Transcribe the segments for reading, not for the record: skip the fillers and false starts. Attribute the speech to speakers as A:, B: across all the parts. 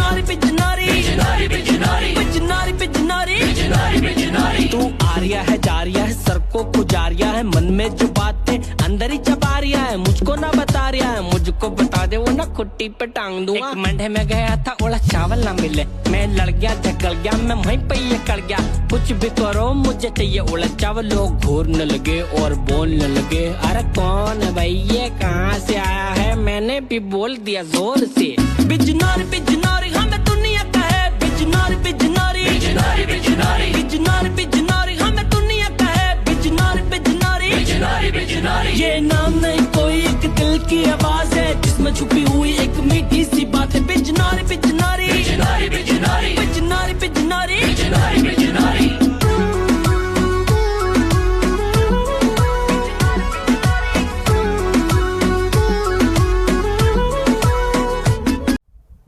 A: बिजनारी बिजनारी बिजनारी बिजनारी बिजनारी बिजनारी बिजनारी बिजनारी तू आर्या है जारिया है सड़कों को जारिया है मन में जो बातें अंदर ही चबा रिया है मुझको ना बता रिया है मुझको बता दे वो ना खुट्टी पे टांग दूंगा। एक मंडे में गया था ओला चावल ना मिले मैं लड़ गया झकल गया मैं वहीं पे ये कर गया कुछ भी करो मुझे चाहिए ओला चावल। लोग घूरने लगे और बोलने लगे अरे कौन है भाई ये कहाँ से आया है मैंने भी बोल दिया जोर से बिजनारी बिजनारी हमें दुनिया का है बिजनारी बिजनारी बिजनारी बिजनारी बिजनारी बिजनारी हमें दुनिया का है बिजनारी बिजनारी बिजनारी बिजनारी ये नाम नहीं कोई एक दिल की आवाज है जिसमें छुपी हुई एक मीठी सी बात है बिजनारी बिजनारी बिजनारी बिजनारी बिजनारी बिजनारी बिजनारी बिजनारी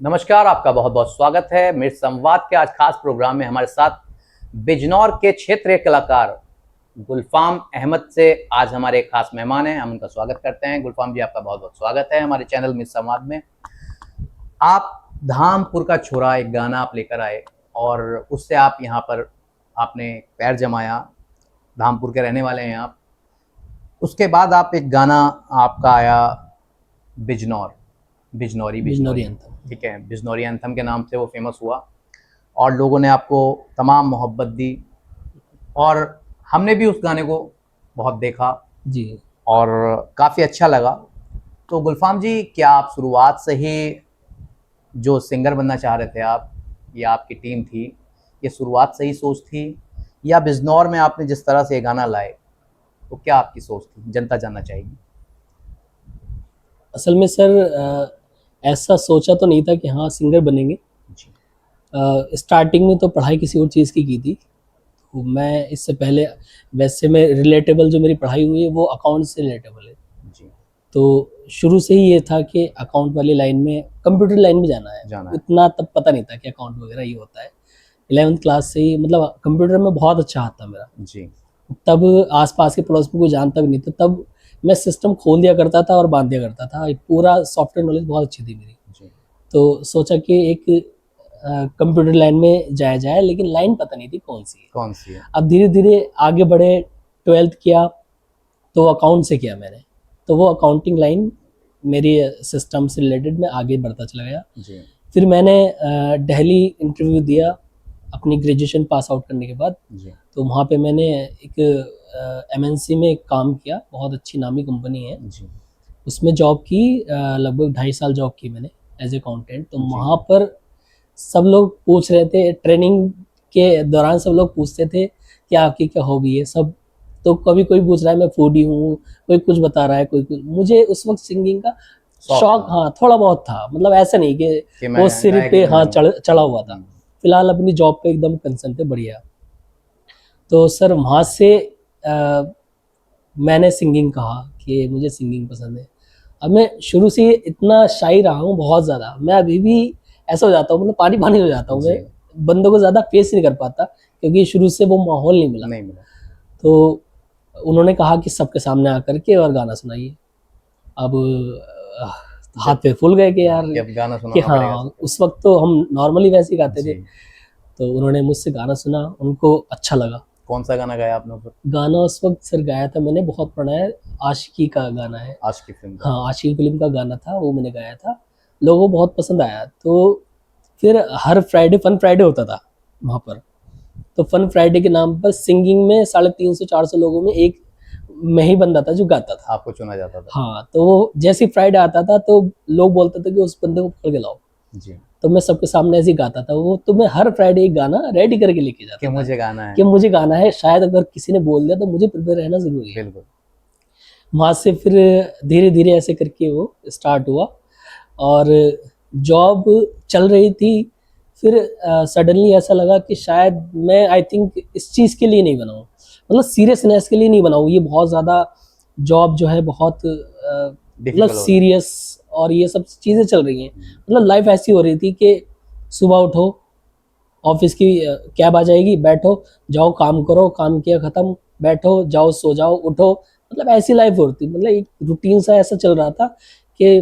B: नमस्कार, आपका बहुत बहुत स्वागत है मेरे संवाद के आज खास प्रोग्राम में। हमारे साथ बिजनौर के क्षेत्रीय कलाकार गुलफाम अहमद से आज हमारे एक खास मेहमान हैं, हम उनका स्वागत करते हैं। गुलफाम जी, आपका बहुत बहुत स्वागत है हमारे चैनल मेरे संवाद में। आप धामपुर का छोरा एक गाना आप लेकर आए और उससे आप यहाँ पर आपने पैर जमाया, धामपुर के रहने वाले हैं आप। उसके बाद आप एक गाना आपका आया बिजनौर, बिजनौरी एंथम, ठीक है, बिजनौरी एंथम के नाम से वो फेमस हुआ और लोगों ने आपको तमाम मोहब्बत दी और हमने भी उस गाने को बहुत देखा
C: जी
B: और काफ़ी अच्छा लगा। तो गुलफाम जी, क्या आप शुरुआत से ही जो सिंगर बनना चाह रहे थे आप या आपकी टीम थी, ये शुरुआत से ही सोच थी या बिजनौर में आपने जिस तरह से ये गाना लाए तो क्या आपकी सोच थी, जनता जानना चाहेगी।
C: असल में सर ऐसा सोचा तो नहीं था कि हाँ सिंगर बनेंगे। स्टार्टिंग में तो पढ़ाई किसी और चीज़ की थी। तो मैं इससे पहले वैसे मैं रिलेटेबल जो मेरी पढ़ाई हुई है वो अकाउंट से रिलेटेबल है
B: जी।
C: तो शुरू से ही ये था कि अकाउंट वाली लाइन में, कंप्यूटर लाइन में जाना है। इतना तब पता नहीं था कि अकाउंट वगैरह ये होता है। 11th क्लास से ही मतलब कंप्यूटर में बहुत अच्छा हाथ था मेरा जी। तब आसपास के पड़ोस में कोई जानता भी नहीं था, तब मैं सिस्टम खोल दिया करता था और बांध दिया करता था। पूरा सॉफ्टवेयर नॉलेज बहुत अच्छी थी मेरी जी। तो सोचा कि एक कंप्यूटर लाइन में जाया जाए, लेकिन लाइन पता नहीं थी कौन सी है। अब धीरे धीरे आगे बढ़े, 12th किया तो अकाउंट से किया मैंने, तो वो अकाउंटिंग लाइन मेरी सिस्टम से रिलेटेड में आगे बढ़ता चला गया जी। फिर मैंने दिल्ली इंटरव्यू दिया अपनी ग्रेजुएशन पास आउट करने के बाद जी। तो वहाँ पे मैंने एक MNC में काम किया, बहुत अच्छी नामी कंपनी है जी। उसमें जॉब की, लगभग 2.5 साल जॉब की मैंने एज ए अकाउंटेंट। तो वहाँ पर सब लोग पूछ रहे थे, ट्रेनिंग के दौरान सब लोग पूछते थे कि आपकी क्या हॉबी है सब। तो कभी कोई पूछ रहा है मैं फूडी हूँ, कोई कुछ बता रहा है, कोई कुछ। मुझे उस वक्त सिंगिंग का शौक हाँ थोड़ा बहुत था, मतलब ऐसा नहीं कि वो सिर पे हाँ चढ़ा हुआ था। फिलहाल अपनी जॉब पे एकदम कंसर्न थे, बढ़िया। तो सर वहाँ से मैंने सिंगिंग कहा कि मुझे सिंगिंग पसंद है। अब मैं शुरू से इतना शाई रहा हूँ बहुत ज़्यादा, मैं अभी भी ऐसा हो जाता हूँ, मतलब पानी पानी हो जाता हूँ, मैं बंदों को ज़्यादा फेस नहीं कर पाता क्योंकि शुरू से वो माहौल नहीं मिला। तो उन्होंने कहा कि सबके सामने आकर के और गाना सुनाइए। अब हाथ पे फूल गए कि यार गाना सुना कि हाँ, उस वक्त तो हम नॉर्मली वैसे ही गाते थे। तो उन्होंने मुझसे गाना सुना, उनको अच्छा लगा।
B: कौन सा गाना गाया आपने?
C: गाना उस वक्त सर गाया था मैंने, बहुत पुराना है, आशिकी का गाना है,
B: आशिकी फिल्म का।
C: हाँ, आशिकी फिल्म का गाना था, वो मैंने गाया था, लोगों को बहुत पसंद आया। तो फिर हर फ्राइडे फन फ्राइडे होता था वहाँ पर, तो फन फ्राइडे के नाम पर सिंगिंग में 350-400 लोगों में एक मैं ही बंदा था जो गाता था,
B: आपको चुना जाता था।
C: हाँ, तो वो जैसे फ्राइडे आता था तो लोग बोलते थे कि उस बंदे को पकड़ के लाओ जी। तो मैं सबके सामने ऐसे ही गाता था वो, तो मैं हर फ्राइडे एक गाना रेडी करके लेके जाता था कि मुझे गाना है, शायद अगर किसी ने बोल दिया तो मुझे प्रिपेयर रहना जरूरी है। बिल्कुल। वहाँ से फिर धीरे धीरे ऐसे करके वो स्टार्ट हुआ और जॉब चल रही थी। फिर सडनली ऐसा लगा कि शायद मैं आई थिंक इस चीज़ के लिए नहीं बनाऊँ, मतलब सीरियसनेस के लिए नहीं बनाऊँ। ये बहुत ज़्यादा जॉब जो है बहुत मतलब सीरियस और ये सब चीज़ें चल रही हैं, मतलब लाइफ ऐसी हो रही थी कि सुबह उठो, ऑफिस की कैब आ जाएगी, बैठो जाओ काम करो, काम किया ख़त्म, बैठो जाओ सो जाओ उठो, मतलब ऐसी लाइफ होती, मतलब एक रूटीन सा ऐसा चल रहा था कि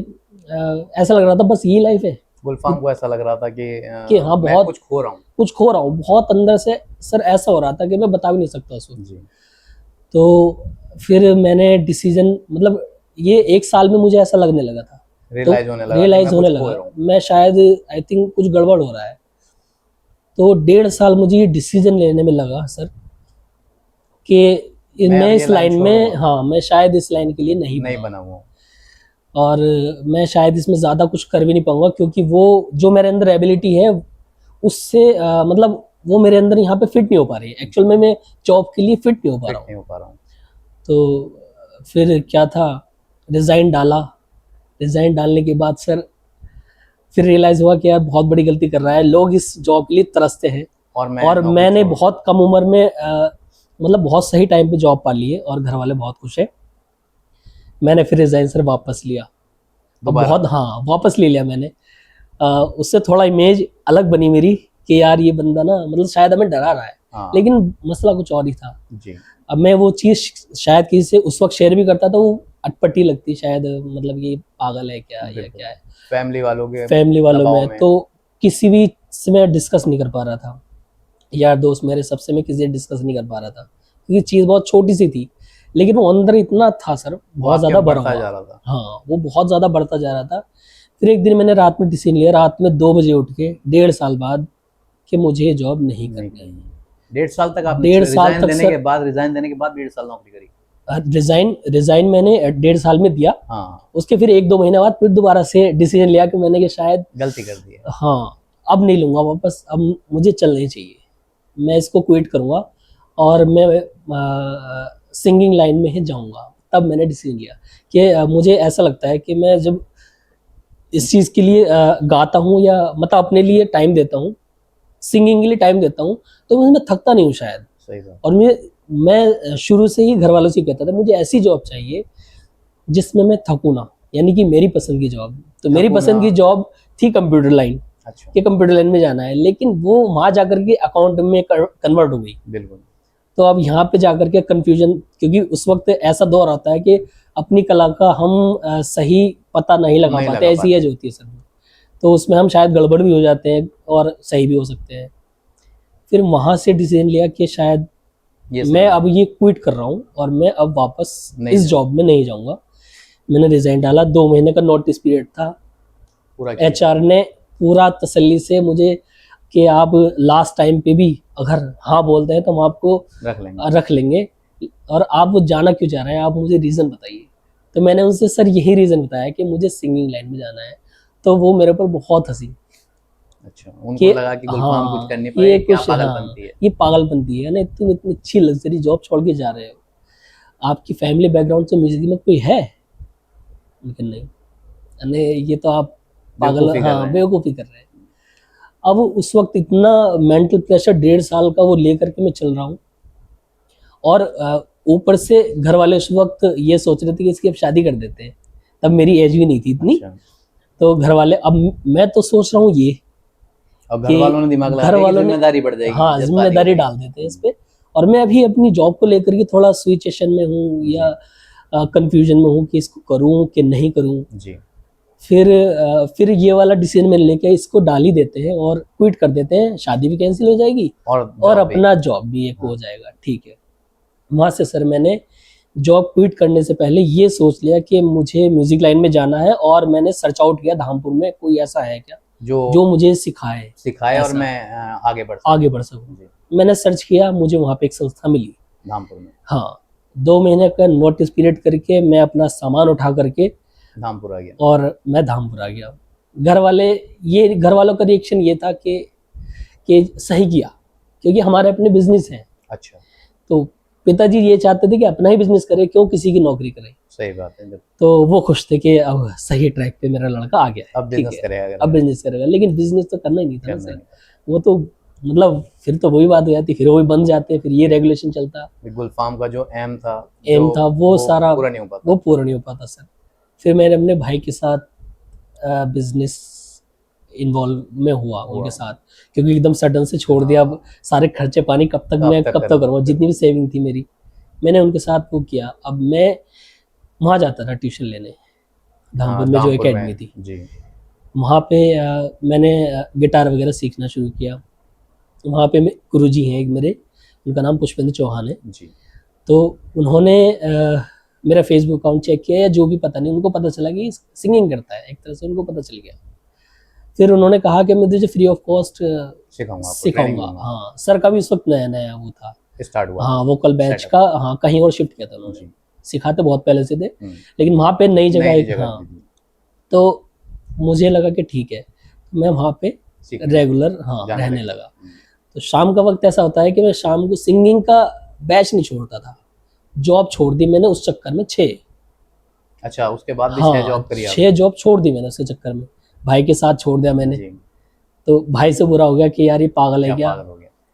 C: ऐसा लग रहा था बस ये लाइफ है।
B: गुलफाम को ऐसा लग रहा था कि
C: हाँ
B: मैं
C: बहुत
B: कुछ खो रहा हूँ,
C: कुछ खो रहा हूँ बहुत अंदर से सर, ऐसा हो रहा था कि मैं बता भी नहीं सकता उसको।
B: जी
C: तो फिर मैंने डिसीजन, मतलब ये 1 साल में मुझे ऐसा लगने लगा था,
B: रियलाइज होने लगा कि
C: रियलाइज
B: मैं
C: होने
B: कुछ खो
C: लगा
B: रहा हूँ।
C: मैं शायद आई थिंक कुछ गड़बड़ हो रहा है। तो 1.5 साल मुझे ये डिसीजन लेने में लगा सर कि
B: मैं अब
C: मैं
B: ये
C: इस
B: लाइन
C: लाइन में,
B: छोड़ूंगा,
C: हाँ मैं शायद इस लाइन के लिए नहीं
B: नहीं
C: बना
B: बना हुआ हूँ।
C: और मैं शायद इसमें ज़्यादा कुछ कर भी नहीं पाऊंगा, क्योंकि वो जो मेरे अंदर एबिलिटी है उससे मतलब वो मेरे अंदर यहाँ पे फिट नहीं हो पा रही है। एक्चुअल में मैं जॉब के लिए फिट नहीं हो पा
B: फिट
C: रहा हूँ।
B: नहीं हो पा रहा हूँ।
C: तो फिर क्या था, रिज़ाइन डाला। रिज़ाइन डालने के बाद सर फिर रियलाइज़ हुआ कि यार बहुत बड़ी गलती कर रहा है, लोग इस जॉब के लिए तरसते हैं
B: और
C: और
B: नौकरी
C: मैंने
B: छोड़
C: बहुत कम उम्र में मतलब बहुत सही टाइम पे जॉब पा ली है और घर वाले बहुत खुश हैं। मैंने फिर रिज़ाइन सर वापस लिया। अब
B: दोबारा।
C: बहुत, हाँ वापस ले लिया मैंने। उससे थोड़ा इमेज अलग बनी मेरी कि यार ये बंदा ना मतलब शायद हमें डरा रहा है,
B: हाँ।
C: लेकिन मसला कुछ और ही था।
B: जी।
C: अब मैं वो चीज़ शायद किसी से उस वक्त शेयर भी करता था, वो अटपटी लगती शायद, मतलब ये पागल है क्या या क्या है,
B: फैमिली
C: वालों
B: दबाव
C: में। तो किसी भी से मैं डिस्कस नहीं कर पा रहा था, यार दोस्त मेरे सबसे मैं किसी से डिस्कस नहीं कर पा रहा था, क्योंकि चीज़ बहुत छोटी सी थी, लेकिन वो अंदर इतना था सर, बहुत ज़्यादा बढ़ा
B: बढ़ता
C: हुआ।
B: जा रहा था।
C: हाँ वो बहुत ज़्यादा बढ़ता जा रहा था। फिर एक दिन मैंने रात में डिसीजन लिया, रात में 2 बजे उठ के 1.5 साल बाद, कि मुझे ये जॉब नहीं करनी है।
B: 1.5 साल तक आपने
C: 1.5 साल
B: रिजाइन
C: तक
B: देने
C: सर,
B: के बाद 1.5 साल नौकरी करी।
C: रिजाइन मैंने 1.5 साल में दिया।
B: हाँ।
C: उसके फिर 1-2 महीने बाद फिर दोबारा से डिसीजन लिया कि मैंने कि शायद
B: गलती कर दी है।
C: हाँ अब नहीं लूँगा वापस, अब मुझे चलना ही चाहिए, मैं इसको क्विट करूँगा और मैं सिंगिंग लाइन में ही जाऊँगा। तब मैंने डिसीजन लिया कि मुझे ऐसा लगता है कि मैं जब इस चीज़ के लिए गाता हूँ या मतलब अपने लिए टाइम देता हूँ, सिंगिंग के लिए टाइम देता हूँ, तो मैं थकता नहीं हूँ शायद।
B: सही बात।
C: और मैं शुरू से ही घर वालों से कहता था मुझे ऐसी जॉब चाहिए जिसमें मैं थकूँ ना, यानी कि मेरी पसंद की जॉब। तो मेरी पसंद की जॉब थी कंप्यूटर लाइन।
B: अच्छा।
C: कि कंप्यूटर लाइन में जाना है, लेकिन वो वहाँ जाकर के अकाउंट में कन्वर्ट हो गई।
B: बिल्कुल।
C: तो अब यहाँ पे जाकर के कंफ्यूजन, क्योंकि उस वक्त ऐसा दौर आता है कि अपनी कला का हम सही पता नहीं लगा पाते, ऐसी एज होती है सर। तो उसमें हम शायद गड़बड़ भी हो जाते हैं और सही भी हो सकते हैं। फिर वहाँ से डिसीजन लिया कि शायद मैं अब ये क्विट कर रहा हूँ और मैं अब वापस इस जॉब में नहीं जाऊँगा। मैंने रिजाइन डाला, 2 महीने का नोटिस पीरियड था। HR ने पूरा तसल्ली से मुझे कि आप लास्ट टाइम पे भी अगर हाँ बोलते हैं तो हम आपको रख लेंगे और आप जाना क्यों चाह रहे हैं, आप मुझे रीज़न बताइए। तो मैंने उनसे सर यही रीज़न बताया कि मुझे सिंगिंग लाइन में जाना है। तो वो मेरे ऊपर बहुत हंसी।
B: अच्छा, उनको लगा कि गुलफाम कुछ कर नहीं पाए, क्या पागलपंती है,
C: ये पागलपंती है ना, तुम इतनी अच्छी लग्जरी जॉब छोड़ के जा रहे हो, आपकी फैमिली बैकग्राउंड से म्यूजिक में कोई है? लेकिन नहीं, ये तो आप पागल, हाँ बेवकूफ़ी कर रहे हैं। अब उस वक्त इतना मेंटल प्रेशर 1.5 साल का वो लेकर के मैं चल रहा हूँ और ऊपर से घर वाले उस वक्त ये सोच रहे थे कि इसकी अब शादी कर देते हैं। तब मेरी एज भी नहीं थी इतनी। अच्छा। तो घर वाले, अब मैं तो सोच रहा हूँ ये,
B: अब घर वालों ने दिमाग लगा दिया कि जिम्मेदारी बढ़ जाएगी।
C: हाँ जिम्मेदारी डाल देते हैं इस पे, और मैं अभी अपनी जॉब को लेकर के थोड़ा सिचुएशन में हूँ या कंफ्यूजन में हूँ कि इसको करूँ कि नहीं करूँ जी। फिर ये वाला डिसीजन मैंने लेके इसको डाल ही देते हैं और क्विट कर देते हैं, शादी भी कैंसिल हो जाएगी और अपना जॉब भी एक हो जाएगा। ठीक है, वहाँ से सर मैंने जॉब क्विट करने से पहले ये सोच लिया कि मुझे म्यूजिक लाइन में जाना है और मैंने सर्च आउट किया धामपुर में कोई ऐसा है क्या जो मुझे सिखाए और मैं आगे बढ़ सकूं। मैंने सर्च किया, मुझे वहाँ पे एक संस्था मिली धामपुर में। हाँ, 2 महीने का नोटिस पीरियड करके मैं अपना सामान उठा करके धामपुर आ गया और मैं धामपुर आ गया। घर वालों का रिएक्शन ये था कि सही किया, क्योंकि हमारे अपने बिजनेस हैं। अच्छा। तो पिताजी ये चाहते थे कि अपना ही बिजनेस करे, क्यों किसी की नौकरी करे। सही बात है। तो वो खुश थे कि अब सही ट्रैक पे मेरा लड़का आ गया है, अब बिजनेस करेगा। लेकिन बिजनेस तो करना ही नहीं था सर, वो तो मतलब फिर तो वही बात हो जाती, फिर वो भी बन जाते, फिर ये रेगुलेशन चलता। गुलफाम का जो एम था वो सारा पूरा नहीं हो पाता सर। फिर मैंने अपने भाई के साथ बिजनेस इन्वॉल्व में हुआ उनके साथ, क्योंकि एकदम सडन से छोड़ दिया। अब सारे खर्चे पानी कब तक करूँगा, जितनी भी सेविंग थी मेरी, मैंने उनके साथ वो किया। अब मैं वहाँ जाता था ट्यूशन लेने, धामपुर में जो एकेडमी थी जी। वहाँ पे मैंने गिटार वगैरह सीखना शुरू किया। वहाँ पे गुरुजी हैं एक मेरे, उनका नाम पुष्पेंद्र चौहान है
B: जी।
C: तो उन्होंने मेरा फेसबुक अकाउंट चेक किया या जो भी, पता नहीं, उनको पता चला कि सिंगिंग करता है, एक तरह से उनको पता चल गया। फिर उन्होंने कहा कि मैं तुझे फ्री ऑफ कॉस्ट सिखाऊंगा। हाँ, सर का भी उस वक्त नया नया वो था,
B: स्टार्ट हुआ।
C: हाँ, वोकल बैच का, हाँ, कहीं और शिफ्ट किया था उन्होंने। सिखाते बहुत पहले से थे, लेकिन वहाँ पे नई जगह एक, हाँ, तो मुझे लगा कि ठीक है, मैं वहाँ पे रेगुलर, हाँ, रहने लगा। तो शाम का वक्त ऐसा होता है कि मैं शाम को सिंगिंग का बैच नहीं छोड़ता था। जॉब छोड़ दी मैंने उस चक्कर में 6।
B: अच्छा, उसके बाद भी 6 जॉब करी?
C: 6 जॉब छोड़ दी मैंने उसके चक्कर में, भाई के साथ छोड़ दिया मैंने। तो भाई से बुरा हो गया कि यार ये पागल है क्या,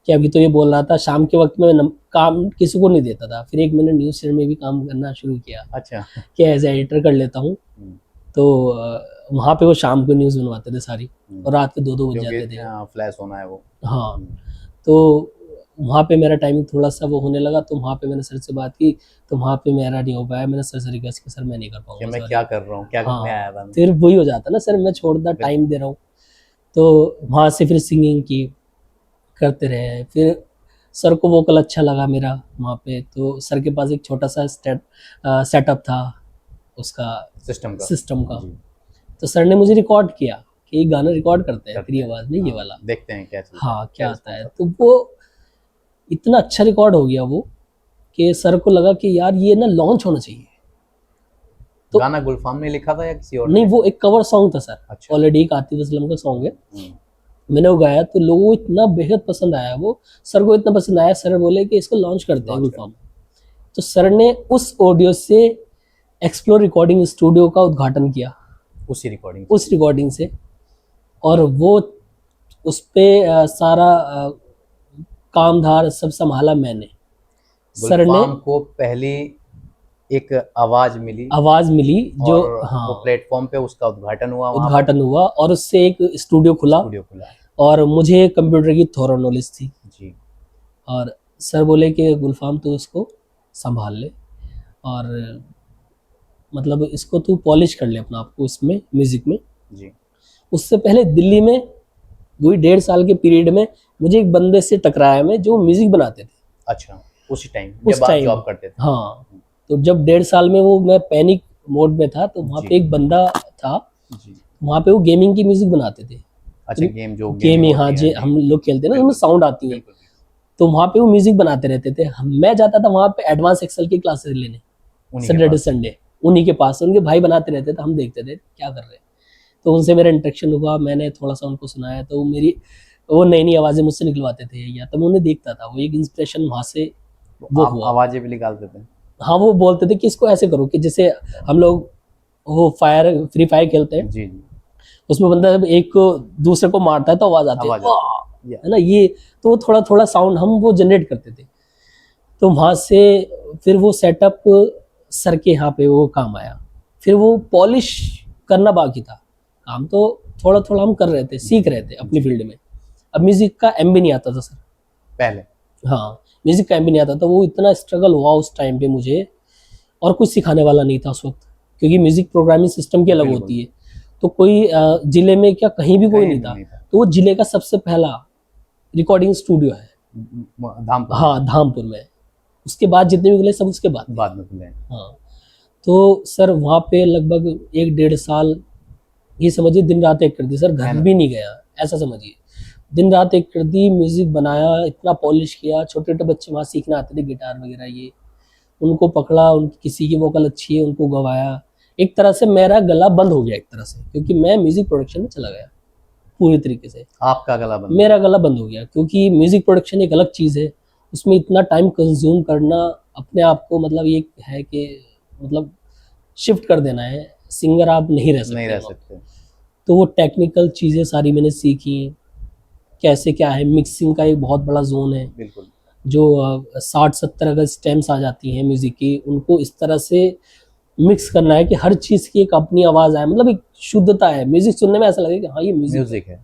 C: कि अभी तो ये बोल रहा था शाम के वक्त में काम किसी को नहीं देता था। फिर एक मैंने न्यूज़ चैनल में भी काम करना शुरू किया। अच्छा। कि एज एडिटर कर लेता हूँ। तो वहाँ पे वो शाम को न्यूज़ बनवाते थे सारी, और रात के 2-2 बज जाते थे।
B: फ्लैश होना है वो। हाँ,
C: तो वहाँ पे मेरा टाइमिंग थोड़ा सा वो होने लगा। तो वहाँ पे मैंने सर से बात की, तो वहाँ पे मेरा नहीं हो पाया। मैंने सर से रिक्वेस्ट की, सर मैं नहीं कर पाऊंगा,
B: मैं क्या कर रहा हूँ, क्या करने आया था।
C: फिर वही हो जाता ना सर, मैं छोड़ता टाइम दे रहा हूँ। तो वहाँ से फिर सिंगिंग की करते रहे। फिर सर को वोकल अच्छा लगा मेरा वहाँ पे, तो सर के पास एक छोटा सा सेटअप था उसका, सिस्टम का। तो सर ने मुझे रिकॉर्ड किया कि ये गाना रिकॉर्ड करते हैं तेरी आवाज़ में, ये वाला
B: देखते हैं क्या चीज़,
C: हाँ क्या आता है। तो वो इतना अच्छा रिकॉर्ड हो गया वो, कि सर को लगा कि यार ये ना लॉन्च होना चाहिए।
B: तो गाना गुलफाम ने लिखा था या किसी और ने?
C: नहीं, वो एक कवर सॉन्ग था सर, ऑलरेडी एक आतिफ असलम का सॉन्ग है, मैंने वो गाया। तो लोगों को इतना बेहद पसंद आया, वो सर को इतना पसंद आया, सर बोले कि इसको लॉन्च करते हैं गुलफाम। तो सर ने उस ऑडियो से एक्सप्लोर रिकॉर्डिंग स्टूडियो का उद्घाटन किया, उस रिकॉर्डिंग से। और वो उस पे सारा काम धार सब संभाला मैंने। सर ने
B: को पहली एक आवाज मिली
C: जो, हाँ,
B: वो प्लेटफॉर्म पे उसका उद्घाटन
C: हुआ और उससे एक स्टूडियो खुला। और मुझे कंप्यूटर की थोड़ा नॉलेज थी जी। और सर बोले कि गुलफाम तू इसको संभाल ले, और मतलब इसको तू पॉलिश कर ले अपना आपको इसमें, म्यूजिक में जी। उससे पहले दिल्ली में वही 1.5 साल के पीरियड में मुझे एक बंदे से टकराया मैं, जो म्यूजिक बनाते थे।
B: अच्छा, उस टाइम जॉब करते थे? हाँ।
C: तो जब 1.5 साल में वो मैं पैनिक मोड में था, तो वहाँ पे एक बंदा था जी। वहाँ पे वो गेमिंग की म्यूजिक बनाते थे।
B: अच्छा,
C: गेम हाँ जी, हम लोग खेलते हैं ना, उसमें साउंड आती है। तो वहाँ पे वो म्यूजिक बनाते रहते थे। मैं जाता था वहाँ पे एडवांस एक्सेल की क्लासेस लेने, सैटरडे संडे, उन्हीं के पास। उनके भाई बनाते रहते थे, हम देखते थे क्या कर रहे हैं। तो उनसे मेरा इंटरेक्शन हुआ, मैंने थोड़ा सा उनको सुनाया, तो वो नई नई आवाज़ें मुझसे निकलवाते थे, या तो मैं उन्हें देखता था, वो एक इंस्पिरेशन वहाँ से वो हुआ।
B: आवाज़ें भी निकालते थे?
C: हाँ, वो बोलते थे कि इसको ऐसे करो, कि जैसे हम लोग वो फ्री फायर खेलते हैं जी, उसमें बंदा जब एक दूसरे को मारता है तो आवाज़ आती है ना, ये तो थोड़ा थोड़ा साउंड हम वो जनरेट करते थे। तो वहाँ से फिर वो सेटअप सर के यहाँ पे वो काम आया। फिर वो पॉलिश करना बाकी था, काम तो थोड़ा थोड़ा हम कर रहे थे, सीख रहे थे अपनी फील्ड में। अब म्यूजिक का एम भी नहीं आता था सर
B: पहले,
C: हाँ, म्यूजिक का एम भी नहीं आता था। वो इतना स्ट्रगल हुआ उस टाइम पे मुझे, और कुछ सिखाने वाला नहीं था उस वक्त, क्योंकि म्यूजिक प्रोग्रामिंग सिस्टम की अलग होती है। तो कोई जिले में क्या कहीं भी कोई नहीं था। तो वो जिले का सबसे पहला रिकॉर्डिंग स्टूडियो है धामपुर, हाँ धामपुर में। उसके बाद जितने भी खुले सब उसके बाद में खुले। हाँ, तो सर वहाँ पे लगभग 1-1.5 साल, ये समझिए दिन रात एक कर दी सर, घर भी नहीं गया, ऐसा समझिए। दिन रात एक कर दी, म्यूजिक बनाया, इतना पॉलिश किया। छोटे छोटे बच्चे वहाँ सीखने आते थे गिटार वगैरह, ये उनको पकड़ा, उनकी किसी की वोकल अच्छी है उनको गवाया। एक तरह से मेरा गला बंद हो गया एक तरह से, क्योंकि मैं म्यूजिक प्रोडक्शन में चला गया पूरी तरीके से।
B: आपका गला बंद?
C: मेरा गला बंद हो गया, क्योंकि म्यूजिक प्रोडक्शन एक अलग चीज़ है, उसमें इतना टाइम कंज्यूम करना अपने आप को, मतलब ये है कि मतलब शिफ्ट कर देना है, सिंगर आप नहीं रह सकते। तो वो टेक्निकल चीज़ें सारी मैंने सीखी, कैसे क्या है, मिक्सिंग का एक बहुत बड़ा जोन है। बिल्कुल। जो 60-70 अगर स्टेम्स आ जाती हैं म्यूज़िक की, उनको इस तरह से मिक्स करना है कि हर चीज़ की एक अपनी आवाज़ आए, मतलब एक शुद्धता है, म्यूज़िक सुनने में ऐसा लगे कि हाँ ये म्यूज़िक है।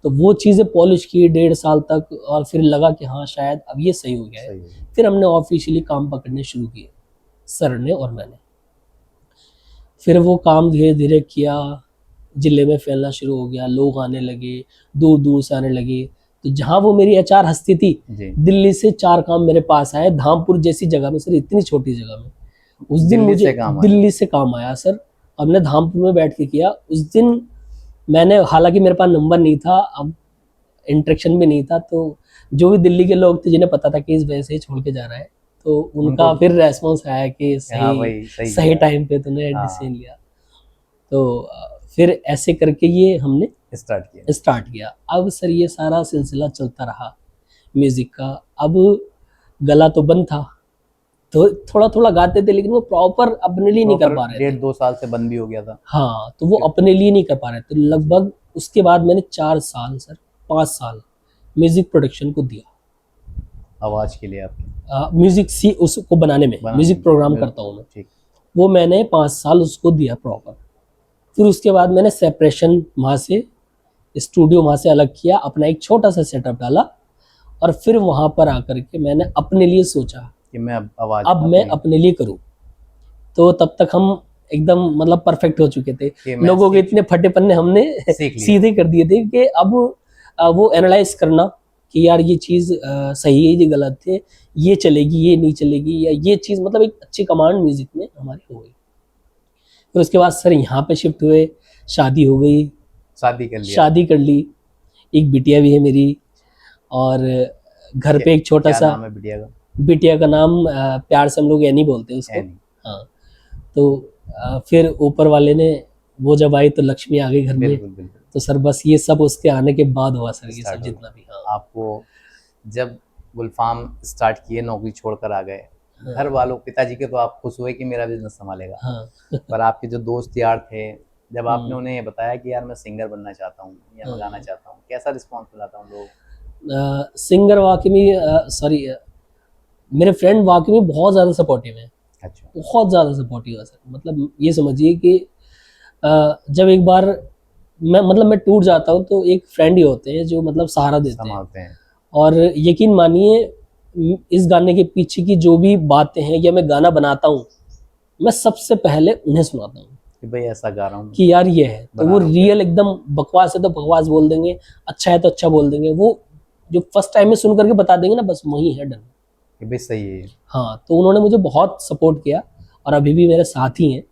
C: तो वो चीज़ें पॉलिश की 1.5 साल तक, और फिर लगा कि हाँ शायद अब ये सही हो गया है। फिर हमने ऑफिशियली काम पकड़ने शुरू किए, सर ने और मैंने। फिर वो काम धीरे धीरे किया, जिले में फैलना शुरू हो गया, लोग आने लगे, दूर दूर से आने लगे। तो जहाँ वो मेरी एचआर हस्ती थी, दिल्ली से 4 काम मेरे पास आए, धामपुर जैसी जगह में सर, इतनी छोटी जगह में। उस दिन मुझे दिल्ली से काम आया सर, हमने धामपुर में बैठ के किया। उस दिन मैंने, हालांकि मेरे पास नंबर नहीं था, अब इंटरेक्शन भी नहीं था, तो जो भी दिल्ली के लोग थे जिन्हें पता था कि इस वजह से ही छोड़ के जा रहा है, तो उनका फिर रेस्पॉन्स आया कि सही टाइम पे तूने डिसीजन लिया। तो फिर ऐसे करके ये हमने स्टार्ट किया। अब सर ये सारा सिलसिला चलता रहा म्यूजिक का। अब गला तो बंद था, तो थोड़ा थोड़ा गाते थे, लेकिन वो प्रॉपर अपने लिए नहीं कर पा रहे थे।
B: 1.5-2 साल से बंद भी हो गया था।
C: हाँ, तो वो अपने लिए नहीं कर पा रहे थे लगभग। उसके बाद मैंने 4 साल सर, 5 साल म्यूजिक प्रोडक्शन को दिया,
B: आवाज के लिए आपकी
C: म्यूजिक उसको बनाने में, म्यूजिक प्रोग्राम करता हूँ मैं, वो मैंने 5 साल उसको दिया प्रॉपर। फिर उसके बाद मैंने सेपरेशन, वहाँ से स्टूडियो वहाँ से अलग किया, अपना एक छोटा सा सेटअप डाला, और फिर वहाँ पर आकर के मैंने अपने लिए सोचा
B: कि मैं
C: अब मैं अपने लिए करूँ। तो तब तक हम एकदम मतलब परफेक्ट हो चुके थे, लोगों के इतने फटे पन्ने हमने सीधे कर दिए थे कि अब वो एनालाइज करना कि यार ये चीज़ सही है, ये गलत है, ये चलेगी, ये नहीं चलेगी, या ये चीज़, मतलब एक अच्छी कमांड म्यूजिक में हमारी हो गई। फिर उसके बाद सर यहाँ पे शिफ्ट हुए, शादी हो गई, शादी कर ली, एक बिटिया भी है मेरी, और घर पे एक छोटा सा,
B: नाम है
C: बिटिया का नाम प्यार से हम लोग एनी बोलते हैं उसको। हाँ, तो फिर ऊपर वाले ने, वो जब आई तो लक्ष्मी आ गई घर में। बिल्कुल। तो सर बस ये सब उसके आने के बाद हुआ सर, ये सब जितना भी। हाँ।
B: आपको जब गुलफाम स्टार्ट किए, नौकरी छोड़कर आ गए, हाँ। घर वालों, पिताजी के तो आप खुश हुए कि मेरा बिजनेस संभालेगा, हाँ। पर आपके जो दोस्त यार थे, जब आपने उन्हें ये बताया कि यार मैं सिंगर बनना चाहता हूँ या मैं गाना चाहता हूँ, कैसा रिस्पॉन्स मिला था उन लोगों?
C: सिंगर वाकई में, सॉरी, मेरे फ्रेंड वाकई में बहुत ज़्यादा सपोर्टिव है।
B: अच्छा।
C: बहुत ज़्यादा सपोर्टिव है सर। मतलब ये समझिए कि जब एक बार मैं टूट जाता हूँ, तो एक फ्रेंड ही होते हैं जो मतलब सहारा देते हैं। और यकीन मानिए, इस गाने के पीछे की जो भी बातें हैं, या मैं गाना बनाता हूँ, मैं सबसे पहले उन्हें सुनाता हूँ
B: कि भाई ऐसा गा रहा हूँ
C: कि यार ये है, तो वो रियल एकदम बकवास है तो बकवास बोल देंगे, अच्छा है तो अच्छा बोल देंगे। वो जो फर्स्ट टाइम में सुन करके बता देंगे ना, बस वही है, डन,
B: भी सही है।
C: हाँ, तो उन्होंने मुझे बहुत सपोर्ट किया, और अभी भी मेरे साथ ही हैं।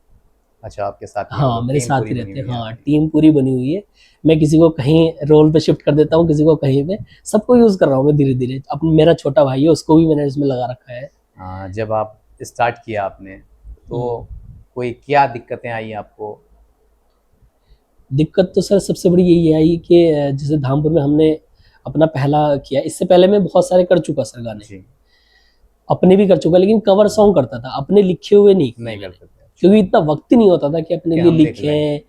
B: अच्छा, आपके साथ?
C: हाँ, मेरे साथ ही रहते हैं। हाँ, टीम पूरी बनी हुई है। मैं किसी को कहीं रोल पे शिफ्ट कर देता हूँ, किसी को कहीं पे, सबको यूज कर रहा हूँ मैं धीरे धीरे। अब मेरा छोटा भाई है, उसको भी मैंने इसमें लगा रखा है।
B: जब आप स्टार्ट किया आपने, तो कोई क्या दिक्कतें आई आपको?
C: दिक्कत तो सर सबसे बड़ी यही आई कि जैसे धामपुर में हमने अपना पहला किया, इससे पहले मैं बहुत सारे कर चुका सर गाने, अपने भी कर चुका, लेकिन कवर सॉन्ग करता था, अपने लिखे हुए नहीं करते थे, क्योंकि इतना वक्त ही नहीं होता था कि अपने लिए लिखें,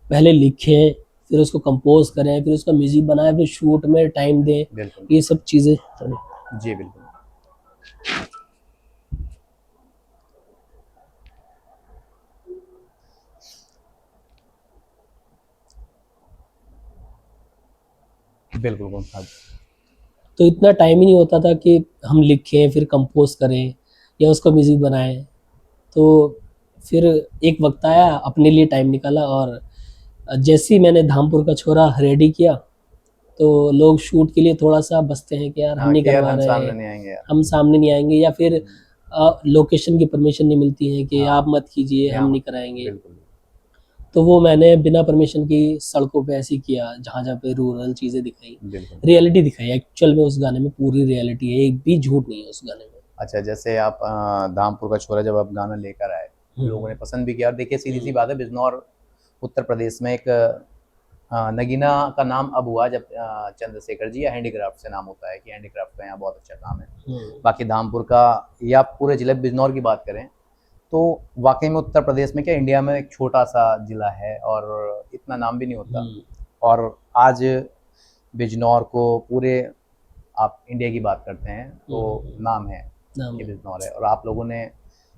C: पहले लिखें, फिर उसको कंपोज करें, फिर उसका म्यूजिक बनाएं, फिर शूट में टाइम दें, ये सब चीज़ें।
B: जी बिल्कुल। बिल्कुल।
C: तो इतना टाइम ही नहीं होता था कि हम लिखें, फिर कंपोज करें, या उसका म्यूजिक बनाएं। तो फिर एक वक्त आया, अपने लिए टाइम निकाला, और जैसे ही मैंने धामपुर का छोरा रेडी किया, तो लोग शूट के लिए थोड़ा सा बसते हैं कि यार हम नहीं करवा रहे, हम सामने नहीं आएंगे, या फिर लोकेशन की परमिशन नहीं मिलती है कि आप मत कीजिए, हम नहीं कराएंगे। तो वो मैंने बिना परमिशन की सड़कों पे ऐसे किया, जहाँ जहाँ पे रूरल चीज़ें दिखाई, रियलिटी दिखाई। एक्चुअल में उस गाने में पूरी रियलिटी है, एक भी झूठ नहीं है उस गाने में।
B: अच्छा, जैसे आप धामपुर का छोरा जब आप गाना लेकर आए, लोगों ने पसंद भी किया, और देखिए सीधी सी बात है, बिजनौर उत्तर प्रदेश में एक नगीना का नाम अब हुआ, जब चंद्रशेखर जी या हैंडीक्राफ्ट से नाम होता है कि हैंडीक्राफ्ट का यहाँ बहुत अच्छा काम है। बाकी धामपुर का या पूरे जिले बिजनौर की बात करें तो वाकई में उत्तर प्रदेश में क्या, इंडिया में एक छोटा सा जिला है और इतना नाम भी नहीं होता, और आज बिजनौर को पूरे, आप इंडिया की बात करते हैं तो नाम है कि बिजनौर है, और आप लोगों ने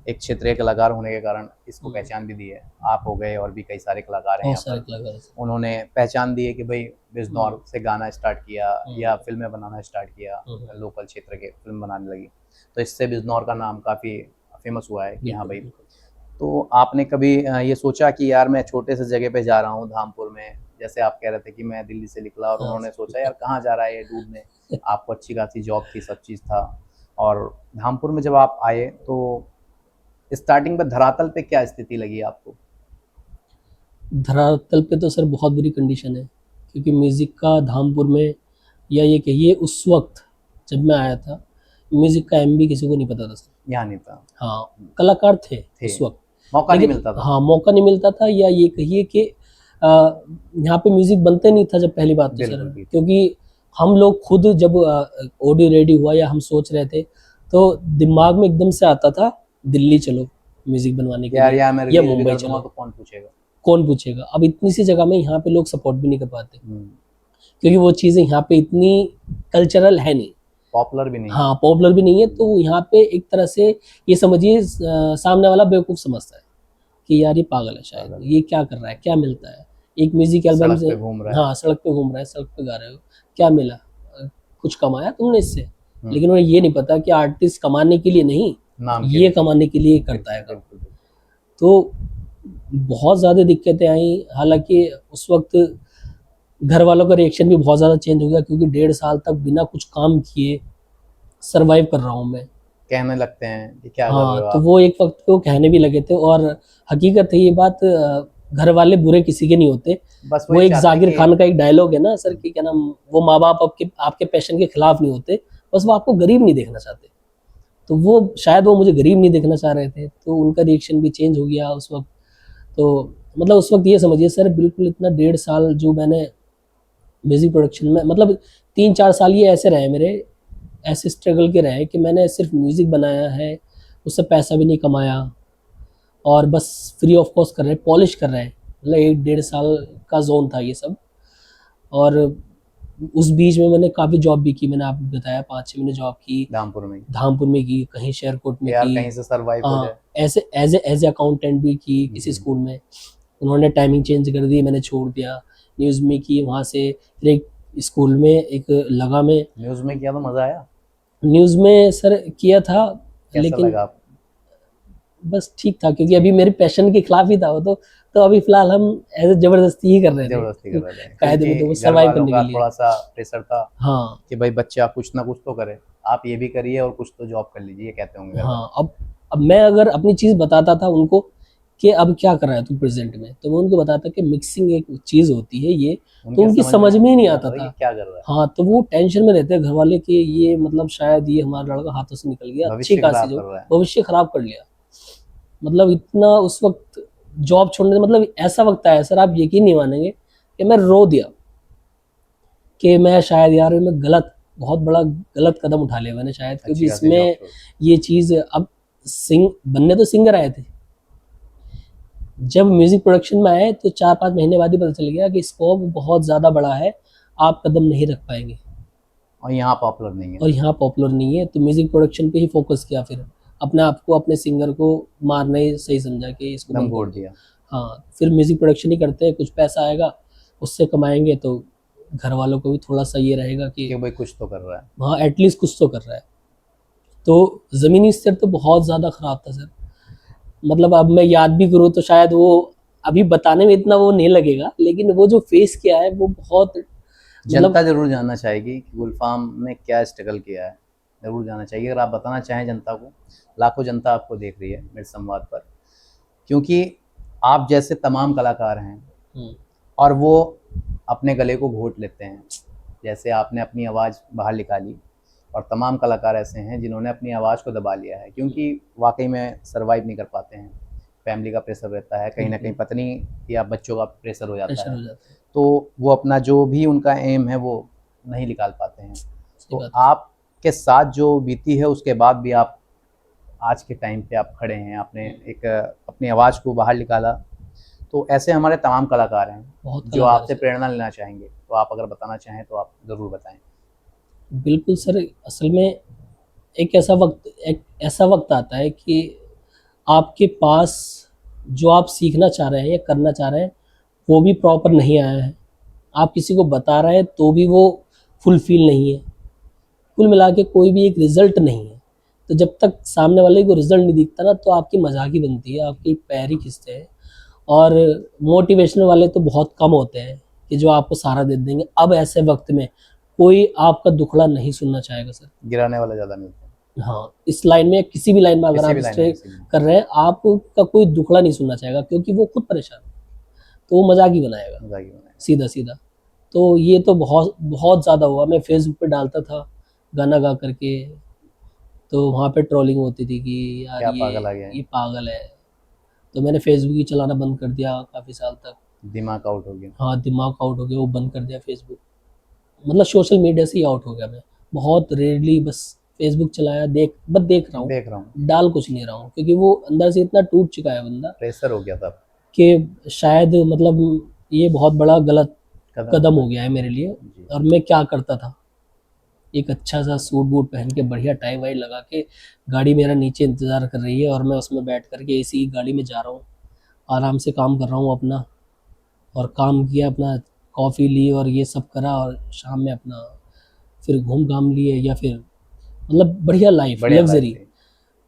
B: एक क्षेत्रीय कलाकार होने के कारण इसको पहचान भी दी है। आप हो गए और भी कई सारे कलाकार हैं यहाँ पर, उन्होंने पहचान दी है कि भाई बिजनौर से गाना स्टार्ट किया या फिल्में बनाना स्टार्ट किया, लोकल क्षेत्र के फिल्म बनाने लगी, तो इससे बिजनौर का नाम काफ़ी फेमस हुआ है कि हाँ भाई तो आपने कभी ये सोचा कि यार मैं छोटे से जगह पे जा रहा हूँ धामपुर में, जैसे आप कह रहे थे कि मैं दिल्ली से निकला और
C: हाँ,
B: उन्होंने सोचा यार कहाँ जा रहा है ये ढूंढने, आपको अच्छी खासी जॉब थी, सब चीज़ था, और धामपुर में जब आप आए तो स्टार्टिंग में धरातल पे क्या स्थिति लगी आपको?
C: धरातल पे तो सर बहुत बुरी कंडीशन है, क्योंकि म्यूज़िक का धामपुर में, या ये कहिए उस वक्त जब मैं आया था, म्यूज़िक का एम भी किसी को नहीं पता था सर।
B: यहाँ नहीं था,
C: हाँ, कलाकार थे उस वक्त,
B: मौका नहीं
C: लेकिन
B: मिलता था।
C: हाँ, मौका नहीं मिलता था, या ये कहिए कि यहाँ पे म्यूज़िक बनते नहीं था जब पहली बात तो
B: बिल्कुल,
C: सर,
B: बिल्कुल।
C: क्योंकि हम लोग खुद जब ऑडियो रेडी हुआ या हम सोच रहे थे, तो दिमाग में एकदम से आता था दिल्ली चलो म्यूज़िक बनवाने के
B: यार
C: लिए,
B: यार मैं
C: या
B: रिलीज भी
C: मुंबई
B: कर दूंगा
C: चलो,
B: तो कौन पूछेगा?
C: कौन पूछेगा। अब इतनी सी जगह में यहाँ पे लोग सपोर्ट भी नहीं कर पाते,
B: हम्म,
C: क्योंकि वो चीज़ें यहाँ पे इतनी कल्चरल है नहीं,
B: पॉपुलर भी नहीं है।
C: हाँ पॉपुलर भी नहीं है। तो यहाँ पे एक तरह से ये समझिए सामने वाला बेवकूफ़ समझता है कि यार ये पागल है, शायद ये क्या कर रहा है, क्या मिलता है एक म्यूजिक एल्बम
B: सड़क
C: से।
B: पे घूम रहा है।
C: हाँ, सड़क पे घूम रहा है, सड़क पे गा रहे हो, क्या मिला, कुछ कमाया तुमने इससे?
B: हम्म,
C: लेकिन उन्हें ये नहीं पता कि आर्टिस्ट कमाने के लिए नहीं,
B: नाम के
C: ये
B: लिए।
C: कमाने के लिए करता है काम।
B: बिल्कुल, बिल्कुल।
C: तो बहुत ज़्यादा दिक्कतें आई, हालांकि उस वक्त घर वालों का रिएक्शन भी बहुत ज़्यादा चेंज हो गया, क्योंकि 1.5 साल तक बिना कुछ काम किए सरवाइव कर रहा हूँ मैं।
B: कहने लगते हैं कि क्या कर
C: हाँ,
B: रहे हो
C: तो
B: आप?
C: वो एक वक्त पे वो कहने भी लगे थे, और हकीकत है ये बात, घर वाले बुरे किसी के नहीं होते।
B: बस
C: वो
B: वही
C: एक
B: चाहते हैं
C: जाकिर
B: कि
C: खान का एक डायलॉग है ना सर, कि क्या नाम, वो माँ बाप आपके आपके पैशन के खिलाफ नहीं होते, बस वो आपको गरीब नहीं देखना चाहते। तो वो शायद वो मुझे गरीब नहीं देखना चाह रहे थे, तो उनका रिएक्शन भी चेंज हो गया उस वक्त। तो मतलब उस वक्त ये समझिए सर, बिल्कुल इतना 1.5 साल जो मैंने म्यूजिक प्रोडक्शन में, मतलब 3-4 साल ये ऐसे रहे मेरे, ऐसे स्ट्रगल के रहे कि मैंने सिर्फ म्यूज़िक बनाया है, उससे पैसा भी नहीं कमाया, और बस फ्री ऑफ कॉस्ट कर रहे हैं, पॉलिश कर रहे हैं। मतलब 1-1.5 साल का जोन था ये सब। और उस बीच में मैंने काफ़ी जॉब भी की, मैंने आपको बताया 5-6 महीने जॉब की,
B: धामपुर में
C: धामपुर में की, कहीं शेरकोट में
B: यार
C: की,
B: कहीं से सरवाइव हो
C: हाँ,
B: जाए।
C: ऐसे एज ए अकाउंटेंट भी की किसी स्कूल में। उन्होंने टाइमिंग चेंज कर दी, मैंने छोड़ दिया। न्यूज़ में की, वहाँ से फिर एक स्कूल में एक लगा में,
B: न्यूज में किया तो मजा आया?
C: न्यूज़ में सर किया था,
B: कैसा
C: लेकिन
B: लगा आपको?
C: बस ठीक था, क्योंकि अभी मेरे पैशन के खिलाफ ही था वो, तो अभी फिलहाल हम एज जबरदस्ती ही कर रहे थे,
B: जबरदस्ती कर रहे थे
C: कायदे में, तो वो
B: क्योंकि घर
C: सर्वाइव
B: वालों
C: करने
B: का
C: के लिए।
B: थोड़ा सा प्रेशर था
C: हाँ
B: कि भाई बच्चा कुछ ना कुछ तो करे, आप ये भी करिए और कुछ तो जॉब कर लीजिए, ये कहते होंगे घर वाले।
C: हाँ, अब मैं अगर अपनी चीज़ बताता था उनको कि अब क्या कर रहा है तू प्रेजेंट में, तो मैं उनको बताता कि मिक्सिंग एक चीज़ होती है ये, तो उनकी समझ में ही नहीं आता
B: कि
C: था।
B: क्या कर रहा है,
C: हाँ, तो वो टेंशन में रहते हैं घर वाले कि ये मतलब शायद ये हमारा लड़का हाथों से निकल गया, अच्छी
B: भविष्य
C: खासी
B: खराब
C: जो
B: कर रहा है।
C: भविष्य खराब कर लिया। मतलब इतना उस वक्त जॉब छोड़ने, मतलब ऐसा वक्त आया सर, आप यकीन नहीं मानेंगे कि मैं रो दिया कि मैं शायद यार मैं गलत, बहुत बड़ा गलत कदम उठा लिया मैंने शायद, क्योंकि
B: अच्छी खासी
C: इसमें
B: जॉब
C: ये चीज़, अब बनने तो सिंगर आए थे, जब म्यूजिक प्रोडक्शन में आए तो 4-5 महीने बाद ही पता चल गया कि स्कोप बहुत ज़्यादा बड़ा है, आप कदम नहीं रख पाएंगे,
B: और यहाँ पॉपुलर नहीं है।
C: और यहाँ पॉपुलर नहीं है। तो म्यूजिक प्रोडक्शन पे ही फोकस किया, फिर अपने आप को, अपने सिंगर को मारना ही सही समझा कि इसको
B: दम
C: बंद
B: घोट
C: कर दो।
B: दिया।
C: हाँ, फिर म्यूजिक प्रोडक्शन ही करते हैं, कुछ पैसा आएगा उससे कमाएंगे, तो घर वालों को भी थोड़ा सा ये रहेगा कि
B: कि भाई कुछ तो कर रहा है।
C: हाँ एटलीस्ट कुछ तो कर रहा है। तो ज़मीनी स्तर तो बहुत ज़्यादा ख़राब था सर, मतलब अब मैं याद भी करूँ तो शायद वो अभी बताने में इतना वो नहीं लगेगा, लेकिन वो जो फेस किया है वो बहुत,
B: जनता जरूर जानना चाहेगी कि गुलफाम ने क्या स्ट्रगल किया है, जरूर जानना चाहिए। अगर आप बताना चाहें जनता को, लाखों जनता आपको देख रही है मेरे संवाद पर, क्योंकि आप जैसे तमाम कलाकार हैं और वो अपने गले को घोट लेते हैं, जैसे आपने अपनी आवाज़ बाहर निकाली, और तमाम कलाकार ऐसे हैं जिन्होंने अपनी आवाज़ को दबा लिया है, क्योंकि वाकई में सर्वाइव नहीं कर पाते हैं, फैमिली का प्रेशर रहता है, कहीं ना कहीं पत्नी या बच्चों का प्रेशर हो जाता है, तो वो अपना जो भी उनका एम है वो नहीं निकाल पाते हैं। तो आपके साथ जो बीती है उसके बाद भी आप आज के टाइम पे आप खड़े हैं, आपने एक अपनी आवाज़ को बाहर निकाला, तो ऐसे हमारे तमाम कलाकार हैं जो आपसे प्रेरणा लेना चाहेंगे, तो आप अगर बताना चाहें तो आप ज़रूर बताएं।
C: बिल्कुल सर, असल में एक ऐसा वक्त आता है कि आपके पास जो आप सीखना चाह रहे हैं या करना चाह रहे हैं वो भी प्रॉपर नहीं आया है, आप किसी को बता रहे हैं तो भी वो फुलफिल नहीं है, कुल मिला के कोई भी एक रिज़ल्ट नहीं है। तो जब तक सामने वाले को रिजल्ट नहीं दिखता ना, तो आपकी मजाक ही बनती है, आपकी पैर ही खिंचते हैं। और मोटिवेशनल वाले तो बहुत कम होते हैं कि जो आपको सहारा दे देंगे। अब ऐसे वक्त में कोई आपका दुखड़ा नहीं सुनना चाहेगा सर।
B: गिराने वाला ज्यादा मिलता है।
C: हाँ, इस लाइन में, किसी भी लाइन में अगर आप स्टे कर रहे हैं, आपका कोई दुखड़ा नहीं सुनना चाहेगा, क्योंकि वो खुद परेशान, तो वो मजाक ही बनाएगा सीधा सीधा। तो ये तो बहुत बहुत ज़्यादा हुआ। मैं फेसबुक पे डालता था गाना गा करके, तो वहाँ पे ट्रोलिंग होती थी कि यार ये पागल है। तो मैंने फेसबुक ही चलाना बंद कर दिया काफ़ी साल तक।
B: दिमाग आउट हो गया।
C: हाँ, दिमाग आउट हो गया, वो बंद कर दिया फेसबुक। मतलब सोशल मीडिया से ही आउट हो गया मैं। बहुत रेयरली बस फेसबुक चलाया, बस देख रहा हूँ, डाल कुछ नहीं रहा हूँ, क्योंकि वो अंदर से इतना टूट चुका है बंदा,
B: प्रेशर हो गया था
C: कि शायद मतलब ये बहुत बड़ा गलत कदम हो गया है मेरे लिए। और मैं क्या करता था, एक अच्छा सा सूट बूट पहन के, बढ़िया टाई वाई लगा के, गाड़ी मेरा नीचे इंतज़ार कर रही है और मैं उसमें बैठ करके एसी की गाड़ी में जा रहा हूँ, आराम से काम कर रहा हूँ अपना। और काम किया अपना, कॉफ़ी ली और ये सब करा, और शाम में अपना फिर घूम घाम लिए, या फिर मतलब बढ़िया लाइफ, लग्जरी।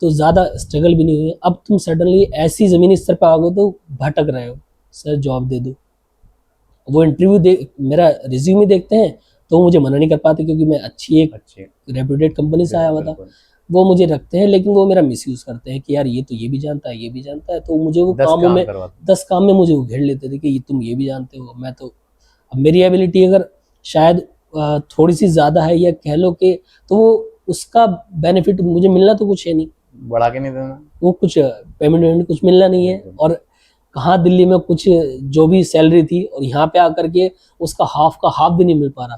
C: तो ज़्यादा स्ट्रगल भी नहीं हुई। अब तुम सडनली ऐसी ज़मीनी स्तर पर आ गए तो भटक रहे हो, सर जॉब दे दो। वो इंटरव्यू मेरा रिज्यूमे देखते हैं तो मुझे मना नहीं कर पाते, क्योंकि मैं अच्छी एक रेप्यूटेड कंपनी से आया हुआ था। वो मुझे रखते हैं, लेकिन वो मेरा मिसयूज़ करते हैं कि यार ये तो ये भी जानता है, ये भी जानता है। तो मुझे वो कामों में 10 काम में मुझे घेर लेते थे कि ये तुम ये भी जानते हो। मैं तो, अब मेरी एबिलिटी अगर शायद थोड़ी सी ज़्यादा है, या कह लो कि, तो वो उसका बेनिफिट मुझे मिलना तो कुछ है नहीं,
B: बढ़ा के नहीं देना, वो
C: कुछ पेमेंट कुछ मिलना नहीं है। और कहाँ दिल्ली में कुछ जो भी सैलरी थी, और यहाँ पे आकर के उसका हाफ का हाफ भी नहीं मिल पा रहा,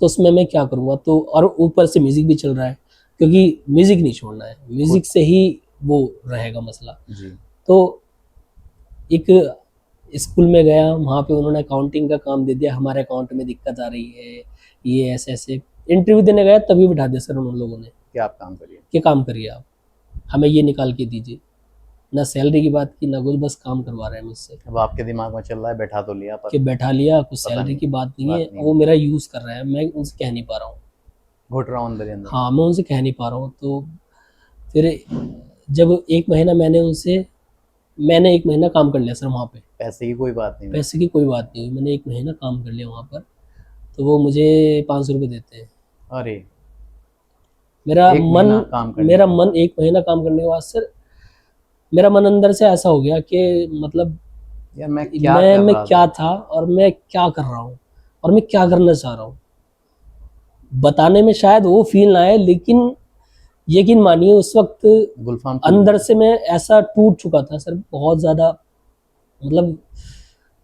C: तो उसमें मैं क्या करूँगा। तो और ऊपर से म्यूज़िक भी चल रहा है, क्योंकि म्यूज़िक नहीं छोड़ना है, म्यूज़िक से ही वो रहेगा मसला जी। तो एक स्कूल में गया, वहाँ पे उन्होंने अकाउंटिंग का काम दे दिया, हमारे अकाउंट में दिक्कत आ रही है, ये ऐसे ऐसे। इंटरव्यू देने गया तभी बिठा दिया सर उन लोगों ने
B: कि आप काम करिए,
C: कि काम करिए आप, हमें ये निकाल के दीजिए। ना सैलरी की बात की, ना कुछ, बस काम करवा रहे हैं मुझसे।
B: अब आपके दिमाग में चल रहा है बैठा तो लिया,
C: कि बैठा लिया, कुछ सैलरी की बात नहीं है, वो मेरा यूज़ कर रहा है, मैं उनसे कह नहीं पा रहा हूँ,
B: घुट रहा हूँ अंदर अंदर।
C: हाँ, मैं उनसे कह नहीं पा रहा हूँ। तो फिर जब एक महीना मैंने 1 महीना काम कर लिया सर वहाँ पे।
B: पैसे की कोई बात नहीं,
C: पैसे की कोई बात नहीं हुई, मैंने 1 महीना काम कर लिया वहाँ पर। तो वो मुझे 500 रुपये देते हैं।
B: अरे
C: मेरा मन 1 महीना काम करने के बाद सर, मेरा मन अंदर से ऐसा हो गया कि मतलब
B: यार मैं
C: क्या था और मैं क्या कर रहा हूँ और मैं क्या करना चाह रहा हूँ। बताने में शायद वो फील ना आए, लेकिन यकीन मानिए उस वक्त
B: गुलफाम
C: अंदर से मैं ऐसा टूट चुका था सर, बहुत ज़्यादा, मतलब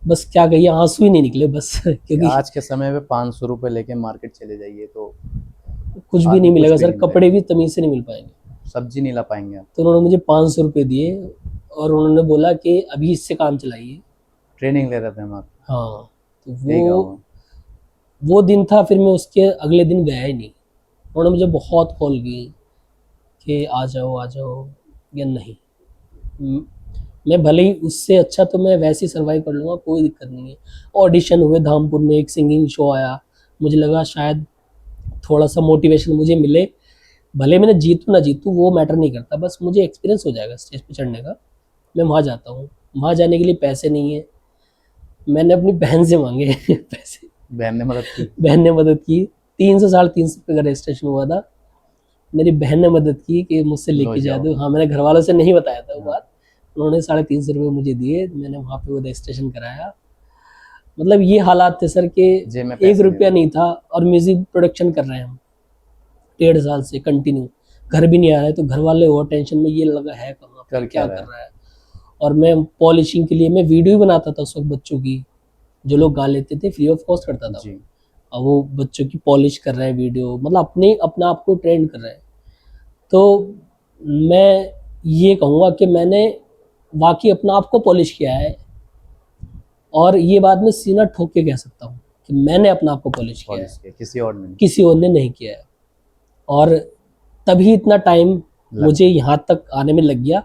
C: बस क्या कहिए, आंसू ही नहीं निकले बस। क्योंकि
B: आज के समय में 500 रुपये लेके मार्केट चले जाइए तो
C: कुछ भी नहीं मिलेगा सर, कपड़े भी तमीज से नहीं मिल पाएंगे,
B: सब्जी नहीं ला पाएंगे आप।
C: तो उन्होंने मुझे 500 रुपये दिए और उन्होंने बोला कि अभी इससे काम चलाइए,
B: ट्रेनिंग ले रहे थे हम आप।
C: हाँ, तो वो दिन था। फिर मैं उसके अगले दिन गया ही नहीं। उन्होंने मुझे बहुत कॉल की कि आ जाओ या नहीं। मैं भले ही उससे अच्छा तो मैं वैसे ही सर्वाइव कर लूँगा, कोई दिक्कत नहीं है। ऑडिशन हुए धामपुर में, एक सिंगिंग शो आया, मुझे लगा शायद थोड़ा सा मोटिवेशन मुझे मिले, भले मैंने जीतूँ ना जीतूँ वो मैटर नहीं करता, बस मुझे एक्सपीरियंस हो जाएगा स्टेज पे चढ़ने का। मैं वहाँ जाता हूँ, वहाँ जाने के लिए पैसे नहीं है, मैंने अपनी बहन से मांगे पैसे। बहन ने मदद की 300 साढ़े 300 रुपये का रजिस्ट्रेशन हुआ था, मेरी बहन ने मदद की कि मुझसे लेके जा दो। हाँ, मैंने घर वालों से नहीं बताया था वो बात, उन्होंने 350 रुपये मुझे दिए, मैंने वहाँ पे वो रजिस्ट्रेशन कराया। मतलब ये हालात थे सर कि 1 रुपया नहीं था, और म्यूज़िक प्रोडक्शन कर रहे हैं हम 1.5 साल से कंटिन्यू, घर भी नहीं आ रहा है। तो घर वाले और टेंशन में, ये लगा है कहाँ पर क्या कर रहा है। और मैं पॉलिशिंग के लिए मैं वीडियो बनाता था उस वक्त, बच्चों की जो लोग गा लेते थे, फ्री ऑफ कॉस्ट करता था। और वो बच्चों की पॉलिश कर रहे हैं वीडियो, मतलब अपना आप को ट्रेंड कर रहे हैं। तो मैं ये कहूँगा कि मैंने वाकई अपना आप को पॉलिश किया है, और ये बात मैं सीना ठोक के कह सकता हूँ कि मैंने अपना आप को पॉलिश किया है, किसी और ने नहीं किया है। और तभी इतना टाइम मुझे यहाँ तक आने में लग गया,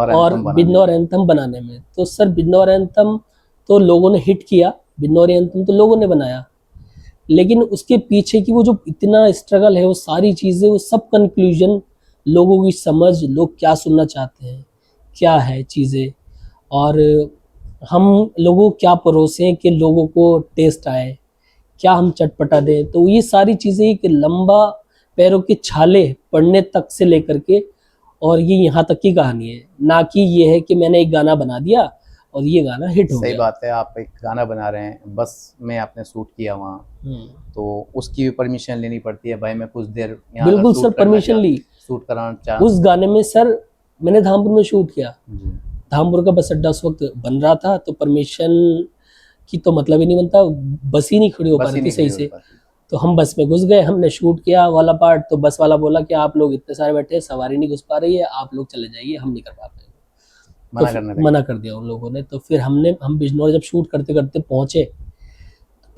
C: और बिजनौर एंथम बनाने में। तो सर बिजनौर एंथम तो लोगों ने हिट किया, बिजनौर एंथम तो लोगों ने बनाया, लेकिन उसके पीछे की वो जो इतना स्ट्रगल है, वो सारी चीज़ें, वो सब कंक्लूजन लोगों की समझ, लोग क्या सुनना चाहते हैं, क्या है चीज़ें, और हम लोगों को क्या परोसें कि लोगों को टेस्ट आए, क्या हम चटपटा दें। तो ये सारी चीज़ें एक लंबा पैरों के छाले पड़ने तक से लेकर के, और ये यहाँ तक की कहानी है, ना कि ये है कि मैंने एक गाना बना दिया और ये गाना हिट हो
B: सही
C: गया।
B: बात है, आप एक गाना बना रहे हैं, बस में आपने शूट किया वहाँ, तो उसकी भी परमिशन लेनी पड़ती है, भाई मैं कुछ देर यहाँ अगर
C: बिल्कुल सर, परमिशन ली।
B: शूट कराना चाह
C: उस गाने में सर मैंने धामपुर में शूट किया।
B: जी,
C: धामपुर का बस अड्डा उस वक्त बन रहा था, तो परमिशन की तो मतलब ही नहीं बनता, बस ही नहीं खड़ी हो पा
B: बस ही
C: रही थी
B: नहीं
C: सही
B: खड़ी
C: से।
B: हो पाती।
C: तो हम बस में घुस गए, हमने शूट किया वाला पार्ट, तो बस वाला बोला कि आप लोग इतने सारे बैठे हैं, सवारी नहीं घुस पा रही है, आप लोग चले जाइए, हम नहीं कर पा रहे।
B: मना
C: तो
B: करने लगे।
C: मना कर दिया उन लोगों ने। तो फिर हम बिजनौर जब शूट करते करते पहुंचे,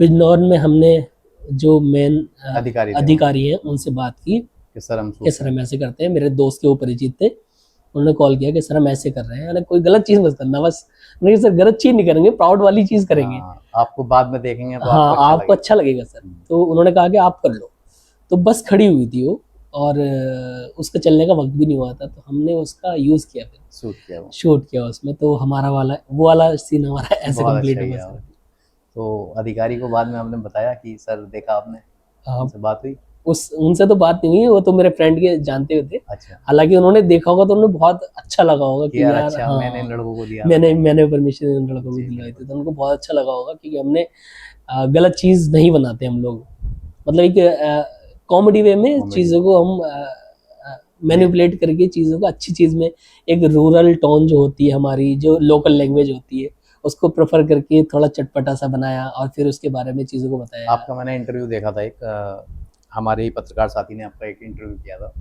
C: बिजनौर में हमने जो मेन अधिकारी हैं उनसे बात की
B: कि सर हम
C: ऐसे करते हैं। मेरे दोस्त के वो परिचित थे, उन्होंने कॉल किया कि सर हम ऐसे कर रहे हैं, कोई गलत चीज़ मत करना, बस नहीं सर गलत चीज़ नहीं करेंगे, प्राउड वाली चीज़ करेंगे।
B: आपको बाद में देखेंगे तो
C: हाँ, आपको अच्छा लगेगा सर। तो उन्होंने कहा कि आप कर लो। तो बस खड़ी हुई थी वो, और उसका चलने का वक्त भी नहीं हुआ था, तो हमने उसका यूज़ किया, फिर शूट किया उसमें। तो हमारा वो वाला सीन हमारा ऐसे कंप्लीट हुआ।
B: तो अधिकारी को बाद में हमने बताया कि सर देखा आपने, उनसे बात हुई?
C: उनसे तो बात नहीं हुई, वो तो मेरे फ्रेंड के जानते हुए थे।
B: अच्छा।
C: हालांकि उन्होंने देखा होगा तो उन्हें बहुत अच्छा लगा होगा कि यार
B: अच्छा,
C: हाँ,
B: मैंने इन लड़कों को दिया,
C: मैंने परमिशन इन लड़कों को दिलवाई थी, तो उनको बहुत अच्छा लगा होगा, क्योंकि हमने गलत चीज़ नहीं बनाते हम लोग, मतलब एक कॉमेडी वे में चीज़ों को हम मैनिपुलेट करके चीज़ों को अच्छी चीज़ में, एक रूरल टोन जो होती है हमारी, जो लोकल लैंग्वेज होती है, उसको प्रेफर करके थोड़ा चटपटा सा बनाया, और फिर उसके बारे में चीज़ों को बताया।
B: आपका मैंने इंटरव्यू देखा था, एक हमारे ही पत्रकार साथी ने आपका एक इंटरव्यू किया था,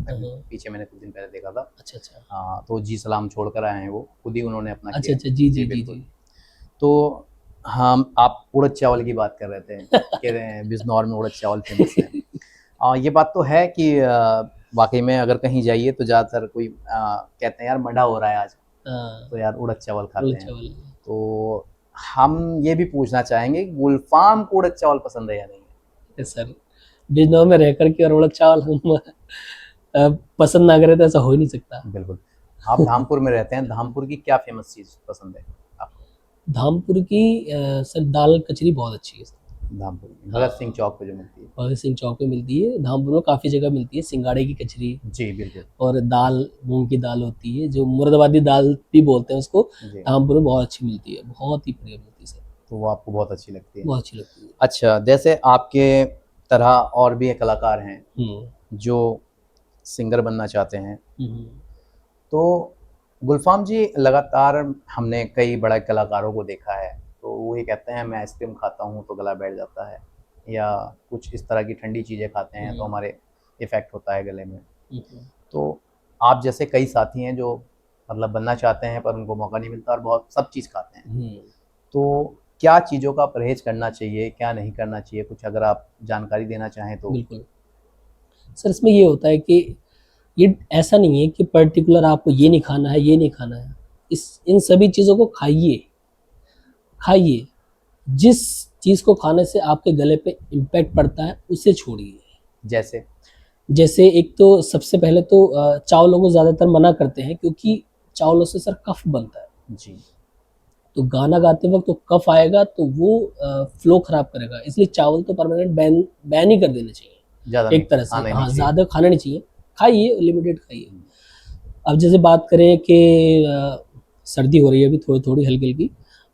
B: पीछे मैंने कुछ दिन पहले देखा था।
C: अच्छा।
B: हाँ, तो जी सलाम छोड़कर आए हैं वो, खुद ही उन्होंने अपना
C: अच्छा, जी।
B: तो हम आप उड़द चावल की बात कर रहे थे, कह रहे हैं बिजनौर में उड़द चावल फेमस है। ये बात तो है कि वाकई में अगर कहीं जाइए तो ज़्यादातर कोई कहते हैं यार मडा हो रहा है आज, तो यार उड़द चावल खाते हैं। तो हम ये भी पूछना चाहेंगे गुलफाम को उड़द चावल पसंद है या नहीं?
C: सर बिजनौर में रह करके और उड़द चावल हम पसंद ना करें तो ऐसा हो ही नहीं सकता।
B: बिल्कुल। आप धामपुर में रहते हैं, धामपुर की क्या फेमस चीज़ पसंद है आपको?
C: धामपुर की सर दाल कचरी बहुत अच्छी है।
B: धामपुर की भगत सिंह चौक पे जो मिलती है,
C: भगत सिंह चौक पे मिलती है। धामपुर में काफ़ी जगह मिलती है, सिंगाड़े की कचरी।
B: जी बिल्कुल।
C: और दाल मूंग की दाल होती है, जो मुर्दाबादी दाल भी बोलते हैं उसको, धामपुर में बहुत अच्छी मिलती है, बहुत ही प्रिय मिलती है सर।
B: तो वो आपको बहुत अच्छी लगती है?
C: बहुत अच्छी लगती है।
B: अच्छा, जैसे आपके तरह और भी कलाकार हैं जो सिंगर बनना चाहते हैं, तो गुलफाम जी लगातार हमने कई बड़े कलाकारों को देखा है, तो वो ये कहते हैं मैं आइसक्रीम खाता हूँ तो गला बैठ जाता है, या कुछ इस तरह की ठंडी चीज़ें खाते हैं तो हमारे इफ़ेक्ट होता है गले में। तो आप जैसे कई साथी हैं जो मतलब बनना चाहते हैं पर उनको मौका नहीं मिलता और बहुत सब चीज़ खाते हैं, तो क्या चीज़ों का परहेज करना चाहिए, क्या नहीं करना चाहिए, कुछ अगर आप जानकारी देना चाहें तो? बिल्कुल
C: सर, इसमें ये होता है कि ये ऐसा नहीं है कि पर्टिकुलर आपको ये नहीं खाना है, ये नहीं खाना है। इन सभी चीज़ों को खाइए। जिस चीज़ को खाने से आपके गले पे इम्पैक्ट पड़ता है उसे छोड़िए। जैसे एक तो सबसे पहले तो चावलों को ज़्यादातर मना करते हैं, क्योंकि चावलों से सर कफ बनता है जी। तो गाना गाते वक्त तो कफ आएगा तो वो फ्लो खराब करेगा, इसलिए चावल तो परमानेंट बैन ही कर देने चाहिए एक तरह से। हाँ, ज़्यादा खाना नहीं चाहिए, खाइए, लिमिटेड खाइए। अब जैसे बात करें कि सर्दी हो रही है अभी थोड़ी थोड़ी हल्की हल्की,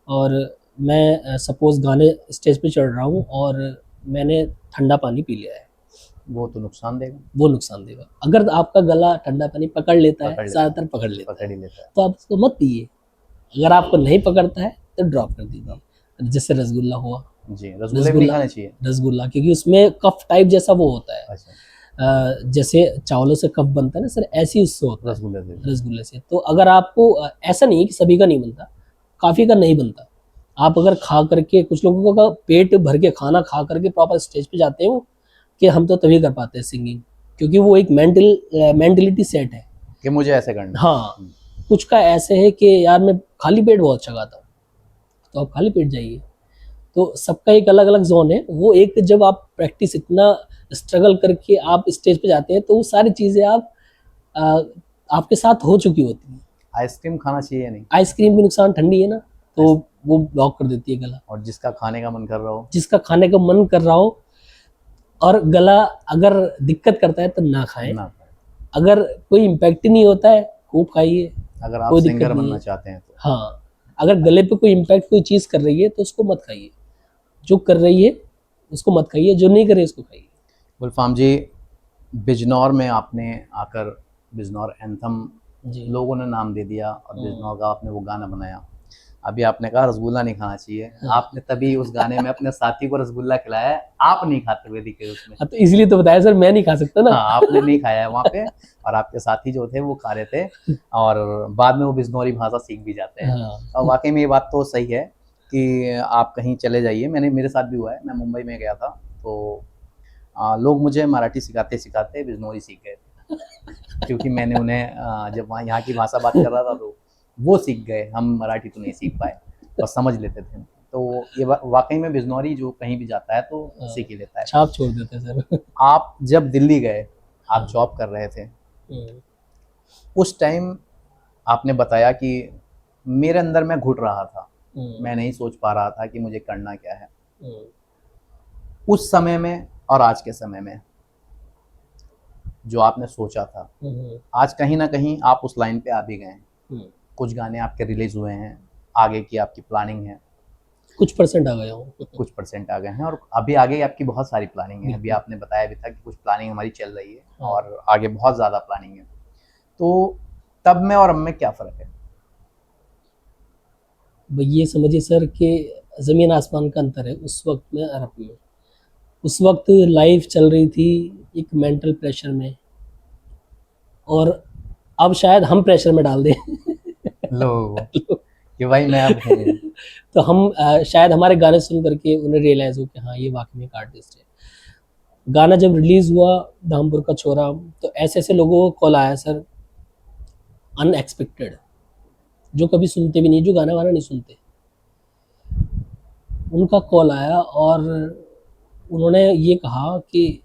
C: और मैं सपोज गाने स्टेज पे चढ़ रहा हूँ और मैंने ठंडा पानी पी लिया है,
B: वो तो नुकसान देगा।
C: वो नुकसान देगा। अगर आपका गला ठंडा पानी पकड़ लेता है, ज़्यादातर पकड़ लेता है, तो आप उसको मत पिए। अगर आपको नहीं पकड़ता है तो ड्रॉप कर दीजिए। जैसे रसगुल्ला हुआ जी, रसगुल्ला नहीं खाना चाहिए, रसगुल्ला, क्योंकि उसमें कफ टाइप जैसा वो होता है। अच्छा। जैसे चावलों से कफ बनता है ना सर, ऐसी उससे होता है रसगुल्ले से। तो अगर आपको ऐसा नहीं है कि सभी का नहीं बनता, काफ़ी का नहीं बनता। आप अगर खा करके, कुछ लोगों का पेट भर के खाना खा करके प्रॉपर स्टेज पे जाते हैं कि हम तो तभी कर पाते हैं सिंगिंग, क्योंकि वो एक मेंटलिटी सेट है
B: कि मुझे ऐसे करना।
C: हाँ, कुछ का ऐसे है कि यार मैं खाली पेट बहुत अच्छा गाता हूँ, तो आप खाली पेट जाइए। तो सबका एक अलग अलग जोन है। वो एक जब आप प्रैक्टिस इतना स्ट्रगल करके आप स्टेज पे जाते हैं तो वो सारी चीज़ें आप आपके साथ हो चुकी होती है।
B: आइसक्रीम खाना चाहिए या नहीं?
C: आइसक्रीम भी नुकसान, ठंडी है ना, तो वो ब्लॉक कर देती है गला।
B: और जिसका खाने का मन कर रहा हो,
C: जिसका खाने का मन कर रहा हो और गला अगर दिक्कत करता है तो ना खाएं।
B: ना खाएं।
C: अगर कोई इम्पैक्ट ही नहीं होता है खूब खाइए,
B: अगर आप
C: कोई दिक्कत
B: सिंगर
C: नहीं
B: बनना
C: है।
B: चाहते हैं तो।
C: हाँ, अगर गले पे कोई इम्पैक्ट कोई चीज़ कर रही है तो उसको मत खाइए, जो कर रही है उसको मत खाइए, जो नहीं कर रही है उसको खाइए।
B: गुलफाम जी, बिजनौर में आपने आकर बिजनौर एंथम
C: जी
B: लोगों ने नाम दे दिया और
C: हम्म।
B: बिजनौर का आपने वो गाना बनाया। अभी आपने कहा रसगुल्ला नहीं खाना चाहिए,
C: हाँ।
B: आपने तभी उस गाने में अपने साथी को रसगुल्ला खिलाया है, आप नहीं खाते हुए दिखे उसमें।
C: हाँ, तो इसलिए तो बताया सर, मैं नहीं खा सकता ना।
B: हाँ, आपने नहीं खाया है वहाँ पे, और आपके साथी जो थे वो खा रहे थे, और बाद में वो बिजनौरी भाषा सीख भी जाते हैं।
C: हाँ।
B: और वाकई में ये बात तो सही है कि आप कहीं चले जाइए, मेरे साथ भी हुआ है, मैं मुंबई में गया था तो लोग मुझे मराठी सिखाते सिखाते बिजनौरी सीख गए थे, क्योंकि मैंने उन्हें जब वहाँ यहाँ की भाषा बात कर रहा था तो वो सीख गए, हम मराठी तो नहीं सीख पाए और समझ लेते थे। तो ये वाकई में बिजनौरी जो कहीं भी जाता है तो सीख ही लेता है।
C: छाप छोड़ देते हैं सर।
B: आप जब दिल्ली गए, आप जॉब कर रहे थे, उस टाइम आपने बताया कि मेरे अंदर मैं घुट रहा था, मैं नहीं सोच पा रहा था कि मुझे करना क्या है। उस समय में और आज के समय में जो आपने सोचा था, आज कहीं ना कहीं आप उस लाइन पे आ भी गए हैं। कुछ गाने आपके रिलीज हुए हैं, आगे की आपकी प्लानिंग है,
C: कुछ परसेंट आ गया हूँ,
B: कुछ परसेंट आ गए हैं, और अभी आगे आपकी बहुत सारी प्लानिंग है। अभी आपने बताया भी था कि कुछ प्लानिंग हमारी चल रही है और आगे बहुत ज़्यादा प्लानिंग है। तो तब में और अब में क्या फ़र्क है?
C: ये समझिए सर कि ज़मीन आसमान का अंतर है उस वक्त में और अब में। उस वक्त लाइफ चल रही थी एक मेंटल प्रेशर में, और अब शायद हम प्रेशर में डाल दें
B: लो कि भाई मैं अब हूँ।
C: तो हम शायद हमारे गाने सुन करके उन्हें रियलाइज़ हो कि हाँ ये वाकई में एक आर्टिस्ट है। गाना जब रिलीज़ हुआ धामपुर का छोरा, तो ऐसे ऐसे लोगों को कॉल आया सर, अनएक्सपेक्टेड, जो कभी सुनते भी नहीं, जो गाना वाना नहीं सुनते, उनका कॉल आया और उन्होंने ये कहा कि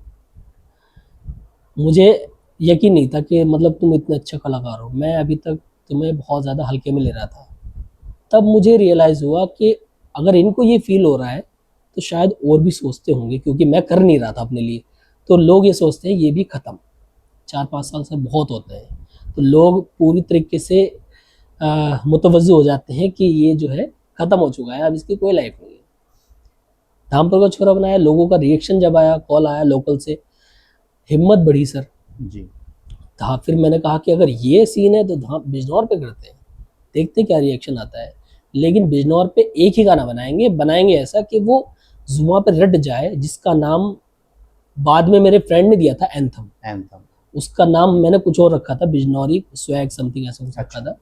C: मुझे यकीन नहीं था कि मतलब तुम इतने अच्छे कलाकार हो, मैं अभी तक तुम्हें बहुत ज़्यादा हल्के में ले रहा था। तब मुझे रियलाइज़ हुआ कि अगर इनको ये फील हो रहा है तो शायद और भी सोचते होंगे, क्योंकि मैं कर नहीं रहा था अपने लिए। तो लोग ये सोचते हैं ये भी ख़त्म, 4-5 साल से बहुत होते हैं, तो लोग पूरी तरीके से मुतवज्जो हो जाते हैं कि ये जो है ख़त्म हो चुका है, अब इसकी कोई लाइफ नहीं है। धामपुर का छोरा बनाया, लोगों का रिएक्शन जब आया, कॉल आया लोकल से, हिम्मत बढ़ी सर
B: जी।
C: हाँ, फिर मैंने कहा कि अगर ये सीन है तो बिजनौर पे करते हैं, देखते क्या रिएक्शन आता है। लेकिन बिजनौर पे एक ही गाना बनाएंगे ऐसा कि वो जुबान पे रट जाए, जिसका नाम बाद में मेरे फ्रेंड ने दिया था एंथम। उसका नाम मैंने कुछ और रखा था, बिजनौरी स्वैग समथिंग ऐसा कुछ रखा था।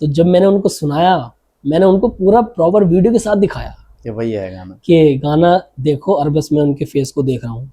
C: तो जब मैंने उनको सुनाया, मैंने उनको पूरा प्रॉपर वीडियो के साथ दिखाया
B: कि वही है गाना,
C: कि गाना देखो, और बस मैं उनके फेस को देख रहा हूँ,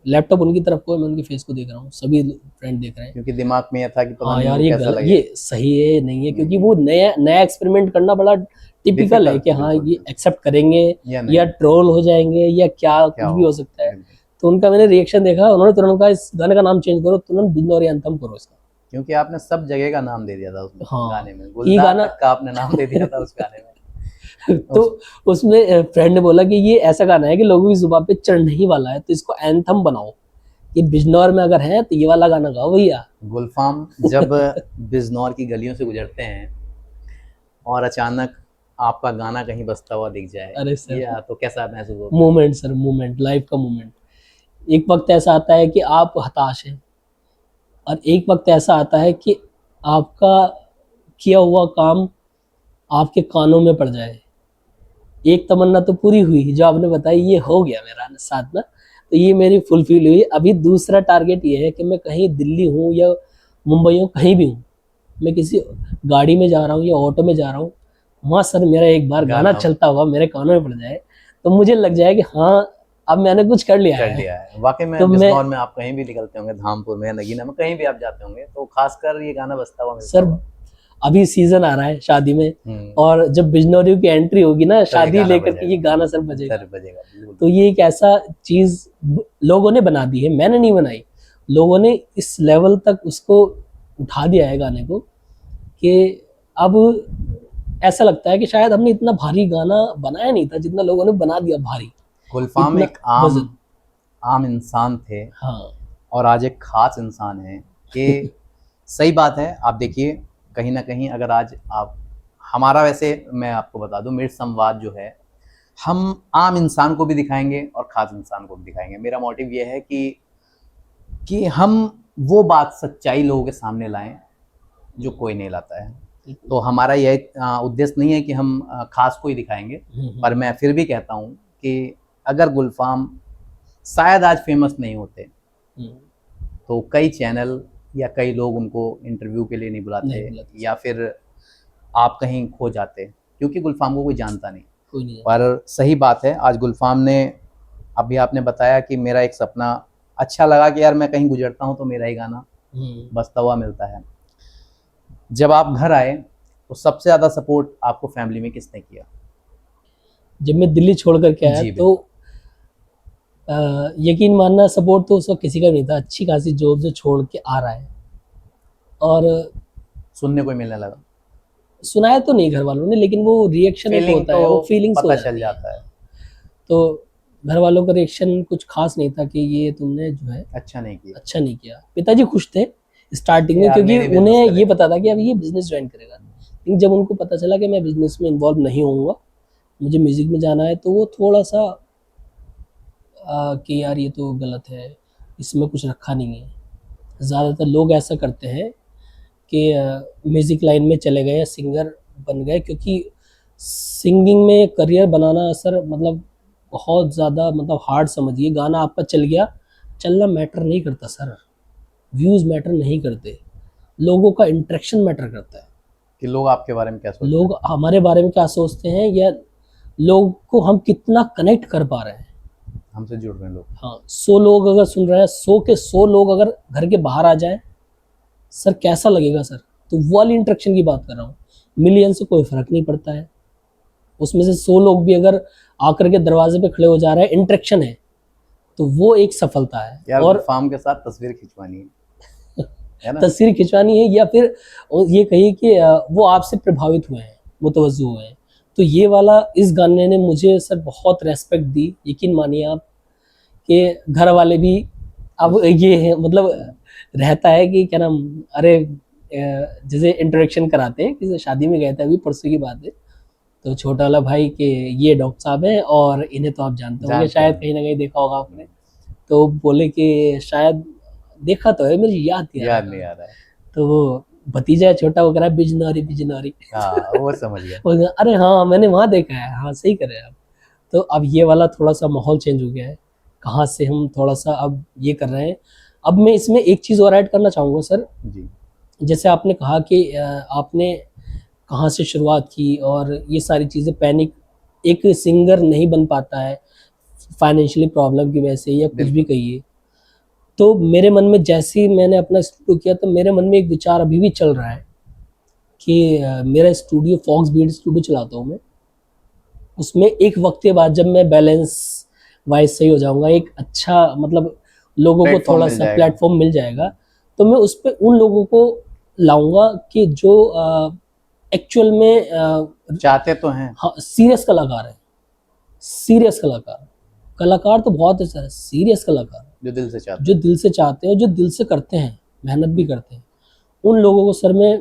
C: लैपटॉप उनकी तरफ को, मैं उनके फेस को देख रहा हूँ, सभी फ्रेंड देख रहे हैं,
B: क्योंकि दिमाग में ये था कि पता नहीं
C: यार
B: वो
C: ये
B: कैसा लगेगा,
C: ये सही है नहीं है, क्योंकि वो नया एक्सपेरिमेंट करना बड़ा टिपिकल है कि हाँ ये एक्सेप्ट करेंगे या ट्रोल हो जाएंगे या क्या कुछ भी हो सकता है। तो उनका मैंने रिएक्शन देखा, उन्होंने तुरंत कहा इस गाने का नाम चेंज करो, तुरंत बिजनौरी एंथम करो इसका,
B: क्योंकि आपने सब जगह का नाम दे दिया था उस गाने में,
C: ये गाना
B: का आपने नाम दे दिया था उस गाने में।
C: तो उसमें फ्रेंड ने बोला कि ये ऐसा गाना है कि लोगों की जुबान पे चढ़ने ही वाला है, तो इसको एंथम बनाओ, ये बिजनौर में अगर है तो ये वाला गाना गाओ भैया।
B: गुलफाम, जब बिजनौर की गलियों से गुजरते हैं और अचानक आपका गाना कहीं बजता हुआ दिख जाए,
C: अरे सर,
B: तो कैसा महसूस होता है?
C: मोमेंट सर, मोमेंट, लाइफ का मोमेंट। एक वक्त ऐसा आता है कि आप हताश हैं, और एक वक्त ऐसा आता है कि आपका किया हुआ काम आपके कानों में पड़ जाए। एक तमन्ना तो पूरी हुई जो आपने बताई, ये हो गया मेरा साथ ना, तो ये मेरी फुलफिल हुई। अभी दूसरा टारगेट ये है कि मैं कहीं दिल्ली हूँ या मुंबई हूँ, कहीं भी हूँ, मैं किसी गाड़ी में जा रहा हूँ या ऑटो में जा रहा हूँ, वहाँ सर मेरा एक बार गाना चलता हुआ मेरे कानों में पड़ जाए, तो मुझे लग जाए कि हाँ अब मैंने कुछ कर लिया है।
B: वाकई में तो बिजनौर में आप कहीं भी निकलते होंगे, धामपुर में, नगीना में, कहीं भी आप जाते होंगे, तो खासकर ये गाना बजता हुआ
C: सर। अभी सीजन आ रहा है शादी में, और जब बिजनौरी की एंट्री होगी ना शादी लेकर के, ये गाना सर बजेगा। तो ये एक ऐसा चीज लोगों ने बना दी है, मैंने नहीं बनाई, लोगों ने इस लेवल तक उसको उठा दिया है गाने को कि अब ऐसा लगता है कि शायद हमने इतना भारी गाना बनाया नहीं था जितना लोगों ने बना दिया भारी।
B: गुलफाम
C: इतना
B: एक आम
C: वजन।
B: आम इंसान थे
C: हाँ
B: और आज एक खास इंसान है कि सही बात है। आप देखिए कहीं ना कहीं अगर आज आप हमारा, वैसे मैं आपको बता दूं, मेरे संवाद जो है हम आम इंसान को भी दिखाएंगे और खास इंसान को भी दिखाएंगे। मेरा मोटिव ये है कि हम वो बात सच्चाई लोगों के सामने लाएं जो कोई नहीं लाता है। तो हमारा यह उद्देश्य नहीं है कि हम खास को ही दिखाएंगे, पर मैं फिर भी कहता हूँ कि अगर गुलफाम शायद आज फेमस नहीं होते तो कई चैनल या कई लोग उनको इंटरव्यू के लिए नहीं बुलाते या फिर आप कहीं खो जाते, क्योंकि गुलफाम को कोई जानता नहीं। पर सही बात है, आज गुलफाम ने, अभी आपने बताया कि मेरा एक सपना, अच्छा लगा कि यार मैं कहीं गुजरता हूँ तो मेरा ही गाना बजता हुआ मिलता है। जब आप घर आए तो सबसे ज़्यादा सपोर्ट आपको फैमिली में किसने किया?
C: जब मैं दिल्ली छोड़ करके आया तो यकीन मानना, सपोर्ट तो उस वक्त किसी का नहीं था। अच्छी खासी जॉब से छोड़ के आ रहा है और
B: सुनने को मिलने लगा।
C: सुनाया तो नहीं घर वालों ने, लेकिन वो रिएक्शन होता है, वो फीलिंग्स
B: पता चल जाता है।
C: तो घर वालों का रिएक्शन कुछ खास नहीं था कि ये तुमने जो है
B: अच्छा नहीं किया।
C: पिताजी खुश थे स्टार्टिंग में, क्योंकि उन्हें ये पता था कि अब ये बिजनेस ज्वाइन करेगा। लेकिन जब उनको पता चला कि मैं बिजनेस में इन्वॉल्व नहीं होऊंगा, मुझे म्यूजिक में जाना है, तो वो थोड़ा सा कि यार ये तो गलत है, इसमें कुछ रखा नहीं है। ज़्यादातर लोग ऐसा करते हैं कि म्यूज़िक लाइन में चले गए, सिंगर बन गए, क्योंकि सिंगिंग में करियर बनाना सर मतलब बहुत ज़्यादा मतलब हार्ड समझिए। गाना आपका चल गया, चलना मैटर नहीं करता सर, व्यूज़ मैटर नहीं करते, लोगों का इंटरेक्शन मैटर करता है
B: कि लोग आपके बारे में क्या सोचते हैं,
C: लोग हमारे बारे में क्या सोचते हैं, या लोग को हम कितना कनेक्ट कर पा रहे हैं,
B: हमसे जुड़ रहे हैं लोग।
C: हाँ, 100 लोग अगर सुन रहे हैं, 100 के 100 लोग अगर घर के बाहर आ जाएं, सर कैसा लगेगा सर? तो वो वाली इंटरेक्शन की बात कर रहा हूँ। मिलियन से कोई फर्क नहीं पड़ता है, उसमें से 100 लोग भी अगर आकर के दरवाजे पे खड़े हो जा रहे हैं, इंटरेक्शन है, तो वो एक सफलता है।
B: यार
C: और
B: फार्म के साथ तस्वीर खिंचवानी है ना?
C: तस्वीर खिंचवानी है, या फिर ये कहिए कि वो आपसे प्रभावित हुए हैं, मुतवज्जो हुए हैं। तो ये वाला इस गाने ने मुझे सर बहुत रेस्पेक्ट दी। यकीन मानिए आप कि घर वाले भी अब ये है, मतलब रहता है कि क्या नाम, अरे जैसे इंट्रोडक्शन कराते हैं, किसी शादी में गए थे अभी परसों की बात है, तो छोटा वाला भाई के ये डॉक्टर साहब हैं और इन्हें तो आप जानते होंगे, शायद कहीं ना कहीं देखा होगा आपने। तो बोले कि शायद देखा तो है, मुझे याद नहीं आ रहा है। तो वो भतीजा छोटा वो कह रहा है बिजनौरी।
B: हाँ, वो समझ गया।
C: अरे हाँ मैंने वहाँ देखा है, हाँ सही करे आप। तो अब ये वाला थोड़ा सा माहौल चेंज हो गया है, कहाँ से हम थोड़ा सा अब ये कर रहे हैं। अब मैं इसमें एक चीज़ और ऐड करना चाहूँगा सर
B: जी।
C: जैसे आपने कहा कि आपने कहाँ से शुरुआत की और ये सारी चीज़ें, पैनिक एक सिंगर नहीं बन पाता है फाइनेंशियली प्रॉब्लम की वजह से या कुछ भी कहिए। तो मेरे मन में जैसे ही मैंने अपना स्टूडियो किया, तो मेरे मन में एक विचार अभी भी चल रहा है कि मेरा स्टूडियो फॉक्स बीट स्टूडियो चलाता हूँ मैं, उसमें एक वक्त के बाद जब मैं बैलेंस वाइज सही हो जाऊंगा, एक अच्छा मतलब लोगों को थोड़ा सा प्लेटफॉर्म मिल जाएगा, तो मैं उस पर उन लोगों को लाऊंगा कि जो एक्चुअल में
B: चाहते तो हैं,
C: हाँ सीरियस कलाकार है, सीरियस कलाकार तो बहुत है सर, सीरियस कलाकार
B: जो दिल से चाहते
C: हैं, जो दिल से करते हैं, मेहनत भी करते हैं, उन लोगों को सर मैं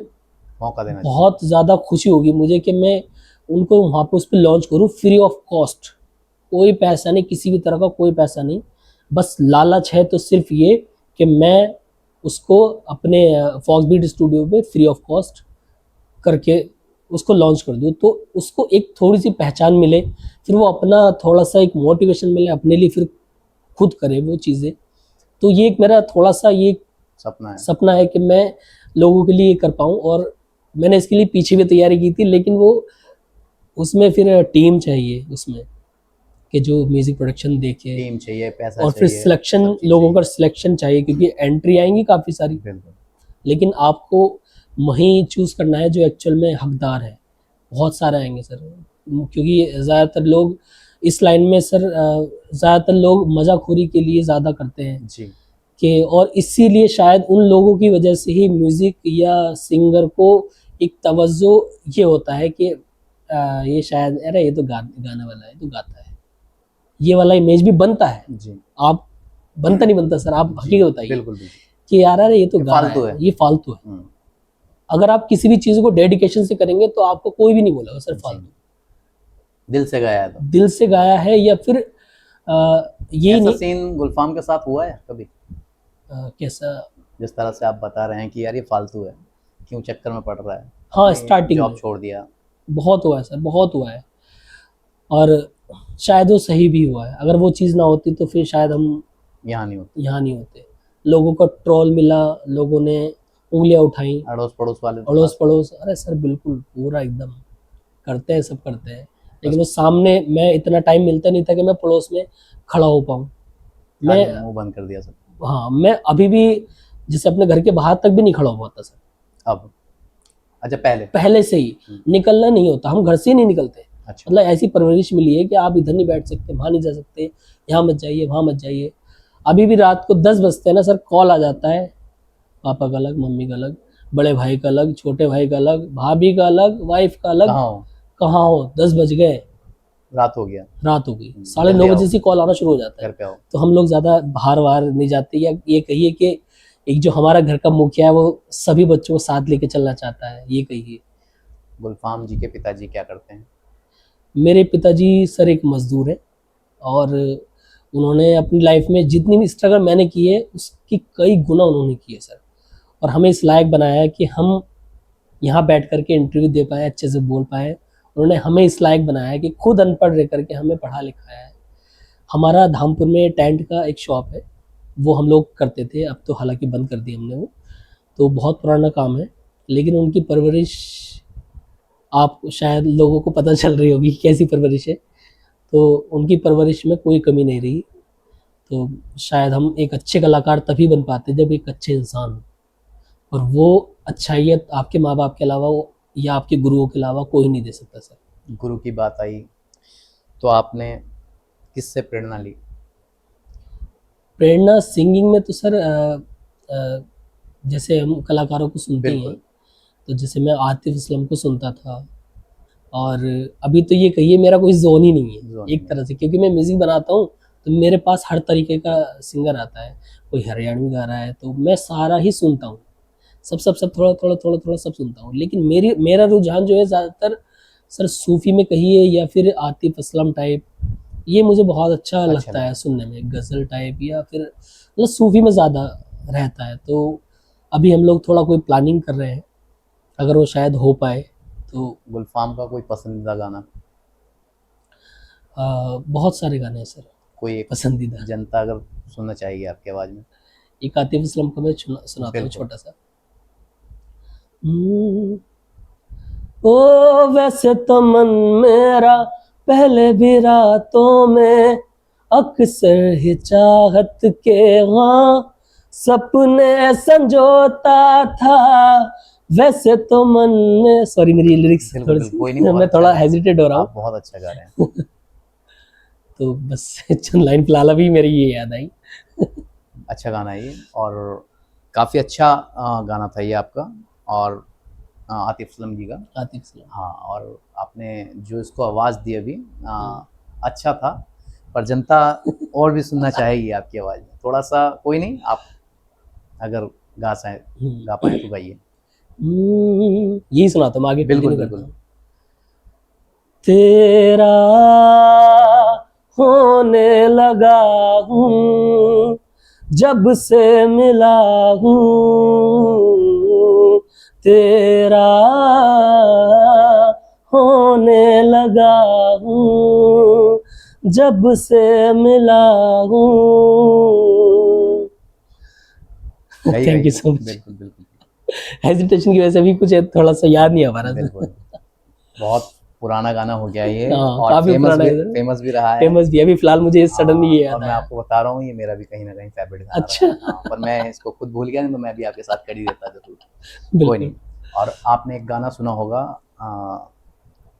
B: मौका देना
C: बहुत ज़्यादा खुशी होगी मुझे कि मैं उनको वहाँ पे उस पर लॉन्च करूँ फ्री ऑफ कॉस्ट। कोई पैसा नहीं, किसी भी तरह का कोई पैसा नहीं, बस लालच है तो सिर्फ ये कि मैं उसको अपने फॉक्स बीट स्टूडियो पे फ्री ऑफ कॉस्ट करके उसको लॉन्च कर दूँ, तो उसको एक थोड़ी सी पहचान मिले, फिर वो अपना थोड़ा सा एक मोटिवेशन मिले अपने लिए, फिर खुद करे वो चीज़ें। तो ये एक मेरा थोड़ा सा ये सपना है कि मैं लोगों के लिए कर पाऊँ, और मैंने इसके लिए पीछे भी तैयारी की थी, लेकिन वो उसमें फिर टीम चाहिए, उसमें कि जो म्यूजिक प्रोडक्शन देखे,
B: टीम चाहिए, पैसा
C: और फिर सिलेक्शन, लोगों का सिलेक्शन चाहिए, क्योंकि एंट्री आएंगी काफ़ी सारी, लेकिन आपको वहीं चूज़ करना है जो एक्चुअल में हकदार है। बहुत सारे आएंगे सर, क्योंकि ज़्यादातर लोग इस लाइन में सर, ज़्यादातर लोग मजाखोरी के लिए ज़्यादा करते हैं
B: जी,
C: कि और इसीलिए शायद उन लोगों की वजह से ही म्यूज़िक या सिंगर को एक तवज्जो ये होता है कि ये शायद अरे ये तो गाने वाला है, ये तो गाता है, ये वाला इमेज भी बनता है
B: जी।
C: आप बनता नहीं बनता सर, आप हकीकत बताइए
B: बिल्कुल बिल्कुल
C: कि यार अरे ये तो गा
B: फालतू
C: रहा है,
B: है।
C: ये फालतू है। अगर आप किसी भी चीज़ को डेडिकेशन से करेंगे तो आपको कोई भी नहीं बोलेगा सर फालतू,
B: दिल से गाया है तो।
C: दिल से गाया है। या फिर ये
B: ऐसा
C: नहीं
B: सीन गुलफाम के साथ हुआ है कभी,
C: कैसा?
B: जिस तरह से आप बता रहे हैं कि यार ये फालतू है, क्यों चक्कर में पड़ रहा है,
C: हाँ,
B: अपनी
C: स्टार्टिंग
B: जॉब
C: में
B: छोड़ दिया?
C: बहुत हुआ है सर, बहुत हुआ है। और शायद वो सही भी हुआ है, अगर वो चीज़ ना होती तो फिर शायद हम
B: यहाँ नहीं होता।
C: यहाँ नहीं होते। लोगों का ट्रोल मिला, लोगों ने उंगलियां उठाई,
B: अड़ोस पड़ोस वाले तो
C: अड़ोस पड़ोस, अरे सर बिल्कुल पूरा एकदम करते हैं, सब करते हैं। लेकिन वो सामने मैं इतना टाइम मिलता नहीं था कि मैं पड़ोस में खड़ा हो पाऊँ। मैं
B: आगे मुंह बंद कर दिया सब।
C: हाँ, मैं अभी भी जैसे अपने घर के बाहर तक भी नहीं खड़ा हो पाता सर।
B: अब अच्छा, पहले
C: से ही निकलना नहीं होता, हम घर से ही नहीं निकलते।
B: अच्छा।
C: मतलब ऐसी परवरिश मिली है कि आप इधर नहीं बैठ सकते, वहाँ नहीं जा सकते, यहाँ मत जाइए, वहाँ मत जाइए। अभी भी रात को 10 बजते हैं ना सर, कॉल आ जाता है, पापा का अलग, मम्मी का अलग, बड़े भाई का अलग, छोटे भाई का अलग, भाभी का अलग, वाइफ का अलग, कहाँ हो 10 बज गए,
B: रात हो गया,
C: रात हो गई, 9:30 बजे से कॉल आना शुरू हो जाता है।
B: घर पे आओ।
C: तो हम लोग ज़्यादा बाहर नहीं जाते, या ये कहिए कि एक जो हमारा घर का मुखिया है वो सभी बच्चों को साथ लेके चलना चाहता है, ये कहिए।
B: गुलफाम जी के पिताजी क्या करते हैं?
C: मेरे पिताजी सर एक मजदूर है, और उन्होंने अपनी लाइफ में जितनी भी स्ट्रगल मैंने की है उसकी कई गुना उन्होंने की है सर, और हमें इस लायक बनाया है कि हम यहाँ बैठ कर के इंटरव्यू दे पाए, अच्छे से बोल पाए। उन्होंने हमें इस लायक बनाया है कि खुद अनपढ़ रह करके हमें पढ़ा लिखाया है। हमारा धामपुर में टेंट का एक शॉप है, वो हम लोग करते थे, अब तो हालांकि बंद कर दी हमने वो, तो बहुत पुराना काम है। लेकिन उनकी परवरिश आप शायद लोगों को पता चल रही होगी कैसी परवरिश है, तो उनकी परवरिश में कोई कमी नहीं रही। तो शायद हम एक अच्छे कलाकार तभी बन पाते जब एक अच्छे इंसान हो, और वो अच्छाइयत आपके माँ बाप के अलावा या आपके गुरुओं के अलावा कोई नहीं दे सकता सर।
B: गुरु की बात आई तो आपने किससे प्रेरणा ली?
C: प्रेरणा सिंगिंग में तो सर जैसे हम कलाकारों को सुनते हैं, तो जैसे मैं आतिफ असलम को सुनता था, और अभी तो ये कहिए मेरा कोई जोन ही नहीं है एक तरह से, क्योंकि मैं म्यूज़िक बनाता हूँ तो मेरे पास हर तरीके का सिंगर आता है। कोई हरियाणवी गा रहा है तो मैं सारा ही सुनता हूँ, सब थोड़ा सब सुनता हूँ। लेकिन मेरा रुझान जो है ज़्यादातर सर सूफ़ी में कहिए या फिर आतिफ असलम टाइप, ये मुझे बहुत अच्छा लगता है सुनने में, गज़ल टाइप, या फिर मतलब सूफ़ी में ज़्यादा रहता है। तो अभी हम लोग थोड़ा कोई प्लानिंग कर रहे हैं, अगर वो शायद हो पाए तो।
B: गुलफाम का कोई पसंदीदा गाना?
C: बहुत सारे गाने हैं सर,
B: कोई एक
C: पसंदीदा
B: जनता अगर सुनना चाहिए आपकी आवाज़ में?
C: एक आतिफ असलम का मैं सुनाता हूँ छोटा सा। ओ वैसे तो मन मेरा पहले भी रातों में अक्सर ही चाहत के वहाँ सपने संजोता था, वैसे तो मन में, सॉरी मेरी लिरिक्स मैं थोड़ा हेजिटेट हो रहा हूँ।
B: बहुत अच्छा गा रहे हैं।
C: तो बस चंद लाइन फिलहाल अभी मेरी ये याद आई।
B: अच्छा गाना है ये, और काफ़ी अच्छा गाना था ये आपका, और आतिफ असलम जी का।
C: आतिफ असलम,
B: हाँ, और आपने जो इसको आवाज़ दी अभी अच्छा था, पर जनता और भी सुनना चाहेगी आपकी आवाज़ में थोड़ा सा। कोई नहीं, आप अगर गा पाए तो गाइए।
C: यही सुनाता हूँ, आगे
B: बिल्कुल बिल्कुल।
C: तेरा होने लगा हूँ जब से मिला हूँ, तेरा होने लगा हूँ जब से मिला हूँ। Thank you so much.
B: बिल्कुल बिल्कुल।
C: हेजिटेशन की वजह से भी कुछ थोड़ा सा याद नहीं आ पा रहा था।
B: बहुत पुराना गाना हो गया ये,
C: और
B: काफी
C: फेमस
B: भी रहा है।
C: फेमस भी अभी फिलहाल मुझे सडन ये याद
B: और मैं आपको बता रहा हूँ ये मेरा भी कहीं ना कहीं फेवरेट गाना
C: अच्छा
B: रहा। पर मैं इसको खुद भूल गया, नहीं तो मैं भी आपके साथ कर ही देता जरूर। कोई नहीं। और आपने एक गाना सुना होगा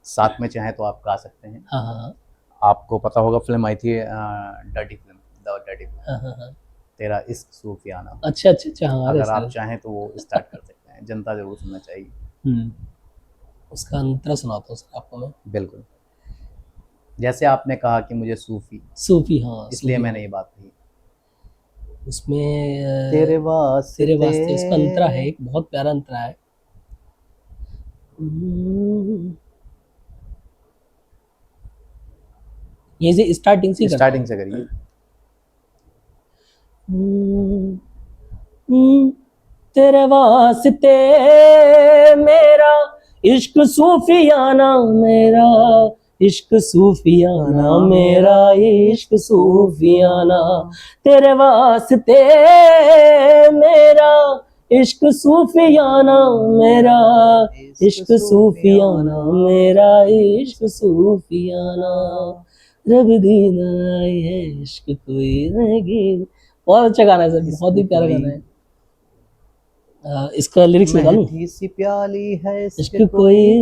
B: साथ में चाहे तो आप गा सकते हैं।
C: हाँ।
B: आपको पता होगा, फिल्म आई थी dirty film, the dirty film. तेरा इश्क सूफियाना।
C: अच्छा अच्छा अच्छा, हाँ अरे
B: अगर आप
C: सर।
B: चाहें तो वो स्टार्ट कर सकते हैं, जनता जरूर सुनना चाहिए।
C: उसका अंतरा सुनाता हूँ सर आपको मैं।
B: बिल्कुल। जैसे आपने कहा कि मुझे सूफी,
C: सूफी, हाँ
B: इसलिए
C: सूफी
B: मैंने
C: हूँ।
B: ये बात कही।
C: उसमें
B: तेरे वास्ते,
C: तेरे वास्ते, उसका अंतरा है, एक बहुत प्यारा अंतरा है। ये से स्टार्टिंग से ही करता
B: स्टार्टिंग
C: हूँ।
B: से करिए।
C: तेरे वास्ते मेरा इश्क सूफियाना, मेरा इश्क सूफियाना, मेरा इश्क सूफियाना। तेरे वास्ते मेरा इश्क सूफियाना, मेरा इश्क सूफियाना, मेरा इश्क सूफियाना। रब दीना है इश्क कोई नहीं। बहुत अच्छा गाना है सर, बहुत ही प्यारा गाना है। इसका लिरिक्स निकालूं?
B: महती सी प्याली है
C: इश्क कोई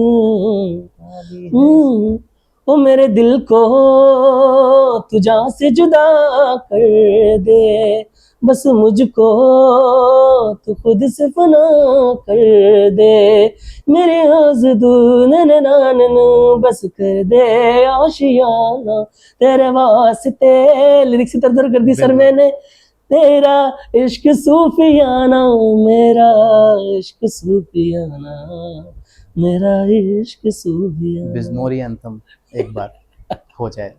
B: प्याली है।
C: ओ मेरे दिल को तुझा से जुदा कर दे, बस मुझको तू खुद से फना कर दे। मेरे आज़दू नननानन बस कर दे आशियाना, तेरे वास्ते। लिरिक्स इधर उधर कर दी सर मैंने। तेरा इश्क सूफियाना, मेरा इश्क सूफियाना, मेरा इश्क सूफियाना।
B: बिजनौरी अंतम एक बार हो जाए।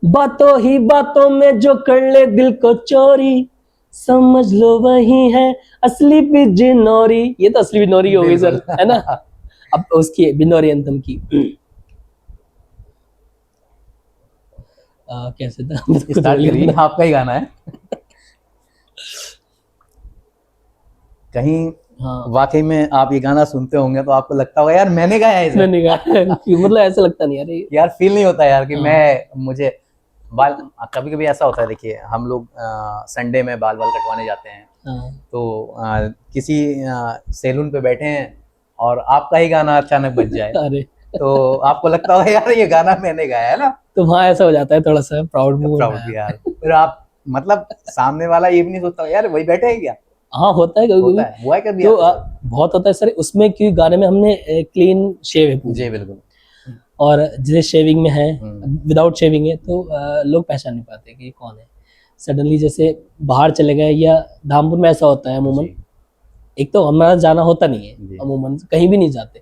C: बातों ही बातों में जो कर ले दिल को चोरी, समझ लो वही है असली बिजनौरी। ये तो असली बिजनौरी हो गई सर, है ना। अब उसकी बिजनौरी अंतम की कैसे था
B: स्टार्ट करिए, आपका ही गाना है। कहीं
C: हाँ
B: वाकई में आप ये गाना सुनते होंगे तो आपको लगता होगा यार मैंने गाया है इसे।
C: मैंने गाया मतलब ऐसा लगता नहीं यार,
B: यार फील नहीं होता यार कि
C: हाँ।
B: मुझे बाल, कभी कभी ऐसा होता है, देखिए हम लोग संडे में बाल कटवाने जाते हैं,
C: हाँ।
B: तो किसी सैलून पे बैठे हैं और आपका ही गाना अचानक बज जाए
C: अरे
B: तो आपको लगता होगा यार ये गाना मैंने गाया है ना।
C: तो वहाँ ऐसा हो जाता है, थोड़ा सा प्राउड मोमेंट
B: प्राउड
C: है।
B: यार। फिर आप मतलब सामने वाला ये भी नहीं सोचता यार वही बैठे हैं क्या।
C: हाँ होता है कभी
B: होता
C: कभी,
B: है, हुआ है कभी
C: तो
B: आपके साथ?
C: बहुत होता है सर उसमें, क्योंकि गाने में हमने क्लीन शेव है पूरी,
B: जी बिल्कुल।
C: और जैसे शेविंग में है, विदाउट शेविंग है, तो लोग पहचान नहीं पाते कि ये कौन है। सडनली जैसे बाहर चले गए, या धामपुर में ऐसा होता है अमूमन, एक तो हमारा जाना होता नहीं है अमूमन, कहीं भी नहीं जाते,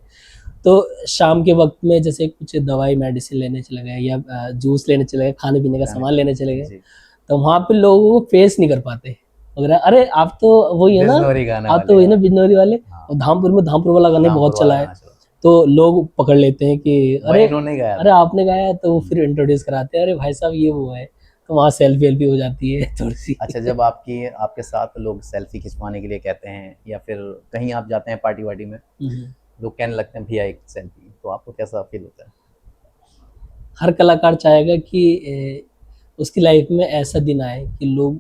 C: तो शाम के वक्त में जैसे कुछ दवाई मेडिसिन लेने चले गए, या जूस लेने चले गए, खाने पीने का सामान लेने चले गए, तो वहाँ पे लोगों को फेस नहीं कर पाते वगैरह। अरे आप तो वही है ना, आप तो वही ना बिजनौरी वाले। और धामपुर में धामपुर वाला गाना बहुत चला है, तो लोग पकड़ लेते हैं कि अरे अरे आपने गाया, तो फिर इंट्रोड्यूस कराते हैं, अरे भाई साहब ये वो है, तो वहाँ सेल्फी वेल्फी हो जाती है थोड़ी सी।
B: अच्छा, जब आपके साथ लोग सेल्फी खिंचवाने के लिए कहते हैं, या फिर कहीं आप जाते हैं पार्टी वार्टी में, लोग कहने लगते हैं भैया एक सेल्फी, तो आपको कैसा फील होता है?
C: हर कलाकार चाहेगा कि उसकी लाइफ में ऐसा दिन आए कि लोग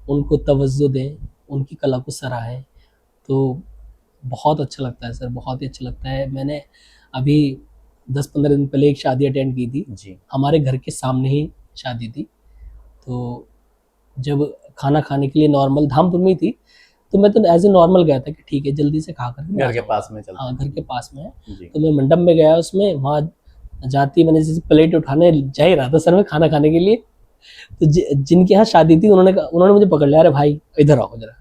C: उनको तवज्जो दें, उनकी कला को सराहें, तो बहुत अच्छा लगता है सर, बहुत ही अच्छा लगता है। मैंने अभी 10-15 दिन पहले एक शादी अटेंड की थी जी, हमारे घर के सामने ही शादी थी। तो जब खाना खाने के लिए नॉर्मल धामपुर में ही थी, तो मैं तो एज ए नॉर्मल गया था कि ठीक है जल्दी से खा कर
B: घर के पास में चलता,
C: हाँ घर के पास में है, तो मैं मंडप में गया, उसमें वहाँ जाती मैंने जैसे प्लेट उठाने जा ही रहा था सर मैं खाना खाने के लिए, तो जिनके यहाँ शादी थी उन्होंने मुझे पकड़ लिया, अरे भाई इधर आओ जरा,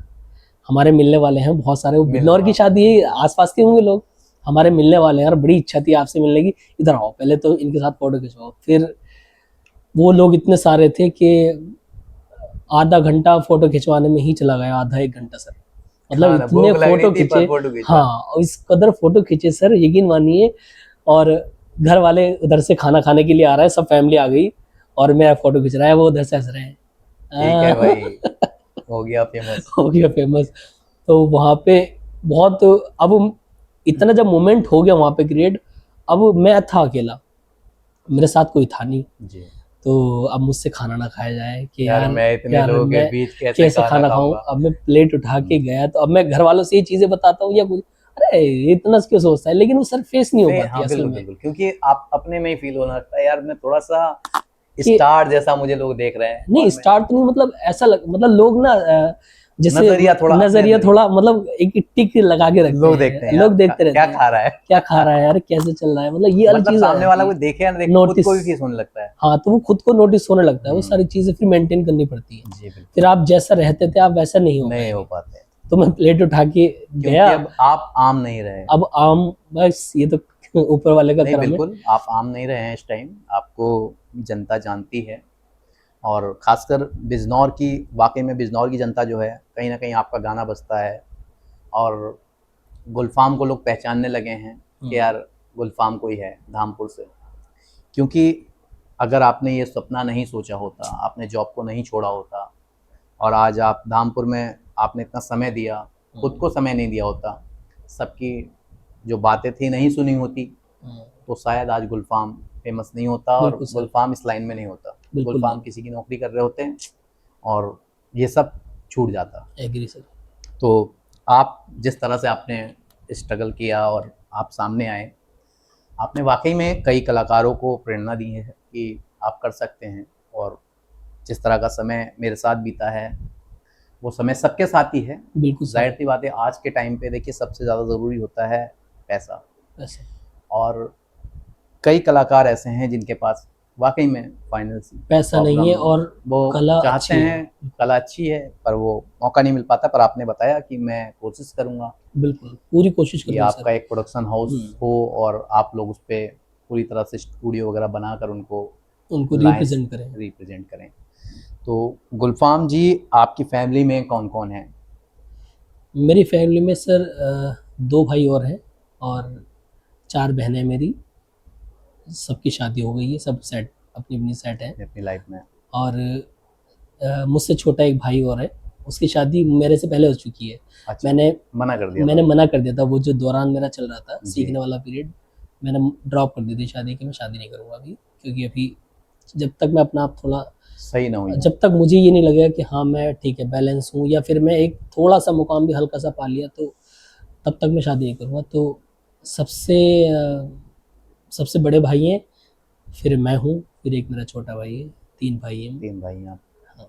C: हमारे मिलने वाले हैं बहुत सारे, वो बिजनौर की शादी है, आसपास के होंगे लोग, हमारे मिलने वाले हैं और बड़ी इच्छा थी आपसे मिलने की, इधर आओ पहले तो इनके साथ फोटो खिंचवाओ। फिर वो लोग इतने सारे थे कि आधा घंटा फोटो खिंचवाने में ही चला गया, आधा एक घंटा सर, मतलब इतने फोटो खींचे, हाँ इस कदर फोटो खींचे सर, यकीन मानिए। और घर वाले उधर से खाना खाने के लिए आ रहा है, सब फैमिली आ गई और मेरा फोटो खींच रहा है, वो उधर से हंस रहे हैं,
B: ठीक है भाई हो गया फेमस,
C: हो गया फेमस। तो वहाँ पे बहुत, अब इतना जब मोमेंट हो गया वहाँ पे क्रिएट, अब मैं था अकेला, मेरे साथ कोई था नहीं जी, तो अब मुझसे खाना ना खाया जाए कि यार मैं इतने लोगों के बीच कैसे खाना खाऊं। अब मैं प्लेट उठा के गया, तो अब मैं घर वालों से ये चीजें बताता हूँ या कुछ, अरे इतना क्यों सोचता है, लेकिन वो सर फेस नहीं हो पाती असल में,
B: बिल्कुल, क्योंकि आप अपने में ही फील होना लगता है यार मैं थोड़ा सा स्टार जैसा मुझे लोग देख रहे हैं।
C: नहीं स्टार तो नहीं, मतलब ऐसा मतलब लोग ना जैसे
B: नजरिया
C: थोड़ा मतलब एक टिक लगा के रखते
B: लोग देखते हैं,
C: लोग देखते रहते
B: क्या
C: हैं
B: खा रहा है,
C: क्या खा रहा है यार, कैसे चल रहा है, मतलब ये अलग
B: मतलब
C: चीज
B: सामने वाला कोई देखे या ना देखे, खुद को भी फीस होने लगता है।
C: हाँ, तो वो खुद को नोटिस होने लगता है, वो सारी चीजें फिर मेंटेन करनी पड़ती है।
B: जी बिल्कुल।
C: फिर आप जैसा रहते थे आप वैसा नहीं हो
B: पाते।
C: तो मैं प्लेट उठा के गया,
B: अब आप आम नहीं रहे,
C: अब आम बस ये तो ऊपर वाले का
B: नहीं
C: करम है।
B: बिल्कुल आप आम नहीं रहे हैं इस टाइम, आपको जनता जानती है, और खासकर बिजनौर की, वाकई में बिजनौर की जनता जो है, कहीं ना कहीं आपका गाना बजता है, और गुलफाम को लोग पहचानने लगे हैं कि यार गुलफाम कोई है धामपुर से। क्योंकि अगर आपने ये सपना नहीं सोचा होता, आपने जॉब को नहीं छोड़ा होता, और आज आप धामपुर में आपने इतना समय दिया, खुद को समय नहीं दिया होता, सबकी जो बातें थी नहीं सुनी होती, तो शायद आज गुलफाम फेमस नहीं होता, और गुलफाम इस लाइन में नहीं होता। गुलफाम किसी की नौकरी कर रहे होते हैं और ये सब छूट जाता।
C: Agree sir.
B: तो आप जिस तरह से आपने स्ट्रगल किया और आप सामने आए, आपने वाकई में कई कलाकारों को प्रेरणा दी है कि आप कर सकते हैं, और जिस तरह का समय मेरे साथ बीता है वो समय सबके साथ ही है।
C: बिल्कुल
B: जाहिर सी बात है, आज के टाइम पे देखिए सबसे ज़्यादा ज़रूरी होता है पैसा, और कई कलाकार ऐसे हैं जिनके पास वाकई में फाइनेंस
C: पैसा नहीं है, और
B: वो
C: कला
B: चाहते हैं, कला अच्छी है, पर वो मौका नहीं मिल पाता। पर आपने बताया कि मैं कोशिश करूंगा,
C: बिल्कुल पूरी कोशिश
B: कि आपका एक प्रोडक्शन हाउस हो, और आप लोग उस पर पूरी तरह से स्टूडियो वगैरह बनाकर उनको रिप्रेजेंट करें। तो गुलफाम जी, आपकी फैमिली में कौन कौन है?
C: मेरी फैमिली में सर 2 भाई और हैं, और 4 बहनें मेरी, सबकी शादी हो गई है, सब सेट अपनी सेट है
B: अपनी लाइफ में।
C: और मुझसे छोटा एक भाई और है, उसकी शादी मेरे से पहले हो चुकी है।
B: अच्छा,
C: मैंने
B: मना कर दिया
C: था, वो जो दौरान मेरा चल रहा था सीखने वाला पीरियड, मैंने ड्रॉप कर दी थी शादी की, मैं शादी नहीं करूँगा अभी, क्योंकि अभी जब तक मैं अपना आप थोड़ा
B: सही ना हो,
C: जब तक मुझे ये नहीं लगेगा कि हाँ मैं ठीक है बैलेंस हूँ, या फिर मैं एक थोड़ा सा मुकाम भी हल्का सा पा लिया, तो तब तक मैं शादी नहीं करूँगा। तो सबसे बड़े भाई हैं, फिर मैं हूँ, फिर एक मेरा छोटा भाई है, 3 भाई हैं।
B: 3 भाई हैं। हाँ।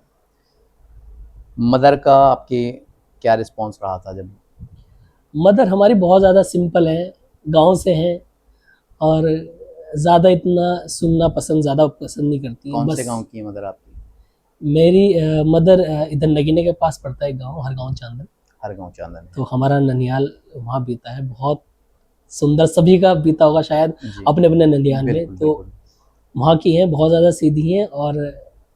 B: मदर का आपके क्या रिस्पॉन्स रहा था जब?
C: मदर हमारी बहुत ज़्यादा सिंपल है, गांव से हैं, और ज़्यादा इतना सुनना ज़्यादा पसंद नहीं करती।
B: कौन से गांव की है मदर आपकी?
C: मेरी मदर इधर नगीने के पास पड़ता है गांव, हरगांव चांदन। तो हमारा ननियाल वहाँ बीता है, बहुत सुंदर, सभी का बीता होगा शायद अपने अपने ननियाल में। तो वहाँ की हैं, बहुत ज़्यादा सीधी हैं, और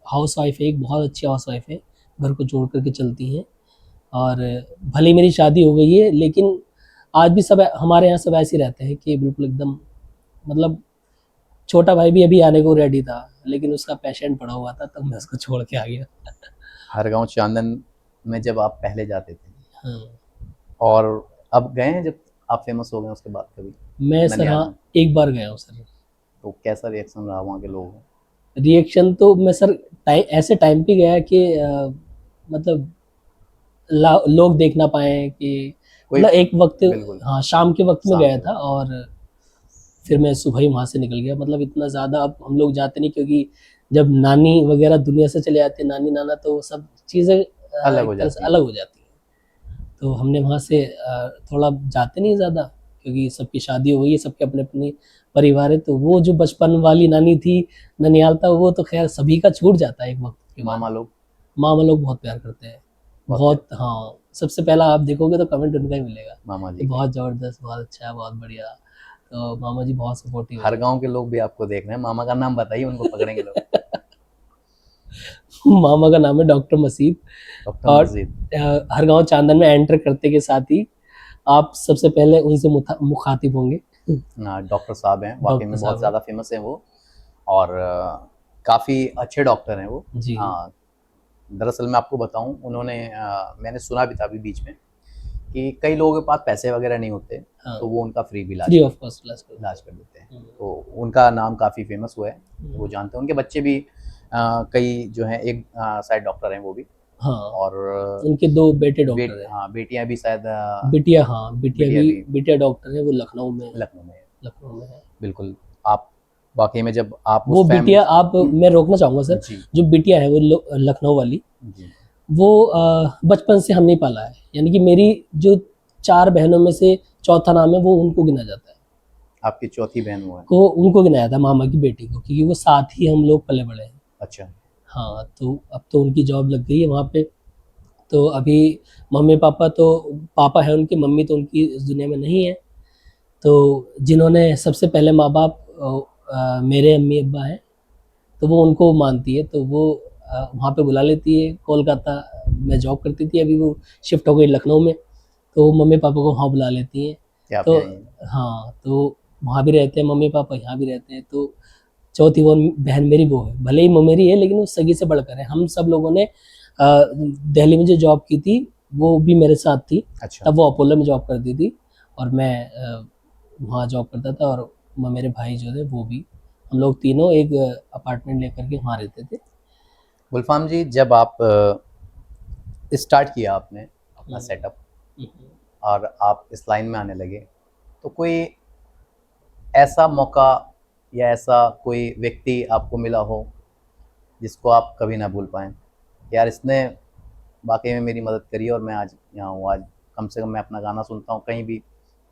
C: हाउस वाइफ है, एक बहुत अच्छी हाउस वाइफ है, घर को जोड़ करके चलती हैं। और भले मेरी शादी हो गई है, लेकिन आज भी सब हमारे यहाँ सब ऐसे रहते हैं कि बिल्कुल एकदम, मतलब छोटा भाई भी अभी आने को रेडी था, लेकिन उसका पेशेंट पड़ा हुआ था, तब मैं उसको छोड़ के आ गया।
B: हरगांव चांदन में जब आप पहले जाते थे,
C: हाँ,
B: और अब गए हैं जब आप फेमस हो गए उसके बाद कभी?
C: मैं सर हाँ एक बार गया हूँ सर।
B: तो कैसा रिएक्शन रहा वहाँ के लोगों का?
C: रिएक्शन तो मैं सर ऐसे टाइम पे गया कि मतलब लोग देख ना पाए कि, मतलब एक वक्त, हाँ शाम के वक्त में गया था, और फिर मैं सुबह ही वहाँ से निकल गया। मतलब इतना ज़्यादा अब हम लोग जाते नहीं, क्योंकि जब नानी वगैरह दुनिया से चले जाते हैं, नानी नाना, तो सब चीज़ें अलग हो जाती हैं। तो हमने वहाँ से थोड़ा जाते नहीं ज़्यादा, क्योंकि सबकी शादी हो गई है, सबके अपने अपने परिवार है। तो वो जो बचपन वाली नानी थी, ननियाल था, वो तो खैर सभी का छूट जाता है एक वक्त के बाद। मामा लोग बहुत प्यार करते हैं, बहुत। हाँ, सबसे पहला आप देखोगे तो कमेंट उनका ही मिलेगा, मामा जी बहुत ज़बरदस्त, बहुत अच्छा, बहुत बढ़िया। तो मामा जी बहुत सपोर्टिव।
B: हर गांव के लोग भी आपको देख रहे हैं, मामा का नाम बताइए, उनको पकड़ेंगे लोग।
C: मामा का नाम है डॉक्टर मसीद, और हर गांव चांदन में एंटर करते के साथ ही आप सबसे पहले उनसे मुखातिब होंगे।
B: डॉक्टर साहब हैं, वाकई में बहुत ज़्यादा फेमस हैं वो, और काफ़ी अच्छे डॉक्टर हैं वो जी। हाँ, दरअसल मैं आपको बताऊं, उन्होंने मैंने सुना भी था अभी बीच में कि कई लोगों के पास पैसे वगैरह नहीं होते, हाँ। तो वो उनका फ्री इलाज कर देते हैं। तो उनका नाम काफ़ी फेमस हुआ है, वो जानते हैं। उनके बच्चे भी कई जो हैं, एक शायद डॉक्टर हैं वो भी, हाँ। और
C: उनके 2 बेटे डॉक्टर हैं।
B: हाँ, बेटियां भी शायद,
C: बिटिया डॉक्टर है, वो लखनऊ में है।
B: बिल्कुल। आप वाकई में जब आप
C: वो
B: उस
C: बिटिया, आप मैं रोकना चाहूँगा सर,
B: जी
C: जो बिटिया है वो लखनऊ वाली,
B: जी
C: वो बचपन से हमने पाला है। यानी कि मेरी जो 4 बहनों में से चौथा नाम है वो उनको गिना जाता है।
B: आपकी चौथी बहन वो है?
C: को उनको गिनाया था मामा की बेटी को, क्योंकि वो साथ ही हम लोग पले बड़े हैं।
B: अच्छा।
C: हाँ, तो अब तो उनकी जॉब लग गई है वहाँ पे। तो अभी मम्मी पापा तो, पापा है उनकी, मम्मी तो उनकी इस दुनिया में नहीं है। तो जिन्होंने सबसे पहले माँ बाप मेरे अम्मी अब्बा हैं, तो वो उनको मानती है, तो वो वहाँ पे बुला लेती है। कोलकाता में जॉब करती थी, अभी वो शिफ्ट हो गई लखनऊ में, तो मम्मी पापा को वहाँ बुला लेती हैं।
B: क्या आप
C: तो
B: यहाँ ही हैं?
C: हाँ, तो वहाँ भी रहते हैं मम्मी पापा, यहाँ भी रहते हैं। तो चौथी वो बहन मेरी वो है, भले ही ममेरी है लेकिन वो सगी से बढ़कर है। हम सब लोगों ने दिल्ली में जो जॉब की थी वो भी मेरे साथ थी।
B: अच्छा।
C: तब वो अपोलो में जॉब करती थी और मैं वहाँ जॉब करता था, और मेरे भाई जो थे वो भी, हम लोग तीनों एक अपार्टमेंट लेकर के वहाँ रहते थे।
B: गुलफाम जी, जब आप स्टार्ट किया आपने अपना सेटअप और आप इस लाइन में आने लगे, तो कोई ऐसा मौका या ऐसा कोई व्यक्ति आपको मिला हो जिसको आप कभी ना भूल पाएँ, यार इसने वाकई में मेरी मदद करी और मैं आज यहाँ हूँ, आज कम से कम मैं अपना गाना सुनता हूँ, कहीं भी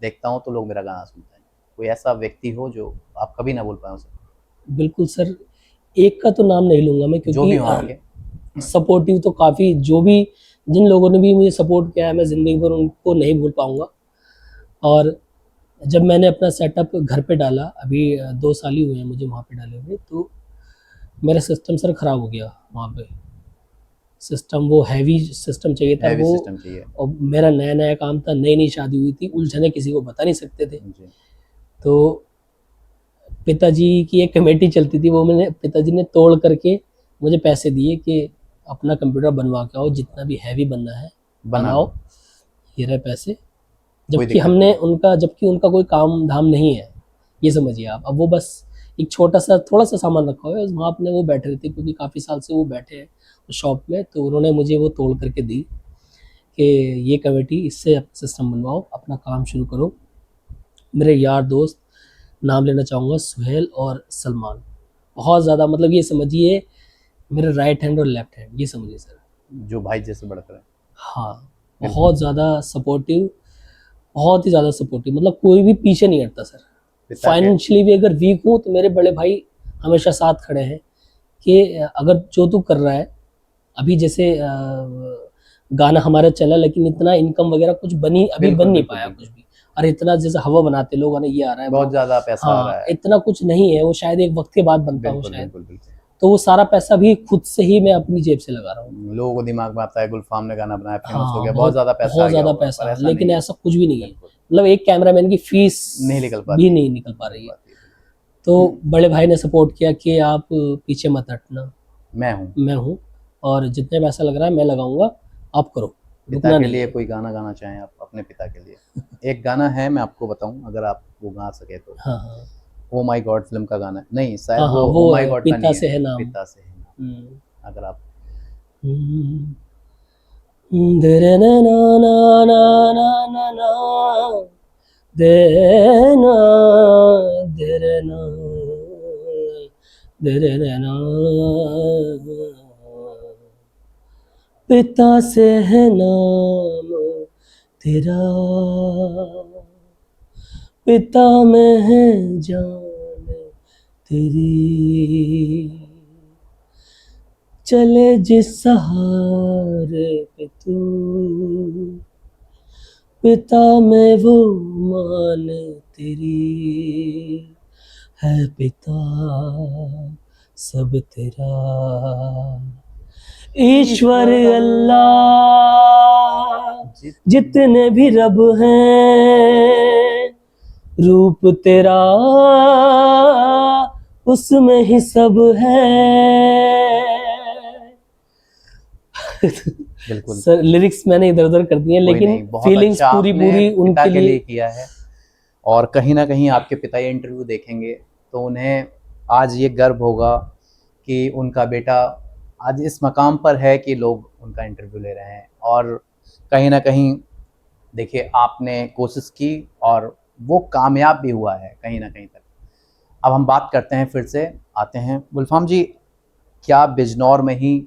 B: देखता हूँ तो लोग मेरा गाना सुनते हैं। कोई ऐसा व्यक्ति हो जो आप कभी ना भूल पाएँ उसे?
C: बिल्कुल सर, एक का तो नाम नहीं लूँगा मैं,
B: जो भी हो
C: क्योंकि
B: आपके।
C: सपोर्टिव तो काफ़ी, जो भी जिन लोगों ने भी मुझे सपोर्ट किया है, मैं ज़िंदगी भर उनको नहीं भूल पाऊँगा। और जब मैंने अपना सेटअप घर पे डाला, अभी 2 साल ही हुए हैं मुझे वहाँ पे डाले हुए, तो मेरा सिस्टम सर ख़राब हो गया वहाँ पे। सिस्टम वो हैवी सिस्टम चाहिए था
B: हैवी
C: वो,
B: सिस्टम चाहिए।
C: और मेरा नया-नया काम था, नई-नई शादी हुई थी, उलझने किसी को बता नहीं सकते थे।
B: जी।
C: तो पिताजी की एक कमेटी चलती थी, वो मैंने, पिताजी ने तोड़ करके मुझे पैसे दिए कि अपना कंप्यूटर बनवा के आओ, जितना भी हैवी बनना है बनाओ, ये रहे पैसे। जबकि उनका कोई काम धाम नहीं है, ये समझिए आप। अब वो बस एक छोटा सा थोड़ा सा सामान रखा हुआ है वहाँ, अपने वो बैठे रहते, क्योंकि काफ़ी साल से वो बैठे हैं शॉप में, तो उन्होंने मुझे वो तोड़ करके दी कि ये कमेटी, इससे सिस्टम बनवाओ, अपना काम शुरू करो। मेरे यार दोस्त, नाम लेना चाहूँगा, सुहेल और सलमान, बहुत ज़्यादा, मतलब ये समझिए मेरे राइट हैंड और लेफ्ट हैंड, ये समझिए सर।
B: जो भाई जैसे बढ़कर है।
C: हाँ, बहुत ज़्यादा सपोर्टिव, बहुत ही ज़्यादा सपोर्टिव, मतलब कोई भी पीछे नहीं हटता सर। फाइनेंशियली भी अगर वीक हूँ तो मेरे बड़े भाई हमेशा साथ खड़े हैं कि अगर जो तू कर रहा है, अभी जैसे गाना हमारा चला, लेकिन इतना इनकम वगैरह कुछ बन नहीं पाया कुछ भी। और इतना जैसे हवा बनाते लोग, आने ये आ रहा है,
B: बहुत ज़्यादा पैसा आ रहा है,
C: इतना कुछ नहीं है, वो शायद एक वक्त के बाद बनता हो शायद।
B: बिल्कुल।
C: तो वो सारा पैसा भी खुद से ही मैं अपनी जेब से लगा रहा हूँ।
B: लोगों को दिमाग में आता है गुलफाम ने गाना बनाया, फेमस हो गया, बहुत ज़्यादा पैसा आ गया होगा, पर ऐसा
C: लेकिन
B: नहीं है।
C: ऐसा कुछ भी नहीं है। मतलब एक कैमरामैन की फीस
B: नहीं निकल
C: पा रही है। तो बड़े भाई ने सपोर्ट किया कि आप पीछे मत हटना, मैं हूँ, और जितने पैसा लग रहा है मैं लगाऊंगा, आप करो।
B: पिता के लिए कोई गाना गाना चाहें आप अपने पिता के लिए? एक गाना है, मैं आपको बताऊं, अगर आप वो गा सके तो।
C: हाँ,
B: ओ माय गॉड फिल्म का गाना है, नहीं शायद
C: हाँ,
B: वो ओ माय गॉड का नहीं है,
C: पिता से है नाम,
B: पिता से है नाम। अगर आप
C: दरे ना ना ना ना ना ना दे ना दरे ना दरे ना, पिता से है नाम तेरा, पिता में है जान तेरी, चले जिस सहारे पे तू, पिता में वो मान तेरी, है पिता सब तेरा, ईश्वर अल्लाह जितने भी रब हैं, रूप तेरा उसमें ही सब है।
B: बिल्कुल
C: सर, लिरिक्स मैंने इधर उधर कर दिए, लेकिन फीलिंग्स
B: अच्छा
C: पूरी
B: उनके लिए किया है। और कहीं ना कहीं आपके पिता ये इंटरव्यू देखेंगे तो उन्हें आज ये गर्व होगा कि उनका बेटा आज इस मकाम पर है कि लोग उनका इंटरव्यू ले रहे हैं। और कहीं ना कहीं देखिए, आपने कोशिश की और वो कामयाब भी हुआ है कहीं ना कहीं तक। अब हम बात करते हैं, फिर से आते हैं गुलफाम जी, क्या बिजनौर में ही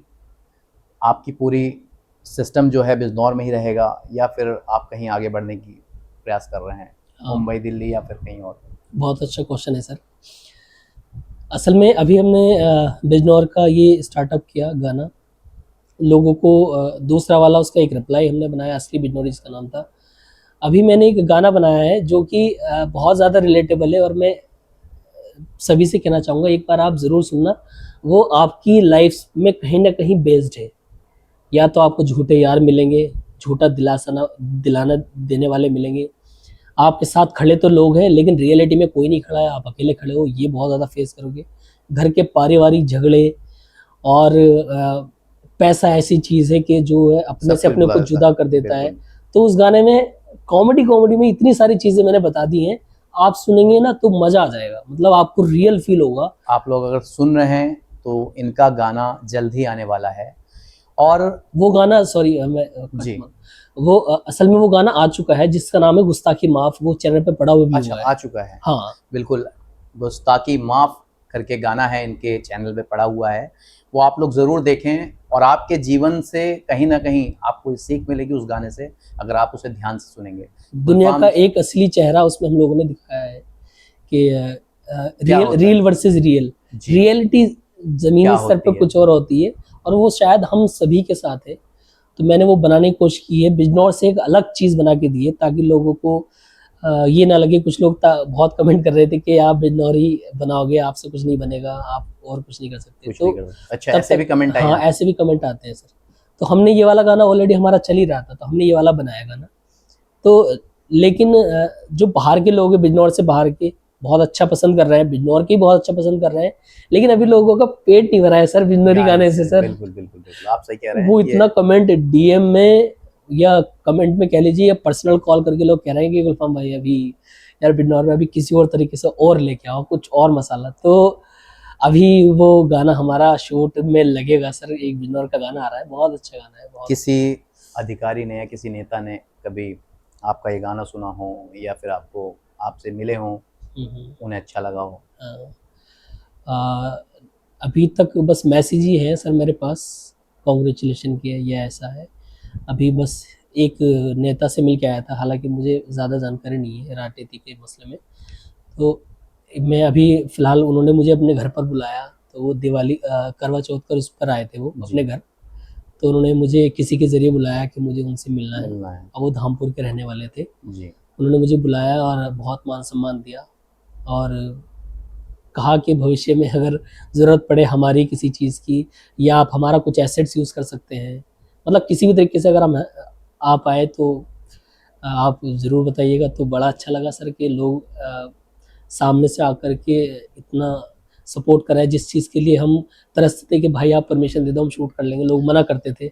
B: आपकी पूरी सिस्टम जो है बिजनौर में ही रहेगा, या फिर आप कहीं आगे बढ़ने की प्रयास कर रहे हैं, मुंबई, दिल्ली या फिर कहीं और?
C: बहुत अच्छा क्वेश्चन है सर। असल में अभी हमने बिजनौर का ये स्टार्टअप किया गाना, लोगों को दूसरा वाला उसका एक रिप्लाई हमने बनाया, असली बिजनौरी जिसका नाम था। अभी मैंने एक गाना बनाया है जो कि बहुत ज़्यादा रिलेटेबल है, और मैं सभी से कहना चाहूँगा एक बार आप ज़रूर सुनना। वो आपकी लाइफ में कहीं ना कहीं बेस्ड है। या तो आपको झूठे यार मिलेंगे, झूठा दिलाना देने वाले मिलेंगे, आपके साथ खड़े तो लोग हैं लेकिन रियलिटी में कोई नहीं खड़ा है, आप अकेले खड़े हो, ये बहुत ज़्यादा फेस करोगे। घर के पारिवारिक झगड़े, और पैसा ऐसी चीज़ है कि जो है अपने से अपने को जुदा कर देता है। तो उस गाने में कॉमेडी में इतनी सारी चीज़ें मैंने बता दी हैं, आप सुनेंगे ना तो मज़ा आ जाएगा, मतलब आपको रियल फील होगा।
B: आप लोग अगर सुन रहे हैं तो इनका गाना जल्द ही आने वाला है। और
C: वो गाना, सॉरी मैं
B: जी,
C: वो असल में वो गाना आ चुका है जिसका नाम है गुस्ताखी माफ, वो चैनल पे पड़ा हुआ भी
B: अच्छा,
C: हुआ है।
B: आ चुका है?
C: हाँ
B: बिल्कुल, गुस्ताखी माफ करके गाना है, इनके चैनल पे पड़ा हुआ है, वो आप लोग ज़रूर देखें। और आपके जीवन से कहीं ना कहीं आपको सीख मिलेगी उस गाने से, अगर आप उसे ध्यान से सुनेंगे।
C: दुनिया का एक असली चेहरा उसमें हम लोगों ने दिखाया है कि रियल वर्सेस रियल। रियलिटी जमीनी स्तर पर कुछ और होती है, और वो शायद हम सभी के साथ है। तो मैंने वो बनाने की कोशिश की है, बिजनौर से एक अलग चीज़ बना के दी है, ताकि लोगों को ये ना लगे। कुछ लोग बहुत कमेंट कर रहे थे कि आप बिजनौरी बनाओगे, आपसे कुछ नहीं बनेगा, आप और कुछ नहीं कर सकते। तो
B: अच्छा, ऐसे भी कमेंट आए?
C: हाँ, ऐसे भी कमेंट आते हैं सर। तो हमने ये वाला गाना ऑलरेडी हमारा चल ही रहा था, तो हमने ये वाला बनाया गाना। तो लेकिन जो बाहर के लोग हैं, बिजनौर से बाहर के, बहुत अच्छा पसंद कर रहे हैं, बिजनौर के बहुत अच्छा पसंद कर रहे हैं, लेकिन अभी लोगों का पेट नहीं भरा है सर बिजनौरी गाने से सर।
B: बिल्कुल बिल्कुल बिल्कुल, आप सही कह रहे हैं।
C: वो इतना कमेंट डीएम में या कमेंट में कह लीजिए, या पर्सनल कॉल करके लोग कह रहे हैं कि गुलफाम भाई अभी यार बिजनौर में अभी किसी और तरीके से और लेके आओ, कुछ और मसाला। तो अभी वो गाना हमारा शूट में लगेगा सर, एक बिजनौर का गाना आ रहा है, बहुत अच्छा गाना है।
B: किसी अधिकारी ने या किसी नेता ने कभी आपका ये गाना सुना हो, या फिर आपसे मिले हों, उन्हें अच्छा लगा हो?
C: अभी तक बस मैसेज ही है सर मेरे पास, कॉन्ग्रेचुलेशन के, ये ऐसा है। अभी बस एक नेता से मिल के आया था, हालांकि मुझे ज़्यादा जानकारी नहीं है राजनीति के मसले में। तो मैं अभी फ़िलहाल, उन्होंने मुझे अपने घर पर बुलाया, तो वो दिवाली करवा चौथ पर उस पर आए थे वो अपने घर। तो उन्होंने मुझे किसी के ज़रिए बुलाया कि मुझे उनसे मिलना है। और वो धामपुर के रहने वाले थे जी। उन्होंने मुझे बुलाया और बहुत मान सम्मान दिया, और कहा कि भविष्य में अगर ज़रूरत पड़े हमारी किसी चीज़ की, या आप हमारा कुछ एसेट्स यूज़ कर सकते हैं, मतलब किसी भी तरीके से अगर हम आप आए तो आप ज़रूर बताइएगा। तो बड़ा अच्छा लगा सर कि लोग सामने से आकर के इतना सपोर्ट कर रहे हैं, जिस चीज़ के लिए हम तरसते थे कि भाई आप परमिशन दे दो, हम शूट कर लेंगे, लोग मना करते थे।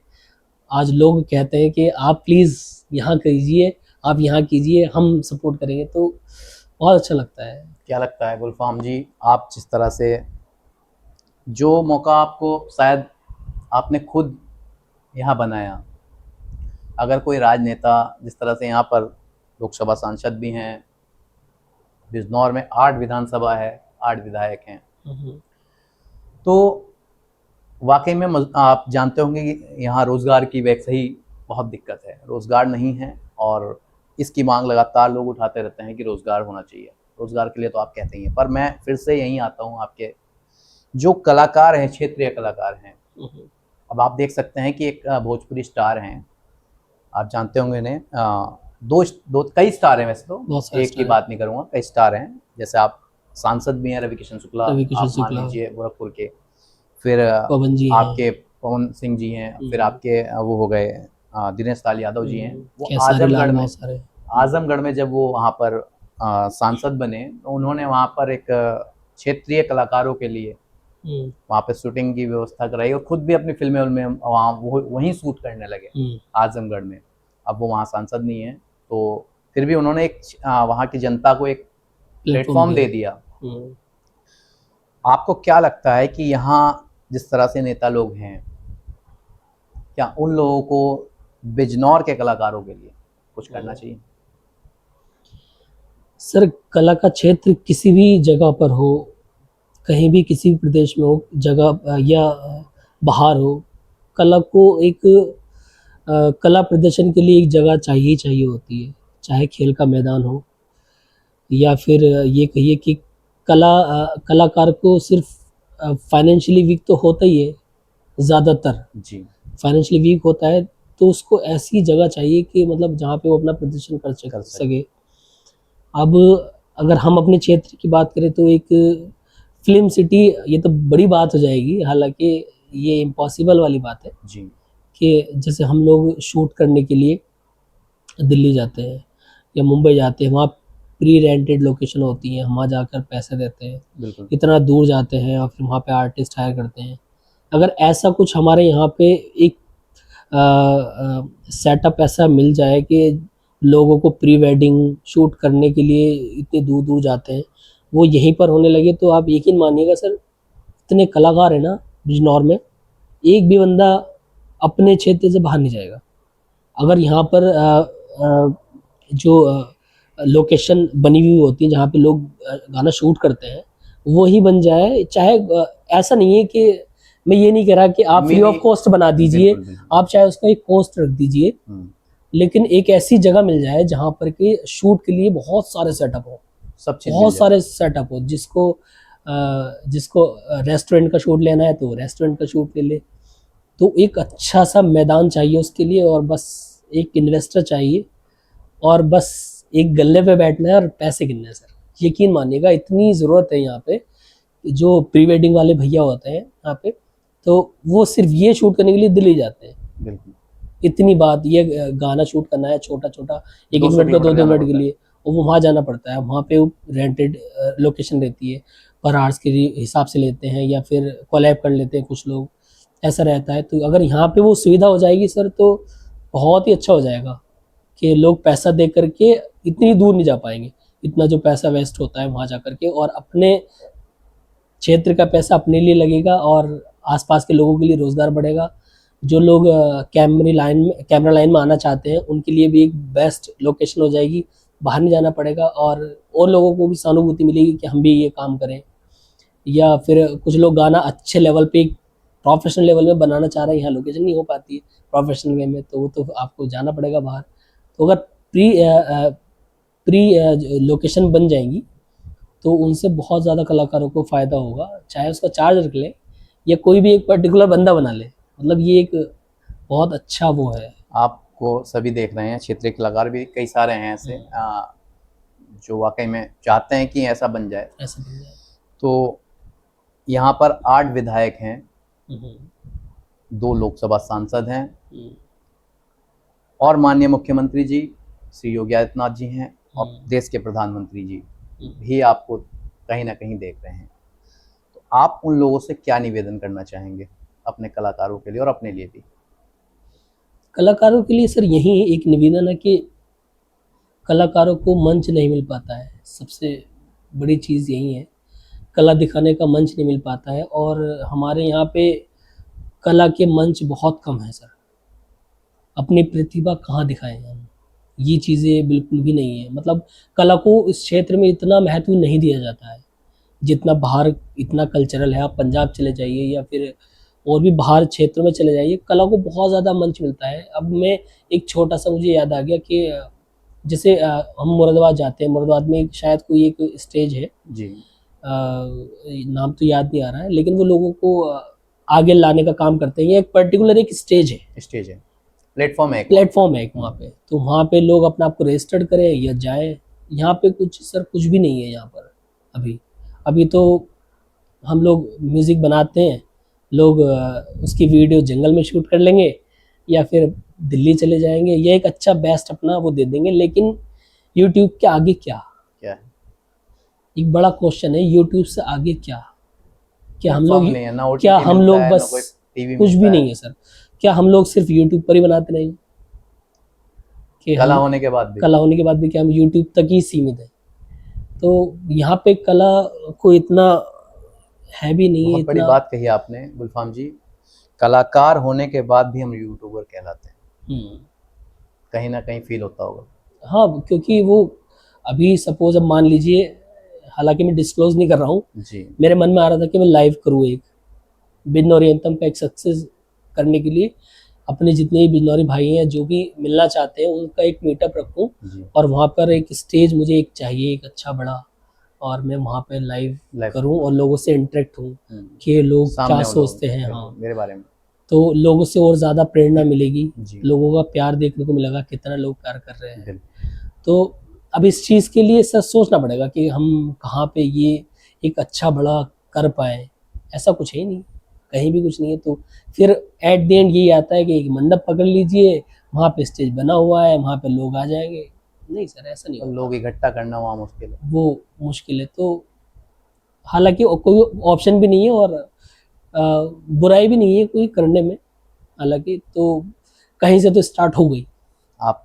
C: आज लोग कहते हैं कि आप प्लीज़ यहाँ कीजिए, आप यहाँ कीजिए, हम सपोर्ट करेंगे। तो बहुत अच्छा लगता है।
B: क्या लगता है गुलफाम जी, आप जिस तरह से, जो मौका आपको शायद आपने खुद यहाँ बनाया, अगर कोई राजनेता जिस तरह से यहाँ पर लोकसभा सांसद भी हैं, बिजनौर में 8 विधानसभा है, 8 विधायक हैं, तो वाकई में आप जानते होंगे कि यहाँ रोज़गार की वैसे ही बहुत दिक्कत है, रोज़गार नहीं है, और इसकी मांग लगातार लोग उठाते रहते हैं कि रोज़गार होना चाहिए। रोज़गार के लिए तो आप कहते ही हैं, पर मैं फिर से यहीं आता हूँ, आपके जो कलाकार हैं, क्षेत्रीय कलाकार हैं, अब आप देख सकते हैं कि एक भोजपुरी स्टार हैं, आप जानते होंगे इन्हें, कई स्टार हैं वैसे तो, एक की बात नहीं करूँगा, कई स्टार हैं। जैसे आप सांसद भी हैं रविकिशन शुक्ला, आप मान लीजिए गोरखपुर के, फिर आपके पवन सिंह जी हैं, फिर आपके वो हो गए दिनेश लाल यादव जी हैं। वो आजमगढ़ में जब वो वहाँ पर सांसद बने, तो उन्होंने वहाँ पर एक क्षेत्रीय कलाकारों के लिए वहाँ पे शूटिंग की व्यवस्था कराई, और खुद भी अपनी फिल्में उनमें वहाँ वहीं शूट करने लगे आजमगढ़ में। अब वो वहाँ सांसद नहीं है, तो फिर भी उन्होंने एक वहाँ की जनता को एक प्लेटफॉर्म दे दिया। आपको क्या लगता है कि यहाँ जिस तरह से नेता लोग हैं, क्या उन लोगों को बिजनौर के कलाकारों के लिए कुछ करना चाहिए?
C: सर, कला का क्षेत्र किसी भी जगह पर हो, कहीं भी किसी भी प्रदेश में हो, जगह या बाहर हो, कला को एक कला प्रदर्शन के लिए एक जगह चाहिए ही चाहिए होती है। चाहे खेल का मैदान हो या फिर ये कहिए कि कलाकार को सिर्फ फाइनेंशियली वीक तो होता ही है ज़्यादातर।
B: जी।
C: फाइनेंशियली वीक होता है तो उसको ऐसी जगह चाहिए कि मतलब जहाँ पे वो अपना प्रदर्शन कर सके। अब अगर हम अपने क्षेत्र की बात करें तो एक फ़िल्म सिटी, ये तो बड़ी बात हो जाएगी, हालाँकि ये इम्पॉसिबल वाली बात है
B: जी।
C: कि जैसे हम लोग शूट करने के लिए दिल्ली जाते हैं या मुंबई जाते हैं, वहाँ प्री रेंटेड लोकेशन होती है, हम वहाँ जाकर पैसे देते हैं,
B: बिल्कुल।
C: इतना दूर जाते हैं और फिर वहाँ पे आर्टिस्ट हायर करते हैं। अगर ऐसा कुछ हमारे यहाँ पे एक सेटअप ऐसा मिल जाए कि लोगों को प्री वेडिंग शूट करने के लिए इतनी दूर दूर जाते हैं, वो यहीं पर होने लगे, तो आप यकीन मानिएगा सर, इतने कलाकार हैं ना बिजनौर में, एक भी बंदा अपने क्षेत्र से बाहर नहीं जाएगा। अगर यहाँ पर जो लोकेशन बनी हुई होती है जहाँ पे लोग गाना शूट करते हैं, वही बन जाए, चाहे ऐसा नहीं है कि मैं ये नहीं कह रहा कि आप फ्री ऑफ कॉस्ट बना दीजिए, आप चाहे उसका एक कॉस्ट रख दीजिए, लेकिन एक ऐसी जगह मिल जाए जहाँ पर कि शूट के लिए बहुत सारे सेटअप हो,
B: सब चीज़
C: बहुत सारे सेटअप हो, जिसको रेस्टोरेंट का शूट लेना है तो रेस्टोरेंट का शूट ले ले। तो एक अच्छा सा मैदान चाहिए उसके लिए, और बस एक इन्वेस्टर चाहिए, और बस एक गल्ले पे बैठना है और पैसे गिनने हैं सर। यकीन मानिएगा इतनी ज़रूरत है यहाँ पे, जो प्री वेडिंग वाले भैया होते हैं यहाँ पे, तो वो सिर्फ ये शूट करने के लिए दिल्ली जाते हैं।
B: बिल्कुल। इतनी
C: बात, ये गाना शूट करना है छोटा छोटा, 1-1 मिनट का 2-2 मिनट के लिए, और वो वहाँ जाना पड़ता है। वहाँ पे रेंटेड लोकेशन रहती है, पर आवर्स के हिसाब से लेते हैं या फिर कोलैब कर लेते हैं कुछ लोग, ऐसा रहता है। तो अगर यहाँ पे वो सुविधा हो जाएगी सर, तो बहुत ही अच्छा हो जाएगा कि लोग पैसा दे करके इतनी दूर नहीं जा पाएंगे। इतना जो पैसा वेस्ट होता है वहाँ जा करके, और अपने क्षेत्र का पैसा अपने लिए लगेगा और आसपास के लोगों के लिए रोज़गार बढ़ेगा। जो लोग कैमरा लाइन में आना चाहते हैं उनके लिए भी एक बेस्ट लोकेशन हो जाएगी, बाहर नहीं जाना पड़ेगा, और लोगों को भी सहानुभूति मिलेगी कि हम भी ये काम करें। या फिर कुछ लोग गाना अच्छे लेवल पे, प्रोफेशनल लेवल में बनाना चाह रहे हैं, यहाँ लोकेशन नहीं हो पाती है प्रोफेशनल वे में, तो वो तो आपको जाना पड़ेगा बाहर। तो अगर प्री लोकेशन बन जाएंगी तो उनसे बहुत ज़्यादा कलाकारों को फ़ायदा होगा, चाहे उसका चार्ज रख ले या कोई भी एक पर्टिकुलर बंदा बना ले। मतलब ये एक बहुत अच्छा वो है।
B: आपको सभी देख रहे हैं, क्षेत्रीय कलाकार भी कई सारे हैं ऐसे जो वाकई में चाहते हैं कि ऐसा बन जाए। तो यहाँ पर 8 विधायक हैं, 2 लोकसभा सांसद हैं, और माननीय मुख्यमंत्री जी श्री योगी आदित्यनाथ जी हैं, और देश के प्रधानमंत्री जी भी आपको कहीं ना कहीं देख रहे हैं। तो आप उन लोगों से क्या निवेदन करना चाहेंगे अपने कलाकारों के लिए और अपने लिए भी?
C: कलाकारों के लिए सर यही एक निवेदन है कि कलाकारों को मंच नहीं मिल पाता है, सबसे बड़ी चीज़ यही है, कला दिखाने का मंच नहीं मिल पाता है। और हमारे यहाँ पे कला के मंच बहुत कम है सर, अपनी प्रतिभा कहाँ दिखाएं हम, ये चीज़ें बिल्कुल भी नहीं है। मतलब कला को इस क्षेत्र में इतना महत्व नहीं दिया जाता है जितना बाहर, इतना कल्चरल है। आप पंजाब चले जाइए या फिर और भी बाहर क्षेत्रों में चले जाइए, कला को बहुत ज़्यादा मंच मिलता है। अब मैं एक छोटा सा, मुझे याद आ गया कि जैसे हम मुरादाबाद जाते हैं, मुरादाबाद में शायद कोई एक स्टेज है जी, नाम तो याद नहीं आ रहा है, लेकिन वो लोगों को आगे लाने का काम करते हैं। ये एक पर्टिकुलर एक स्टेज है, प्लेटफॉर्म है एक वहाँ पे। तो वहाँ पे लोग अपने आप को रजिस्टर्ड करें या जाए। यहाँ पे कुछ भी नहीं है यहाँ पर अभी तो हम लोग म्यूज़िक बनाते हैं, लोग उसकी वीडियो जंगल में शूट कर लेंगे या फिर दिल्ली चले जाएंगे, ये एक अच्छा बेस्ट अपना वो दे देंगे। लेकिन यूट्यूब के आगे क्या है, एक बड़ा क्वेश्चन है। यूट्यूब से आगे क्या हम लोग बस कुछ भी नहीं है सर। क्या हम लोग सिर्फ यूट्यूब पर ही बनाते रहेंगे? कि कला होने के बाद भी क्या हम यूट्यूब तक ही सीमित है? तो यहाँ पे कला को इतना है भी नहीं।
B: बहुत बड़ी बात कही आपने गुलफाम जी, कलाकार होने के बाद भी हम यूट्यूबर कहलाते हैं। कहीं ना कहीं फील होता होगा।
C: हाँ, क्योंकि वो अभी सपोज अब मान लीजिए हालांकि मैं डिस्क्लोज नहीं कर रहा हूँ,
B: जी
C: मेरे मन में आ रहा था कि मैं लाइव करूँ एक बिजनौरी एंथम का एक सक्सेस करने के लिए अपने जितने भी बिजनौरी भाई हैं जो भी मिलना चाहते हैं उनका एक मीटअप रखूँ,
B: जी
C: और वहाँ पर एक स्टेज मुझे एक चाहिए, एक अच्छा बड़ा, और मैं वहाँ पे लाइव करूँ और लोगों से इंटरेक्ट हूँ कि लोग क्या सोचते हैं। हाँ,
B: मेरे बारे में
C: तो लोगों से और ज़्यादा प्रेरणा मिलेगी,
B: जी।
C: लोगों का प्यार देखने को मिलेगा, कितना लोग प्यार कर रहे हैं। तो अब इस चीज़ के लिए सर सोचना पड़ेगा कि हम कहाँ पे ये एक अच्छा बड़ा कर पाएँ। ऐसा कुछ है ही नहीं, कहीं भी कुछ नहीं है। तो फिर एट द एंड यही आता है कि एक मंडप पकड़ लीजिए, वहाँ पे स्टेज बना हुआ है, वहाँ पे लोग आ जाएंगे। नहीं सर, ऐसा नहीं होता।
B: लोग इकट्ठा करना वहाँ मुश्किल है,
C: वो मुश्किल है। तो हालांकि कोई ऑप्शन भी नहीं है और बुराई भी नहीं है कोई करने में, हालांकि तो कहीं से तो स्टार्ट हो गई।
B: आप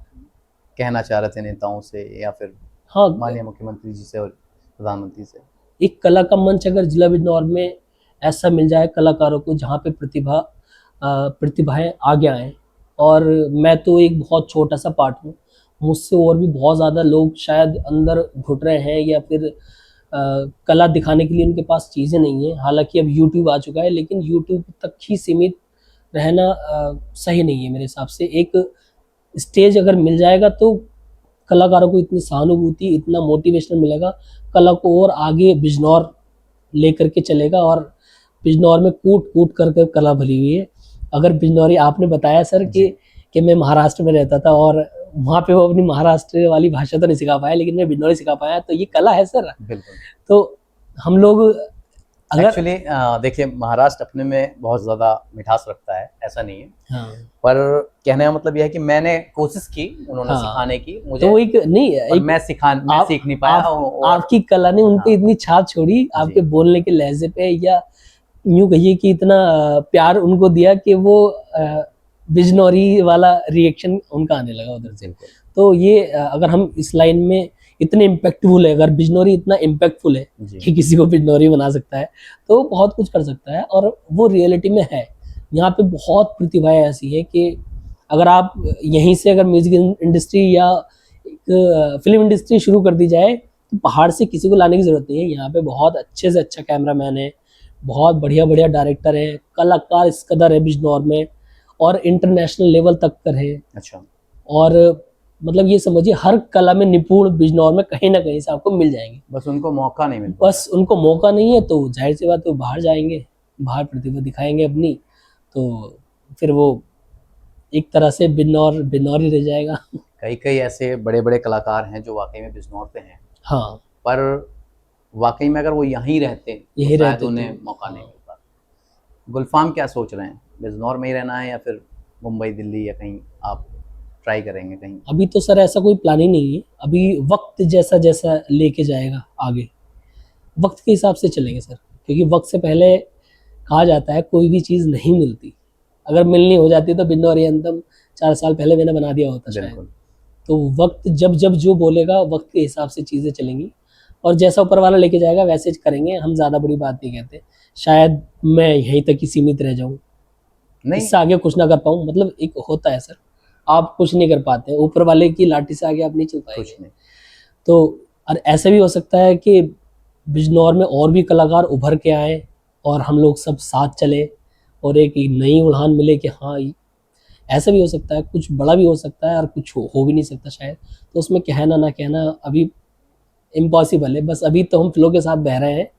B: कहना चाह रहे थे नेताओं से या फिर
C: हाँ,
B: माननीय मुख्यमंत्री जी से और प्रधानमंत्री से?
C: एक कला का मंच अगर जिला बिजनौर में ऐसा मिल जाए कलाकारों को जहाँ पे प्रतिभाएं आगे आएँ, और मैं तो एक बहुत छोटा सा पार्ट हूँ, मुझसे और भी बहुत ज़्यादा लोग शायद अंदर घुट रहे हैं या फिर कला दिखाने के लिए उनके पास चीज़ें नहीं हैं। हालांकि अब यूट्यूब आ चुका है, लेकिन यूट्यूब तक ही सीमित रहना सही नहीं है मेरे हिसाब से। एक स्टेज अगर मिल जाएगा तो कलाकारों को इतनी सहानुभूति, इतना मोटिवेशन मिलेगा, कला को और आगे बिजनौर लेकर के चलेगा। और बिजनौर में कूट कूट करके कला भरी हुई है। अगर बिजनौरी, आपने बताया सर कि मैं महाराष्ट्र में रहता था और वहाँ पे वो अपनी महाराष्ट्र वाली भाषा तो नहीं सिखा पाया, लेकिन मैं बिजनौरी सिखा पाया, तो ये कला है सर।
B: बिल्कुल।
C: तो हम लोग अगर
B: एक्चुअली देखिए, महाराष्ट्र अपने में बहुत ज़्यादा मिठास रखता है, ऐसा नहीं है।
C: हाँ,
B: पर कहने का मतलब यह है कि मैंने कोशिश की उन्होंने
C: हाँ,
B: सिखाने की मुझे,
C: तो एक नहीं एक,
B: मैं सीख नहीं पाया।
C: आपकी कला ने उन पे इतनी छाप छोड़ी, आपके बोलने के लहजे पे, या यूं कहिए कि इतना प्यार उनको दिया कि वो बिजनौरी वाला रिएक्शन उनका आने लगा उधर से। तो ये अगर हम इस लाइन में इतने इम्पैक्टफुल है, अगर बिजनौरी इतना इम्पैक्टफुल है कि किसी को बिजनौरी बना सकता है, तो बहुत कुछ कर सकता है, और वो रियलिटी में है। यहाँ पे बहुत प्रतिभाएं ऐसी है कि अगर आप यहीं से अगर म्यूजिक इंडस्ट्री या एक फिल्म इंडस्ट्री शुरू कर दी जाए तो पहाड़ से किसी को लाने की जरूरत नहीं है। यहाँ पे बहुत अच्छे से अच्छा कैमरामैन है, बहुत बढ़िया बढ़िया डायरेक्टर है, कलाकार इस कदर है बिजनौर में, और इंटरनेशनल लेवल तक कर है।
B: अच्छा।
C: और मतलब ये समझिए हर कला में निपुण बिजनौर में कहीं ना कहीं से आपको मिल जाएंगे,
B: बस उनको मौका नहीं मिलता।
C: बस उनको मौका नहीं है, तो जाहिर सी बात है वो बाहर जाएंगे, बाहर प्रतिभा दिखाएंगे अपनी, तो फिर वो एक तरह से बिजनौर ही रह जाएगा।
B: कई ऐसे बड़े बड़े कलाकार हैं जो वाकई में बिजनौर पे हैं।
C: हाँ,
B: पर वाकई में अगर वो यहीं रहते
C: यहीं
B: तो
C: रहते
B: उन्हें मौका नहीं मिलता। गुलफाम क्या सोच रहे हैं, बिजनौर में ही रहना है या फिर मुंबई, दिल्ली, या कहीं आप ट्राई करेंगे कहीं?
C: अभी तो सर ऐसा कोई प्लानिंग नहीं है, अभी वक्त जैसा जैसा लेके जाएगा आगे, वक्त के हिसाब से चलेंगे सर, क्योंकि वक्त से पहले कहा जाता है कोई भी चीज़ नहीं मिलती। अगर मिलनी हो जाती तो बिजनौरी एंथम 4 साल पहले मैंने बना दिया होता शायद। तो वक्त जब जब जो बोलेगा वक्त के हिसाब से चीज़ें चलेंगी, और जैसा ऊपर वाला लेके जाएगा वैसे करेंगे। हम ज़्यादा बड़ी बात नहीं कहते, शायद मैं यहीं तक ही सीमित रह जाऊँ, इससे आगे कुछ ना कर पाऊँ। मतलब एक होता है सर, आप कुछ नहीं कर पाते, ऊपर वाले की लाठी से आगे आप नहीं चल पाएंगे। तो और ऐसा भी हो सकता है कि बिजनौर में और भी कलाकार उभर के आए और हम लोग सब साथ चले और एक नई उड़ान मिले कि हाँ, ऐसा भी हो सकता है, कुछ बड़ा भी हो सकता है और कुछ हो भी नहीं सकता शायद। तो उसमें कहना ना कहना अभी इम्पॉसिबल है। बस अभी तो हम फ्लो के साथ बह रहे हैं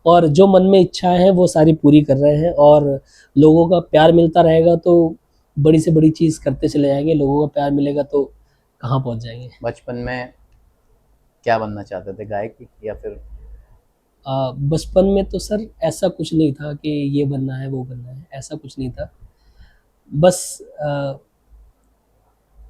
C: और जो मन में इच्छाएं हैं वो सारी पूरी कर रहे हैं, और लोगों का प्यार मिलता रहेगा तो बड़ी से बड़ी चीज़ करते चले जाएंगे। लोगों का प्यार मिलेगा तो कहाँ पहुँच जाएंगे।
B: बचपन में क्या बनना चाहते थे, गायक या फिर?
C: बचपन में तो सर ऐसा कुछ नहीं था कि ये बनना है वो बनना है, ऐसा कुछ नहीं था। बस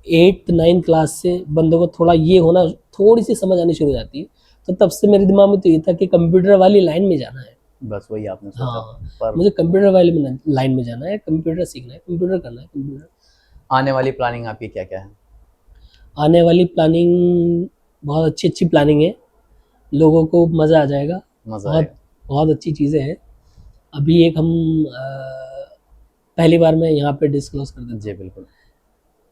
C: 8th-9th क्लास से बंदों को थोड़ा ये होना, थोड़ी सी समझ आनी शुरू हो जाती है, तो तब से मेरे दिमाग में तो ये था कि कंप्यूटर वाली लाइन में जाना है।
B: बस वही आपने सोचा?
C: हाँ, मुझे कंप्यूटर वाली लाइन में जाना है, कंप्यूटर सीखना है, कंप्यूटर करना है, कंप्यूटर।
B: आने वाली प्लानिंग आपकी क्या क्या है?
C: आने वाली प्लानिंग बहुत अच्छी प्लानिंग है, लोगों को मज़ा आ जाएगा, बहुत अच्छी चीज़ें हैं। अभी एक हम पहली बार मैं यहाँ पे डिस्क्लोज कर देता हूँ।
B: जी बिल्कुल।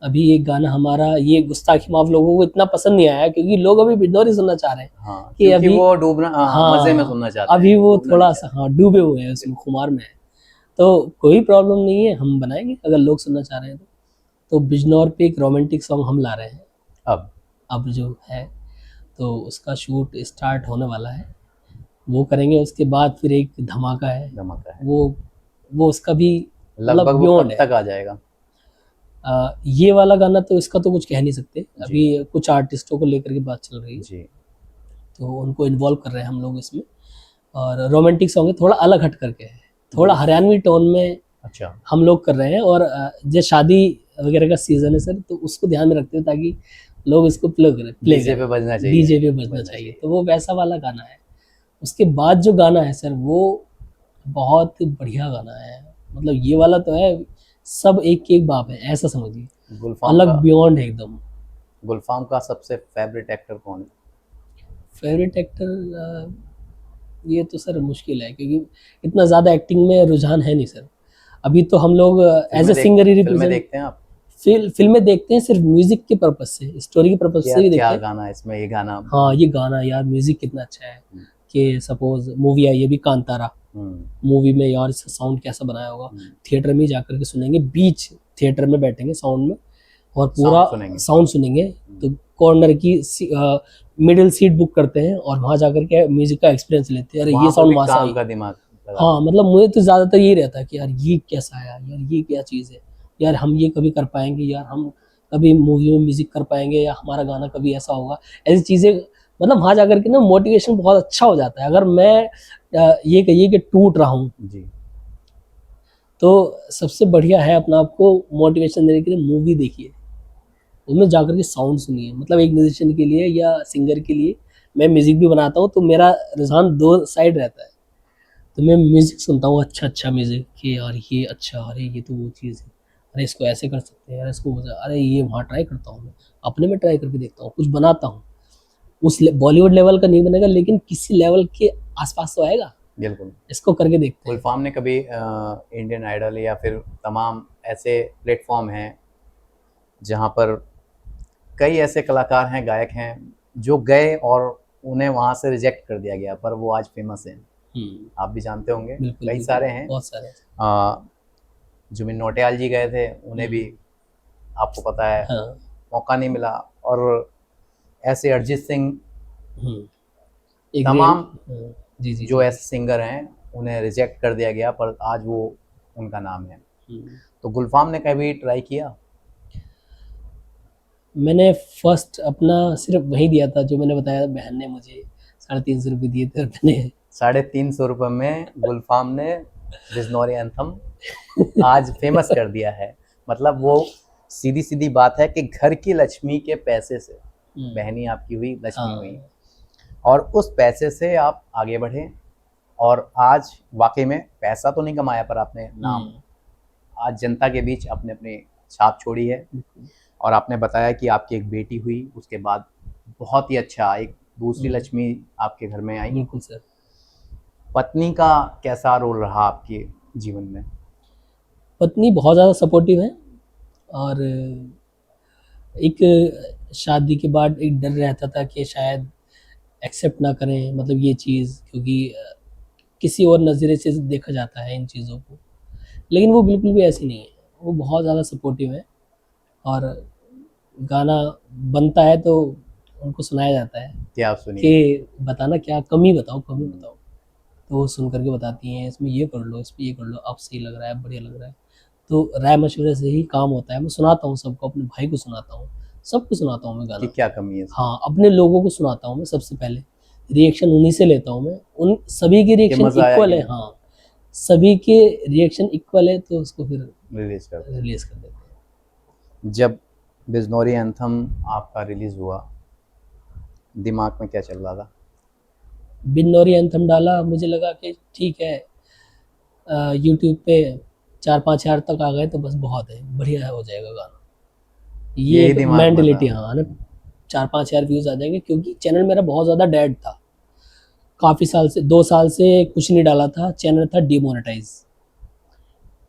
C: अभी एक गाना हमारा ये गुस्ताखी माफ लोगों को इतना पसंद नहीं आया क्योंकि लोग अभी बिजनौरी सुनना चाह रहे हैं।
B: हाँ,
C: कि
B: क्योंकि
C: अभी
B: वो डूबना
C: हाँ,
B: मजे में सुनना चाहते हैं,
C: अभी वो
B: डूबना
C: थोड़ा
B: नहीं
C: सा हाँ डूबे हुए हैं उसमें, खुमार में है। तो कोई प्रॉब्लम नहीं है, हम बनाएंगे अगर लोग सुनना चाह रहे हैं तो बिजनौर पे एक रोमांटिक सॉन्ग हम ला रहे हैं
B: चाहते।
C: अब जो है, तो उसका शूट स्टार्ट होने वाला है, वो करेंगे। उसके बाद फिर एक धमाका है, वो उसका भी
B: लगभग वो
C: बियॉन्ड
B: कब
C: है।
B: तक आ जाएगा?
C: ये वाला गाना तो इसका तो कुछ कह नहीं सकते, अभी कुछ आर्टिस्टों को लेकर के बात चल रही है
B: जी।
C: तो उनको इन्वॉल्व कर रहे हैं हम लोग इसमें। और रोमांटिक सॉन्ग है, थोड़ा अलग हट करके है, थोड़ा हरियाणवी टोन में
B: अच्छा,
C: हम लोग कर रहे हैं। और जो शादी वगैरह का सीजन है सर, तो उसको ध्यान में रखते हैं ताकि लोग इसको प्ले
B: डीजे पे बजना चाहिए,
C: डीजे पे बजना चाहिए, तो वो वैसा वाला गाना है। उसके बाद जो गाना है सर, वो बहुत बढ़िया गाना है, मतलब ये वाला तो है सब एक एक बाप है, ऐसा समझिए, अलग बियॉन्ड है एकदम।
B: गुलफाम का सबसे फेवरेट एक्टर कौन है?
C: फेवरेट एक्टर ये तो सर मुश्किल है क्योंकि इतना ज़्यादा एक्टिंग में रुझान है नहीं सर। अभी तो हम लोग एज ए सिंगर ही
B: फिल्में देखते हैं आप?
C: फिल्में देखते हैं सिर्फ म्यूजिक के पर्पज से, स्टोरी के पर्पज से भी देखते हैं।
B: क्या गाना है इसमें, ये गाना?
C: हाँ ये गाना यार म्यूजिक कितना अच्छा है कि सपोज मूवी आई अभी कांतारा, मूवी में यार इसका साउंड कैसा बनाया होगा, थिएटर में जाकर के सुनेंगे, बीच थिएटर में बैठेंगे साउंड में और पूरा साउंड सुनेंगे। तो कॉर्नर की मिडिल सीट बुक करते हैं और वहाँ जाकर के म्यूजिक का एक्सपीरियंस लेते हैं। अरे ये साउंड मस्त है,
B: दिमाग।
C: हाँ मतलब मुझे तो ज़्यादातर ये रहता है कि यार ये कैसा है, यार ये क्या चीज़ है, यार हम ये कभी कर पाएंगे, यार हम कभी मूवी में म्यूजिक कर पाएंगे, या हमारा गाना कभी ऐसा होगा, ऐसी चीज़ें। मतलब वहाँ जाकर के ना मोटिवेशन बहुत अच्छा हो जाता है। अगर मैं ये कहिए कि टूट रहा हूँ
B: जी,
C: तो सबसे बढ़िया है अपना आपको मोटिवेशन देने के लिए मूवी देखिए, उनमें जाकर के साउंड सुनिए। मतलब एक म्यूजिशियन के लिए या सिंगर के लिए, मैं म्यूजिक भी बनाता हूँ तो मेरा रुझान दो साइड रहता है। तो मैं म्यूजिक सुनता हूँ, अच्छा म्यूजिक कि यार ये अच्छा, अरे ये तो वो चीज़ है, अरे इसको ऐसे कर सकते हैं, यार इसको अरे ये वहाँ ट्राई करता हूँ, मैं अपने में ट्राई करके देखता हूँ, कुछ बनाता हूँ। उस बॉलीवुड लेवल का नहीं बनेगा लेकिन किसी लेवल के आसपास तो आएगा,
B: बिल्कुल।
C: इसको करके देखते हैं।
B: गुलफाम ने कभी इंडियन आइडल या फिर तमाम ऐसे प्लेटफॉर्म हैं जहाँ पर कई ऐसे कलाकार हैं, गायक हैं जो गए और उन्हें वहाँ से रिजेक्ट कर दिया गया, पर वो आज फेमस हैं, आप भी जानते होंगे, कई सारे हैं,
C: बहुत सारे।
B: जुबिन नौटियाल जी गए थे, उन्हें भी आपको पता है मौका नहीं मिला। और ऐसे अरिजीत सिंह, तमाम जो ऐसे सिंगर हैं उन्हें रिजेक्ट कर दिया गया, पर आज वो उनका नाम है। तो गुलफाम ने कभी ट्राई किया?
C: मैंने फर्स्ट अपना सिर्फ वही दिया था जो मैंने बताया, बहन ने मुझे 350 रुपये दिए थे और मैंने
B: 350 रुपये में गुलफाम ने बिजनौरी एंथम आज फेमस कर दिया है। मतलब वो सीधी सीधी बात है कि घर की लक्ष्मी के पैसे से बहनी आपकी हुई, लक्ष्मी हुई, और उस पैसे से आप आगे बढ़े। और आज वाकई में पैसा तो नहीं कमाया, पर आपने नाम आज जनता के बीच अपने अपने छाप छोड़ी है। और आपने बताया कि आपकी एक बेटी हुई, उसके बाद बहुत ही अच्छा एक दूसरी लक्ष्मी आपके घर में आई।
C: बिल्कुल सर।
B: पत्नी का कैसा रोल रहा आपके जीवन में?
C: पत्नी बहुत ज़्यादा सपोर्टिव है, और एक शादी के बाद एक डर रहता था कि शायद एक्सेप्ट ना करें, मतलब ये चीज़, क्योंकि किसी और नज़रिए से देखा जाता है इन चीज़ों को, लेकिन वो बिल्कुल भी ऐसी नहीं है, वो बहुत ज़्यादा सपोर्टिव है। और गाना बनता है तो उनको सुनाया जाता है
B: क्या आप सुनिए
C: कि बताना क्या कमी बताओ, कमी बताओ, तो वो सुन करके बताती हैं इसमें ये कर लो, इसमें ये कर लो, अब सही लग रहा है, बढ़िया लग रहा है। तो राय मशवरे से ही काम होता है। मैं सुनाता हूँ सबको, अपने भाई को सुनाता हूँ, सबको सुनाता हूँ मैं गाना।
B: क्या कमी है?
C: हाँ, अपने लोगों को सुनाता हूँ मैं, सबसे पहले रिएक्शन उन्हीं से लेता हूँ मैं, उन सभी के रिएक्शन इक्वल है, हाँ सभी के रिएक्शन इक्वल है, तो उसको फिर रिलीज कर देते हैं।
B: जब बिजनौरी एंथम आपका रिलीज हुआ, दिमाग में क्या चल रहा था?
C: बिजनौरी एंथम डाला, मुझे लगा कि ठीक है, यूट्यूब पे 4-5 हज़ार तक आ गए तो बस बहुत है, बढ़िया हो जाएगा गाना, ये मेंटलिटी। हाँ ना, 4-5 हज़ार व्यूज़ आ जाएंगे, क्योंकि चैनल मेरा बहुत ज़्यादा डेड था, काफ़ी साल से, 2 साल से कुछ नहीं डाला था, चैनल था डिमोनेटाइज।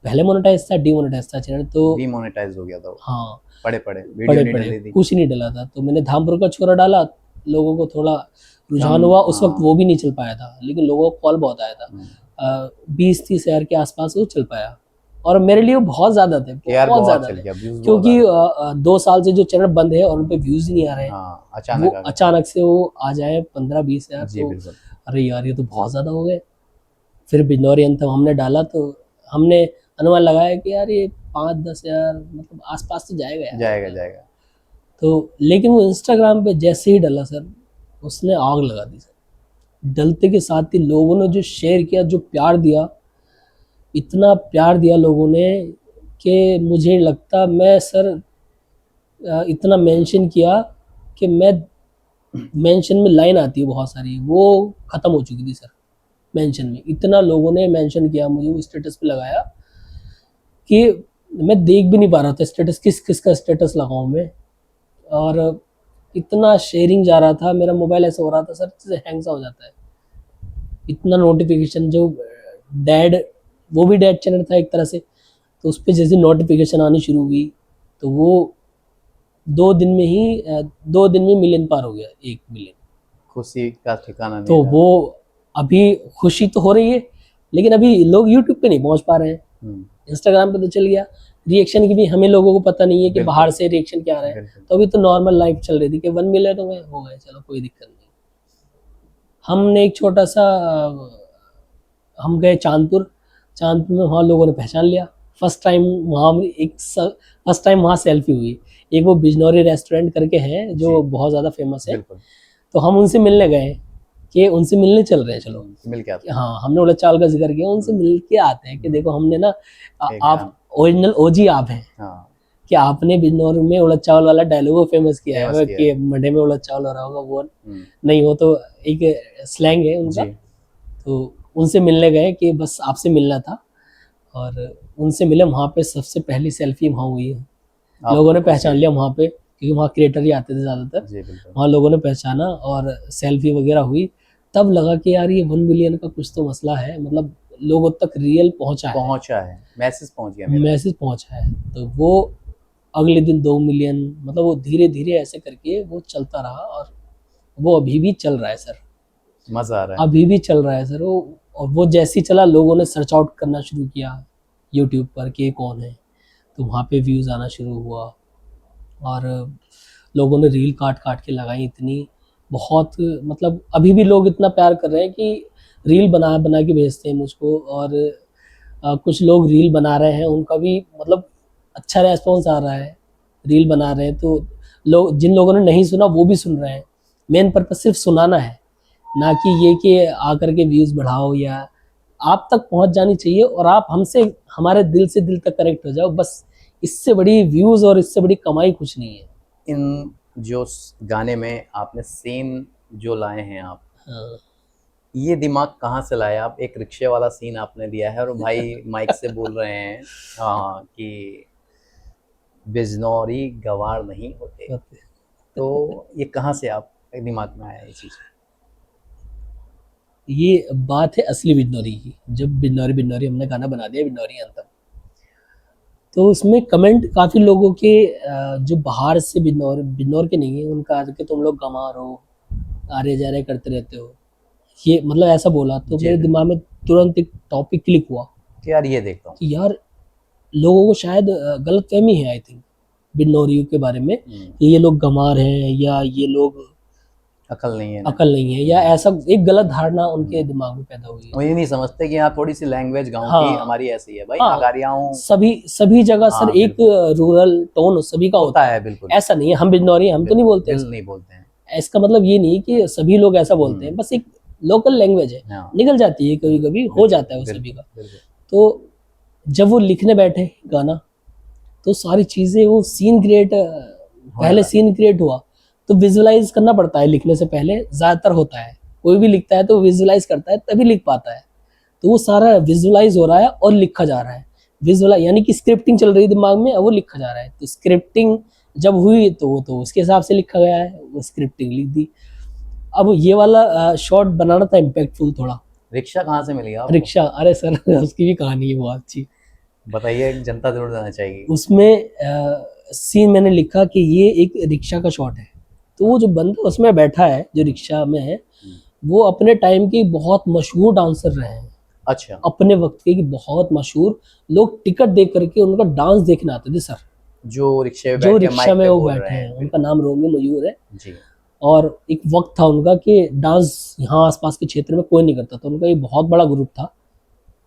C: पहले मोनेटाइज था, डीमोनेटाइज था चैनल, तो
B: डीमोनेटाइज हो गया था वो।
C: हाँ
B: पड़े वीडियो
C: पड़े
B: नहीं
C: पड़े
B: डली थी।
C: कुछ नहीं डला था, तो मैंने धामपुर का छोरा डाला, लोगों को थोड़ा रुझान हुआ। उस वक्त वो भी नहीं चल पाया था, लेकिन लोगों को कॉल बहुत आया था। 20-30 हज़ार के आसपास वो चल पाया, और मेरे लिए वो बहुत ज्यादा थे, बहुत ज्यादा थे, क्योंकि 2 साल से जो चैनल बंद है और उन पे व्यूज नहीं आ रहे हैं, वो अचानक से वो आ जाए 15-20 हज़ार, तो अरे यार ये तो बहुत ज्यादा हो गए। फिर बिजनौरी अंतम हमने डाला, तो हमने अनुमान लगाया कि यार ये 5-10 हज़ार मतलब आसपास तो जाएगा यार,
B: जाएगा।
C: तो लेकिन वो इंस्टाग्राम पे जैसे ही डाला सर, उसने आग लगा दी सर। डलते के साथ ही लोगों ने जो शेयर किया, जो प्यार दिया, इतना प्यार दिया लोगों ने कि मुझे लगता मैं सर इतना मेंशन किया कि मैं मेंशन में लाइन आती है बहुत सारी, वो ख़त्म हो चुकी थी सर। मेंशन में इतना लोगों ने मेंशन किया, मुझे वो स्टेटस पे लगाया कि मैं देख भी नहीं पा रहा था स्टेटस, किस का स्टेटस लगाऊं मैं, और इतना शेयरिंग जा रहा था, मेरा मोबाइल ऐसा हो रहा था सर, हैंग सा हो जाता है, इतना नोटिफिकेशन। जो डैड, वो भी डैड चैनल था एक तरह से, तो उस पर जैसे नोटिफिकेशन आनी शुरू हुई, तो वो 2 दिन में मिलियन पार हो गया, 1 मिलियन।
B: खुशी का ठिकाना नहीं
C: तो वो अभी खुशी तो हो रही है, लेकिन अभी लोग यूट्यूब पे नहीं पहुंच पा रहे हैं, इंस्टाग्राम पे तो चल गया। रिएक्शन की भी हमें लोगों को पता नहीं है कि बाहर से रिएक्शन क्या आ रहा है, तो अभी तो नॉर्मल लाइफ चल रही थी कि 1 मिलियन हो गए, चलो कोई दिक्कत नहीं। हमने एक छोटा सा, हम गए चांदपुर में, वहाँ लोगों ने पहचान लिया। फर्स्ट टाइम वहाँ सेल्फी हुई। एक वो बिजनौरी रेस्टोरेंट करके है जो बहुत ज़्यादा फेमस है, तो हम उनसे मिलने गए कि उनसे मिलने चल रहे हैं, चलो
B: मिल के आते हैं।
C: हाँ, हमने उड़द चावल का जिक्र किया, उनसे मिल के आते हैं कि देखो हमने ना, आप ओरिजिनल ओजी आप हैं, कि आपने बिजनौर में उड़द चावल वाला डायलॉग फेमस किया है कि मंडे में उड़द चावल हो रहा होगा, वो नहीं हो तो एक स्लैंग है उनका। तो उनसे मिलने गए कि बस आपसे मिलना था, और उनसे मिले। वहाँ पे सबसे पहली सेल्फी वहाँ हुई है, लोगों ने पहचान लिया वहाँ पे, क्योंकि वहाँ क्रिएटर ही आते थे ज़्यादातर। वहाँ लोगों ने पहचाना और सेल्फी वगैरह हुई, तब लगा कि यार ये 1 मिलियन का कुछ तो मसला है, मतलब लोगों तक रियल पहुँचा है,
B: मैसेज
C: पहुँचा है। तो वो अगले दिन 2 मिलियन, मतलब वो धीरे धीरे ऐसे करके वो चलता रहा, और वो अभी भी चल रहा है सर,
B: मज़ा आ रहा है,
C: अभी भी चल रहा है सर वो। और वो जैसे ही चला, लोगों ने सर्च आउट करना शुरू किया यूट्यूब पर कि कौन है, तो वहाँ पे व्यूज़ आना शुरू हुआ, और लोगों ने रील काट के लगाई इतनी, बहुत, मतलब अभी भी लोग इतना प्यार कर रहे हैं कि रील बना के भेजते हैं मुझको, और कुछ लोग रील बना रहे हैं, उनका भी मतलब अच्छा रेस्पॉन्स आ रहा है। रील बना रहे हैं तो लोग, जिन लोगों ने नहीं सुना वो भी सुन रहे हैं। मेन पर्पस सिर्फ सुनाना है, ना कि ये कि आकर के व्यूज़ बढ़ाओ, या आप तक पहुंच जानी चाहिए और आप हमसे, हमारे दिल से दिल तक कनेक्ट हो जाओ, बस इससे बड़ी व्यूज़ और इससे बड़ी कमाई कुछ नहीं है।
B: इन जो गाने में आपने सीन जो लाए हैं आप,
C: हाँ।
B: ये दिमाग कहाँ से लाया आप? एक रिक्शे वाला सीन आपने दिया है, और भाई माइक से बोल रहे हैं हाँ कि बिजनौरी गवार नहीं होते, तो ये कहाँ से आप दिमाग में आया ये चीज़?
C: ये बात है असली बिजनौरी की। जब बिजनौरी हमने गाना बना दिया बिजनौरी अंतम, तो उसमें कमेंट काफ़ी लोगों के, जो बाहर से बिजनौर के नहीं है, उनका आके तुम लोग गंवार हो, आरे जा रहे करते रहते हो, ये मतलब ऐसा बोला, तो मेरे दिमाग में तुरंत एक टॉपिक क्लिक हुआ
B: कि यार ये देखता हूँ
C: कि यार लोगों को शायद गलतफहमी है आई थिंक बिजनौरियों के बारे में, कि ये लोग गंवार हैं, या ये लोग
B: अकल नहीं है,
C: या ऐसा एक गलत धारणा उनके दिमाग में पैदा हुई है।
B: वो ये नहीं समझते कि यहाँ थोड़ी सी लैंग्वेज गाँव की हमारी ऐसी है भाई, नागारियाँ
C: सभी जगह सर एक रूरल टोन सभी का होता है, बिल्कुल ऐसा नहीं है हम बिजनौरी हम तो नहीं बोलते
B: हैं।
C: इसका मतलब ये नहीं कि सभी लोग ऐसा बोलते हैं, बस एक लोकल लैंग्वेज है, निकल जाती है, कभी कभी हो जाता है वो सभी का। तो जब वो लिखने बैठे गाना, तो सारी चीजें, वो सीन क्रिएट, पहले सीन क्रिएट हुआ, तो विजुअलाइज करना पड़ता है लिखने से पहले, ज्यादातर होता है, कोई भी लिखता है तो विजुअलाइज करता है तभी लिख पाता है। तो वो सारा विजुअलाइज हो रहा है और लिखा जा रहा है, विजुअलाइज यानी कि स्क्रिप्टिंग चल रही है दिमाग में, और वो लिखा जा रहा है। तो स्क्रिप्टिंग जब हुई तो वो तो उसके हिसाब से लिखा गया है, वो स्क्रिप्टिंग लिख दी। अब ये वाला शॉट बनाना था इम्पैक्टफुल थोड़ा।
B: रिक्शा कहाँ से मिल गया?
C: रिक्शा, अरे सर उसकी भी कहानी है बहुत अच्छी।
B: बताइए, जनता जरूर जाना चाहिए।
C: उसमें सीन मैंने लिखा कि ये एक रिक्शा का शॉट है। तो वो जो बंदा उसमें बैठा है जो रिक्शा में है, वो अपने टाइम के बहुत मशहूर डांसर रहे हैं।
B: अच्छा।
C: अपने वक्त के बहुत मशहूर, लोग टिकट देख करके उनका डांस देखने आते थे सर।
B: जो रिक्शे में
C: जो
B: बैठ के
C: रिक्शा
B: माइक
C: में
B: पे
C: वो
B: बोल
C: बैठे
B: रहे
C: हैं, उनका नाम रोमियो मयूर है।
B: जी।
C: और एक वक्त था उनका कि डांस यहाँ आसपास के क्षेत्र में कोई नहीं करता था। उनका एक बहुत बड़ा ग्रुप था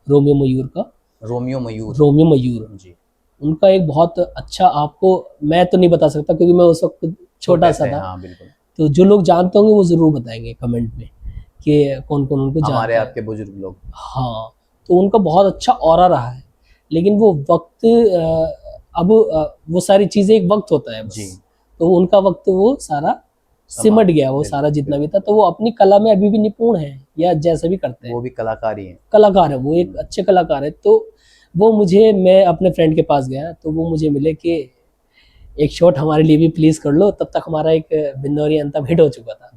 C: रोमियो मयूर का।
B: रोमियो मयूर।
C: रोमियो मयूर
B: जी।
C: उनका एक बहुत अच्छा, आपको मैं तो नहीं बता सकता क्योंकि मैं उस वक्त छोटा सा था।
B: हाँ बिल्कुल।
C: तो जो लोग जानते होंगे वो जरूर बताएंगे कमेंट में कि कौन कौन उनको जानता
B: हमारे
C: है।
B: आपके बुजुर्ग लोग।
C: हाँ, तो उनका बहुत अच्छा ऑरा रहा है। लेकिन वो वक्त अब वो सारी चीजें एक वक्त होता है बस।
B: जी।
C: तो उनका वक्त वो सारा सिमट गया, वो सारा जितना भी था। तो वो अपनी कला में अभी भी निपुण है, या जैसा भी करते हैं,
B: वो भी कलाकार ही है।
C: कलाकार है वो, एक अच्छे कलाकार है। तो वो मुझे, मैं अपने फ्रेंड के पास गया तो वो मुझे मिले कि एक शॉट हमारे लिए भी प्लीज कर लो। तब तक हमारा एक बिंदौरी अंतम हिट हो चुका था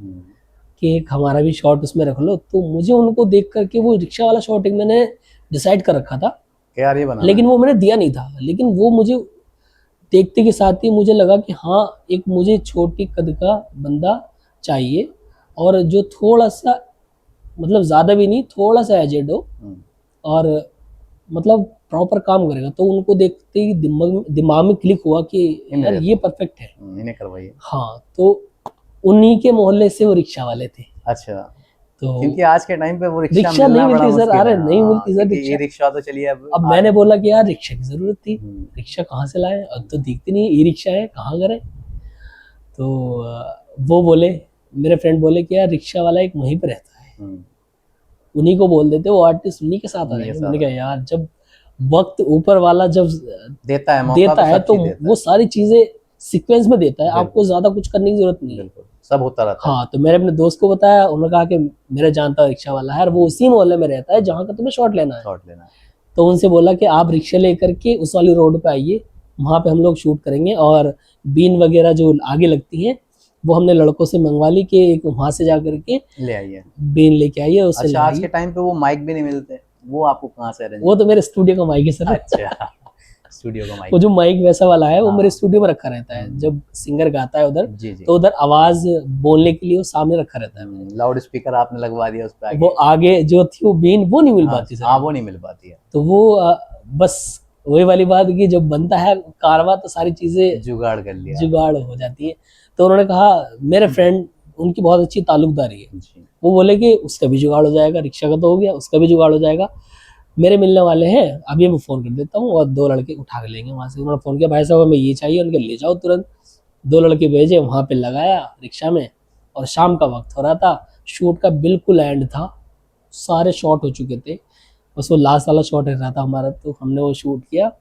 C: कि एक हमारा भी शॉट उसमें रख लो। तो मुझे उनको देख करके वो रिक्शा वाला शॉट एक मैंने डिसाइड कर रखा था
B: कि यार ये बनाना
C: लेकिन वो मैंने दिया नहीं था। लेकिन वो मुझे देखते के साथ ही मुझे लगा कि हाँ, एक मुझे छोटी कद का बंदा चाहिए और जो थोड़ा सा, मतलब ज़्यादा भी नहीं, थोड़ा सा एजेड हो और मतलब प्रॉपर काम करेगा। तो उनको देखते ही दिमाग में क्लिक हुआ कि यार ये परफेक्ट है,
B: इन्हें करवाइए।
C: हाँ, तो उन्हीं के मोहल्ले से वो रिक्शा वाले थे।
B: अच्छा।
C: तो
B: क्योंकि आज के टाइम पे वो
C: रिक्शा
B: मिलना
C: नहीं
B: बड़ा
C: मिलती सर,
B: मुश्किल
C: अरे
B: है।
C: नहीं मिलती सर
B: क्योंकि ये रिक्शा तो चलिए
C: अब मैंने बोला कि यार रिक्शा की जरूरत थी, रिक्शा कहाँ से लाए, अब तो दिखती नहीं, ई रिक्शा है, कहाँ करें। तो वो बोले, मेरे फ्रेंड बोले कि यार रिक्शा वाला एक वहीं पे रहता है, उन्हीं को बोल देते, वो आर्टिस्ट उन्हीं के साथ आ जाएंगे। मैंने कहा यार, जब वक्त ऊपर वाला जब
B: देता है मौका,
C: तो वो सारी चीजें सीक्वेंस में देता है, आपको ज्यादा कुछ करने की जरूरत नहीं है,
B: सब होता रहता है।
C: हाँ, तो मैंने अपने दोस्त को बताया, उन्होंने कहा कि मेरा जानता रिक्शा वाला है और वो उसी मोहल्ले में रहता है जहाँ का तुम्हें शॉट लेना है। तो उनसे बोला कि आप रिक्शा लेकर के उस वाली रोड पे आइए, वहाँ पे हम लोग शूट करेंगे। और बीन वगैरह जो आगे लगती हैं वो हमने लड़कों से मंगवा ली कि एक वहाँ से जा करके ले आइए, बीन लेके आइए उससे।
B: अच्छा, आज के टाइम पे वो माइक भी नहीं मिलते, वो आपको कहाँ से अरेंज?
C: वो तो मेरे स्टूडियो का माइक है सर।
B: अच्छा, स्टूडियो का माइक।
C: वो जो माइक वैसा वाला है वो मेरे स्टूडियो में रखा रहता है। जब सिंगर गाता है उधर, तो उधर आवाज बोलने के लिए वो सामने रखा रहता है।
B: लाउड स्पीकर आपने लगवा दिया उस पे?
C: वो आगे जो थी वो बीन वो नहीं मिल पाती सर।
B: हाँ, वो नहीं मिल पाती है।
C: तो वो बस वही वाली बात की, जब बनता है कारवा तो सारी चीजें
B: जुगाड़ कर लिया,
C: जुगाड़ हो जाती है। तो उन्होंने कहा, मेरे फ्रेंड उनकी बहुत अच्छी ताल्लुकदारी है, वो बोले कि उसका भी जुगाड़ हो जाएगा, रिक्शा का तो हो गया, उसका भी जुगाड़ हो जाएगा, मेरे मिलने वाले हैं, अभी मैं फ़ोन कर देता हूँ और 2 लड़के उठा के लेंगे वहाँ से। उन्होंने फ़ोन किया, भाई साहब हमें ये चाहिए, उनके ले जाओ तुरंत। 2 लड़के भेजे, वहाँ पे लगाया रिक्शा में, और शाम का वक्त हो रहा था, शूट का बिल्कुल एंड था, सारे शॉट हो चुके थे, बस वो लास्ट वाला शॉट रहा था हमारा। तो हमने वो शूट किया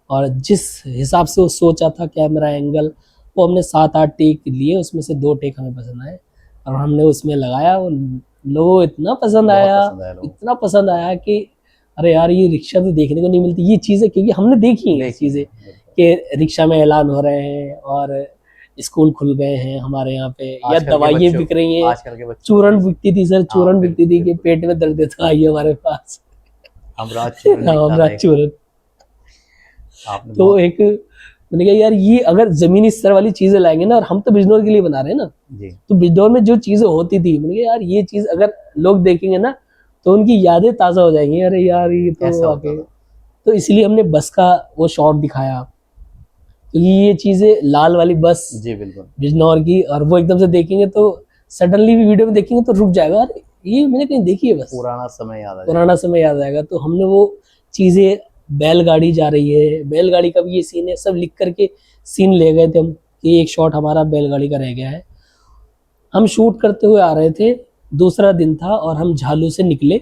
C: और जिस हिसाब से वो सोचा था कैमरा एंगल, वो हमने 7-8 टेक लिए, उसमें से 2 टेक हमें पसंद आए और हमने उसमें लगाया। वो लोगों इतना पसंद आया, इतना पसंद आया कि अरे यार, ये रिक्शा तो देखने को नहीं मिलती ये चीज़ें, क्योंकि हमने देखी हैं चीज़ें कि रिक्शा में ऐलान हो रहे हैं और स्कूल खुल गए हैं हमारे यहाँ पे, या दवाइयाँ बिक रही हैं। चूरन बिकती थी सर, चूरन बिकती थी कि पेट में दर्द है तो आइए हमारे पास, चूरन। तो एक मैंने कहा यार, ये अगर जमीनी स्तर वाली चीजें लाएंगे ना, और हम तो बिजनौर के लिए बना रहे हैं ना, तो बिजनौर में जो चीजें होती थी, मैंने कहा यार ये चीज अगर लोग देखेंगे ना तो उनकी यादें ताज़ा हो जाएंगी, अरे यार ये तो आके। तो इसलिए हमने बस का वो शॉट दिखाया, क्योंकि ये चीज़ें लाल वाली बस
B: जी बिल्कुल
C: बिजनौर की, और वो एकदम से देखेंगे तो सडनली भी वीडियो में देखेंगे तो रुक जाएगा, अरे ये मैंने कहीं देखी है, बस पुराना समय याद आएगा। तो हमने वो चीज़ें, बैलगाड़ी जा रही है, बैलगाड़ी का भी ये सीन है, सब लिख करके सीन ले गए थे हम कि एक शॉट हमारा बैलगाड़ी का रह गया है। हम शूट करते हुए आ रहे थे, दूसरा दिन था और हम झालू से निकले,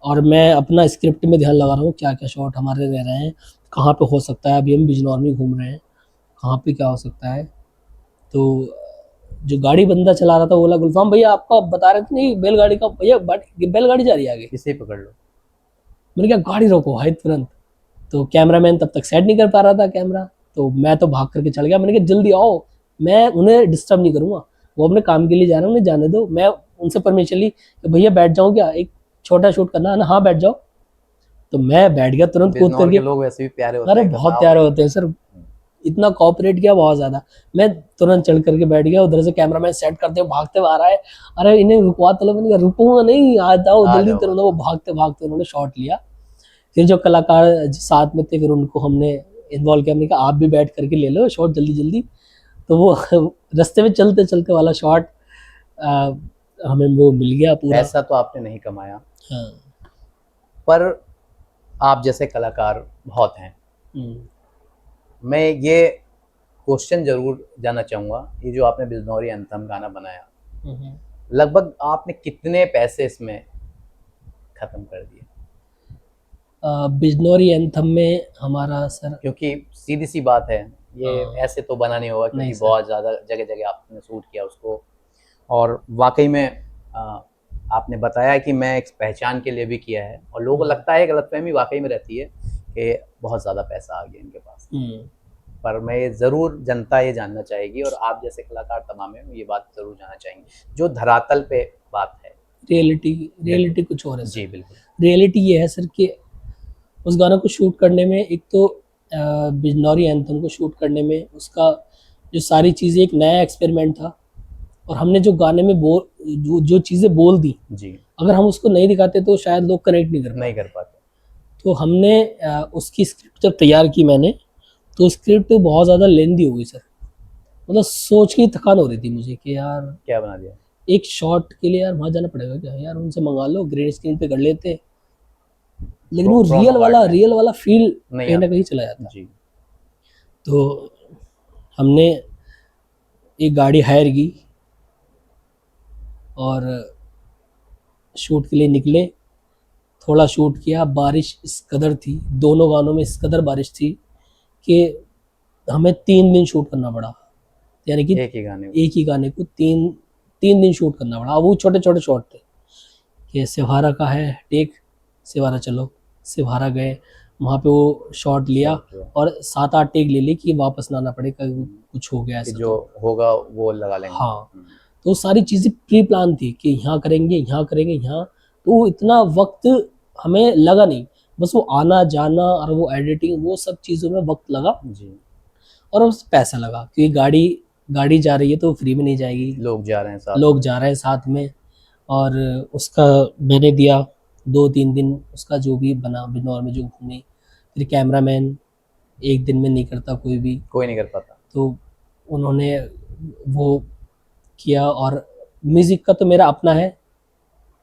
C: और मैं अपना स्क्रिप्ट में ध्यान लगा रहा हूँ क्या क्या शॉट हमारे रह रहे हैं, कहाँ पे हो सकता है, अभी हम बिजनौर में घूम रहे हैं, कहाँ पे क्या हो सकता है। तो जो गाड़ी बंदा चला रहा था वो बोला, गुलफाम भैया आपका बता रहे थे नहीं बैलगाड़ी का, भैया बैलगाड़ी जा रही है आगे,
B: इसे पकड़ लो।
C: मैंने कहा गाड़ी रोको है तुरंत। तो कैमरामैन तब तक सेट नहीं कर पा रहा था कैमरा, तो मैं तो भाग करके चल गया। मैंने कहा जल्दी आओ, मैं उन्हें डिस्टर्ब नहीं करूँगा, वो अपने काम के लिए जा रहे हैं, उन्हें जाने दो। मैं उनसे परमिशन ली कि भैया बैठ जाऊँ क्या, एक छोटा शूट करना है ना, हाँ बैठ जाओ। तो मैं बैठ गया तुरंत कूद
B: बिजनौर
C: करके।
B: के लोग वैसे भी प्यारे होते
C: अरे
B: हैं,
C: बहुत
B: बताओ।
C: प्यारे होते हैं सर, इतना कोऑपरेट किया बहुत ज्यादा। मैं तुरंत चढ़ करके बैठ गया, उधर से कैमरामैन सेट करते हुए भागते हुए आ रहा है, अरे इन्हें रुकवा तो लो, मैंने कहा रुकूंगा नहीं, आ जाओ
B: आ
C: जल्दी
B: जाओ,
C: करो
B: आ
C: ना। वो भागते भागते उन्होंने शॉट लिया। फिर जो कलाकार जो साथ में थे, फिर उनको हमने इन्वॉल्व किया, हमने कहा आप भी बैठ करके ले लो शॉट जल्दी जल्दी। तो वो रास्ते में चलते चलते वाला शॉट हमें वो मिल गया पूरा।
B: पैसा तो आपने नहीं कमाया,
C: हाँ।
B: पर आप जैसे कलाकार बहुत हैं।
C: हम्म।
B: मैं ये क्वेश्चन जरूर जानना चाहूँगा, ये जो आपने बिजनौरी एंथम गाना बनाया,
C: हम्म।
B: लगभग आपने कितने पैसे इसमें खत्म कर दिए?
C: बिजनौरी एंथम में हमारा सर,
B: क्योंकि सीधी सी बात है, ये
C: हाँ।
B: ऐसे तो बना नहीं होगा,
C: नहीं
B: क्योंकि
C: सर।
B: बहुत ज़्यादा जगह जगह आपने शूट किया उसको, और वाकई में आपने बताया कि मैं एक पहचान के लिए भी किया है, और लोगों को लगता है, गलतफहमी वाकई में रहती है कि बहुत ज़्यादा पैसा आ गया इनके पास। पर मैं ये ज़रूर, जनता ये जानना चाहेगी, और आप जैसे कलाकार तमाम हैं ये बात ज़रूर जानना चाहेंगे, जो धरातल पे बात है।
C: रियलिटी कुछ और है
B: जी
C: सर।
B: बिल्कुल।
C: रियलिटी ये है सर कि उस गाना को शूट करने में, एक तो बिजनौरी एंथम को शूट करने में उसका जो सारी चीज़ें एक नया एक्सपेरिमेंट था, और हमने जो गाने में जो चीज़ें बोल दी,
B: जी,
C: अगर हम उसको नहीं दिखाते तो शायद लोग कनेक्ट नहीं कर
B: पाते।
C: तो हमने उसकी स्क्रिप्ट जब तैयार की मैंने, तो स्क्रिप्ट बहुत ज़्यादा लेंदी हो गई सर। मतलब सोच की थकान हो रही थी मुझे कि यार
B: क्या बना दिया?
C: एक शॉट के लिए यार वहाँ जाना पड़ेगा क्या यार, उनसे मंगा लो, ग्रेट स्क्रीन पे कर लेते। लेकिन वो रियल वाला फील कहीं ना कहीं चला जाता।
B: जी।
C: तो हमने एक गाड़ी हायर की और शूट के लिए निकले। थोड़ा शूट किया, बारिश इस कदर थी, दोनों गानों में इस कदर बारिश थी कि हमें 3 दिन शूट करना पड़ा। यानी कि
B: एक ही गाने
C: को तीन दिन शूट करना पड़ा। वो छोटे छोटे शॉट थे कि सिवारा का है टेक, सिवारा चलो, सिवारा गए, वहाँ पे वो शॉट लिया और 7-8 टेक ले ली कि वापस ना आना पड़े, कहीं कुछ हो गया ऐसा
B: जो होगा वो लगा लेंगे।
C: हाँ, तो सारी चीज़ें प्री प्लान थी कि यहाँ करेंगे, यहाँ करेंगे, यहाँ। तो इतना वक्त हमें लगा नहीं, बस वो आना जाना और वो एडिटिंग, वो सब चीज़ों में वक्त लगा
B: जी।
C: और उस पैसा लगा, क्योंकि गाड़ी जा रही है तो फ्री में नहीं जाएगी,
B: लोग जा रहे हैं
C: साथ में। और उसका मैंने दिया 2-3 दिन, उसका जो भी बना बिजनौर में जो घूमे। फिर कैमरामैन एक दिन में नहीं करता, कोई नहीं कर पाता, तो उन्होंने वो किया। और म्यूज़िक का तो मेरा अपना है,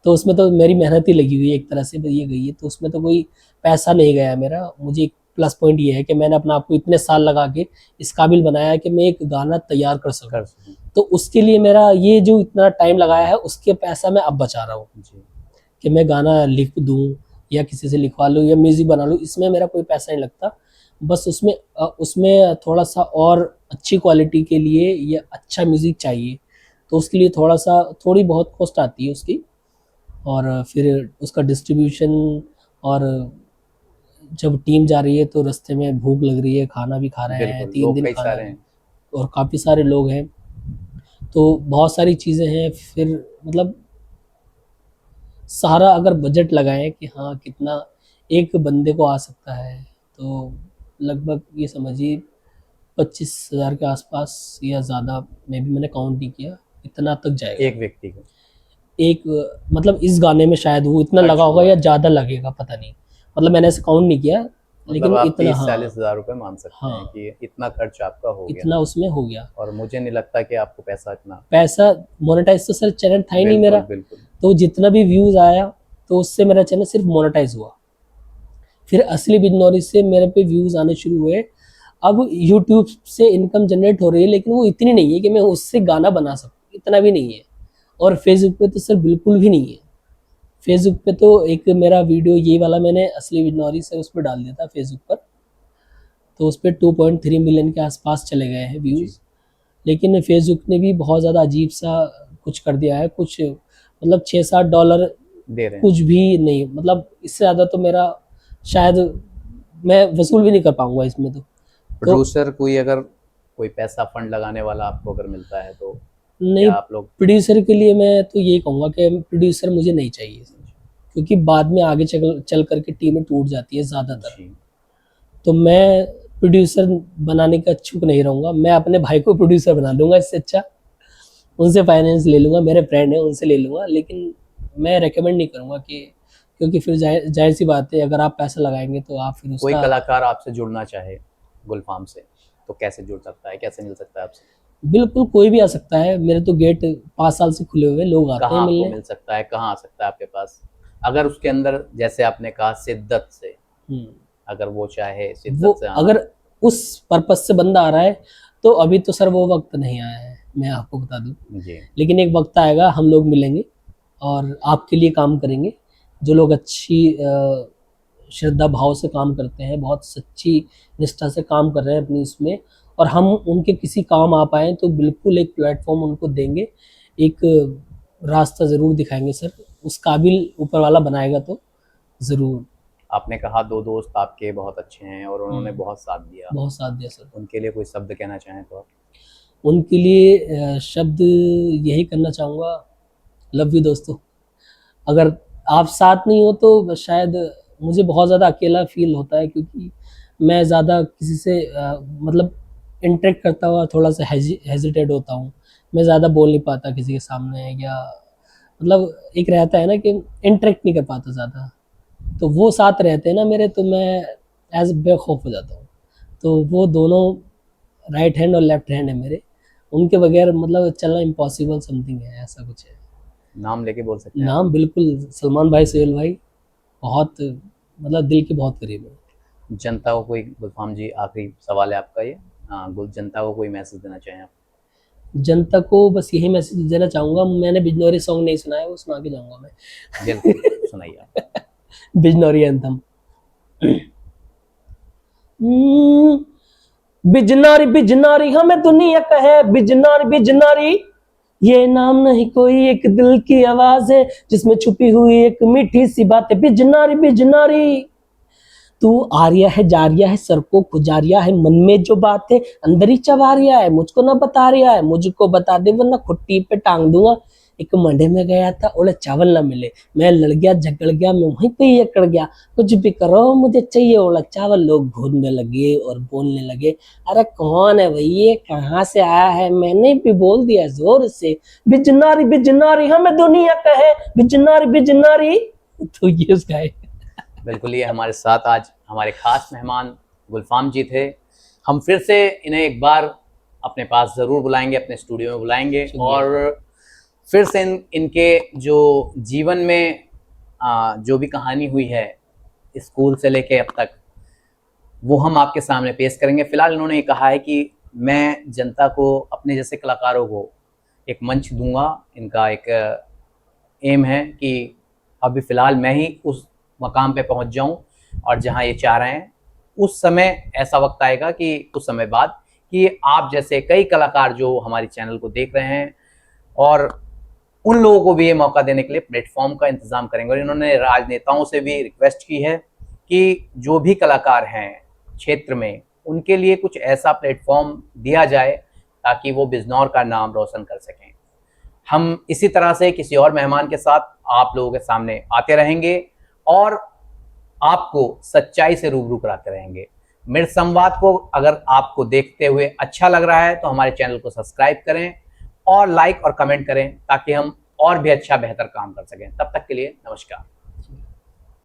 C: तो उसमें तो मेरी मेहनत ही लगी हुई है एक तरह से, ये गई है, तो उसमें तो कोई पैसा नहीं गया मेरा। मुझे एक प्लस पॉइंट ये है कि मैंने अपने आप को इतने साल लगा के इस काबिल बनाया है कि मैं एक गाना तैयार कर सकूं। तो उसके लिए मेरा ये जो इतना टाइम लगाया है, उसके पैसा मैं अब बचा रहा हूँ कि मैं गाना लिख दूँ या किसी से लिखवा लूँ या म्यूज़िक बना लूँ, इसमें मेरा कोई पैसा नहीं लगता। बस उसमें थोड़ा सा और अच्छी क्वालिटी के लिए या अच्छा म्यूज़िक चाहिए, तो उसके लिए थोड़ी बहुत कॉस्ट आती है उसकी। और फिर उसका डिस्ट्रीब्यूशन, और जब टीम जा रही है तो रास्ते में भूख लग रही है, खाना भी खा रहे हैं, 3 दिन खाना है, और काफ़ी सारे लोग हैं, तो बहुत सारी चीज़ें हैं। फिर मतलब सारा अगर बजट लगाएं कि हाँ कितना एक बंदे को आ सकता है, तो लगभग ये समझिए 25,000 के आसपास या ज़्यादा, मैंने काउंट नहीं किया, इतना तक जाएगा
B: एक व्यक्ति को।
C: एक मतलब इस गाने में शायद वो इतना लगा होगा या ज़्यादा लगेगा, पता नहीं, मतलब मैंने ऐसे काउंट नहीं किया, लेकिन
B: आप
C: इतना
B: 30-40 हज़ार रुपए मान सकते हैं कि इतना खर्च आपका हो गया,
C: इतना उसमें हो गया।
B: और मुझे नहीं लगता कि आपको
C: पैसा मोनेटाइज तो सर चैनल था ही नहीं मेरा, तो जितना भी व्यूज़ आया तो उससे मेरा चैनल सिर्फ मोनेटाइज हुआ। फिर असली बिजनौरी से मेरे पे व्यूज़ आने शुरू हुए। अब यूट्यूब से इनकम जनरेट हो रही है, लेकिन वो इतनी नहीं है कि मैं उससे गाना बना सकूँ, इतना भी नहीं है। और फेसबुक पे तो सर बिल्कुल भी नहीं है। फेसबुक पे तो एक मेरा वीडियो ये वाला मैंने असली बिजनौरी से उस पर डाल दिया था फेसबुक पर, तो उस पर 2.3 मिलियन के आसपास चले गए हैं व्यूज़। लेकिन फेसबुक ने भी बहुत ज़्यादा अजीब सा कुछ कर दिया है, कुछ मतलब $6-7
B: दे रहे हैं,
C: कुछ भी नहीं, मतलब इससे ज़्यादा तो मेरा शायद मैं वसूल भी नहीं कर पाऊंगा इसमें। तो
B: प्रोड्यूसर कोई पैसा फंड लगाने वाला आपको अगर मिलता है तो
C: नहीं,
B: आप लोग
C: प्रोड्यूसर के लिए मैं तो यही कहूँगा कि प्रोड्यूसर मुझे नहीं चाहिए, क्योंकि बाद में आगे चल करके टीमें टूट जाती है ज़्यादातर। तो मैं प्रोड्यूसर बनाने का इच्छुक नहीं रहूँगा, मैं अपने भाई को प्रोड्यूसर बना दूंगा, इससे अच्छा उनसे फाइनेंस ले लूँगा, मेरे फ्रेंड है उनसे ले लूँगा, लेकिन मैं रेकमेंड नहीं करूँगा कि, क्योंकि फिर जाहिर सी बात है अगर आप पैसा लगाएंगे तो आप फिर
B: कोई कलाकार आपसे जुड़ना चाहे गुलफाम से तो कैसे जुड़ सकता है, कैसे मिल सकता है आपसे?
C: बिल्कुल कोई भी आ सकता है, मेरे तो गेट 5 साल से खुले हुए, लोग आते हैं मिलने।
B: मिल सकता है, कहाँ आ सकता है आपके पास? अगर उसके अंदर जैसे आपने कहा शिद्दत से, अगर वो चाहे शिद्दत से
C: अगर उस पर्पज से बंदा आ रहा है तो अभी तो सर वो वक्त नहीं आया है, मैं आपको बता दूं जी। लेकिन एक वक्त आएगा, हम लोग मिलेंगे और आपके लिए काम करेंगे। जो लोग अच्छी श्रद्धा भाव से काम करते हैं, बहुत सच्ची निष्ठा से काम कर रहे हैं अपनी इसमें, और हम उनके किसी काम आ पाए तो बिल्कुल एक प्लेटफॉर्म उनको देंगे, एक रास्ता ज़रूर दिखाएंगे सर। उस काबिल ऊपर वाला बनाएगा तो ज़रूर।
B: आपने कहा 2 दोस्त आपके बहुत अच्छे हैं और उन्होंने बहुत साथ दिया सर। उनके लिए कोई शब्द कहना चाहें तो आप?
C: उनके लिए शब्द यही करना चाहूँगा, लव यू दोस्तों। अगर आप साथ नहीं हो तो शायद मुझे बहुत ज़्यादा अकेला फील होता है, क्योंकि मैं ज़्यादा किसी से मतलब इंटरेक्ट करता हुआ थोड़ा सा हेजिटेट होता हूँ, मैं ज़्यादा बोल नहीं पाता किसी के सामने, या मतलब एक रहता है ना कि इंटरेक्ट नहीं कर पाता ज़्यादा। तो वो साथ रहते हैं ना मेरे, तो मैं एज बेखौफ हो जाता हूँ। तो वो दोनों राइट हैंड और लेफ्ट हैंड है मेरे, उनके बगैर मतलब चलना इम्पॉसिबल समथिंग है, ऐसा कुछ है।
B: नाम लेके बोल सकते हैं?
C: नाम बिल्कुल, सलमान भाई, सोहेल भाई, बहुत मतलब दिल के बहुत करीब है।
B: जनता को कोई, गुलफाम जी आखिरी सवाल है आपका ये, जनता को कोई मैसेज देना चाहें आप?
C: जनता को बस यही मैसेज देना चाहूँगा, मैंने बिजनौरी सॉन्ग नहीं सुना है, वो सुना के जाऊँगा मैं।
B: बिल्कुल सुनाइए आप।
C: बिजनौरी एंथम। बिजनौरी बिजनौरी हमें दुनिया कहे बिजनौरी बिजनौरी, ये नाम नहीं कोई एक दिल की आवाज है जिसमें छुपी हुई एक मीठी सी बात है। बिजनौरी बिजनौरी तू आर्या है जारिया है, सर को खुजारिया है, मन में जो बात है अंदर ही चबारिया है, मुझको ना बता रिया है, मुझको बता दे वरना खुट्टी पे टांग दूंगा। एक मंडे में गया था, ओले चावल ना मिले, मैं लड़ गया झगड़ गया, मैं वहीं पे ही अकड़ गया, कुछ भी करो मुझे चाहिए ओला चावल। लोग भूनने लगे और बोलने लगे, अरे कौन है भाई ये, कहाँ से आया है? मैंने भी बोल दिया जोर से, बिजनौरी बिजनौरी हमें दुनिया कहे बिजनौरी बिजनौरी। तो ये उसका है।
B: बिल्कुल, ये हमारे साथ आज हमारे खास मेहमान गुलफाम जी थे। हम फिर से इन्हें एक बार अपने पास ज़रूर बुलाएंगे, अपने स्टूडियो में बुलाएंगे, और फिर से इनके जो जीवन में जो भी कहानी हुई है स्कूल से लेके अब तक, वो हम आपके सामने पेश करेंगे। फिलहाल इन्होंने ये कहा है कि मैं जनता को, अपने जैसे कलाकारों को एक मंच दूंगा। इनका एक एम है कि अभी फ़िलहाल मैं ही उस मकाम पे पहुंच जाऊं और जहां ये चाह रहे हैं, उस समय ऐसा वक्त आएगा कि कुछ समय बाद कि आप जैसे कई कलाकार जो हमारे चैनल को देख रहे हैं, और उन लोगों को भी ये मौका देने के लिए प्लेटफॉर्म का इंतज़ाम करेंगे। और इन्होंने राजनेताओं से भी रिक्वेस्ट की है कि जो भी कलाकार हैं क्षेत्र में, उनके लिए कुछ ऐसा प्लेटफॉर्म दिया जाए ताकि वो बिजनौर का नाम रोशन कर सकें। हम इसी तरह से किसी और मेहमान के साथ आप लोगों के सामने आते रहेंगे और आपको सच्चाई से रूबरू कराते रहेंगे। मेरे संवाद को अगर आपको देखते हुए अच्छा लग रहा है तो हमारे चैनल को सब्सक्राइब करें और लाइक और कमेंट करें ताकि हम और भी अच्छा बेहतर काम कर सकें। तब तक के लिए नमस्कार।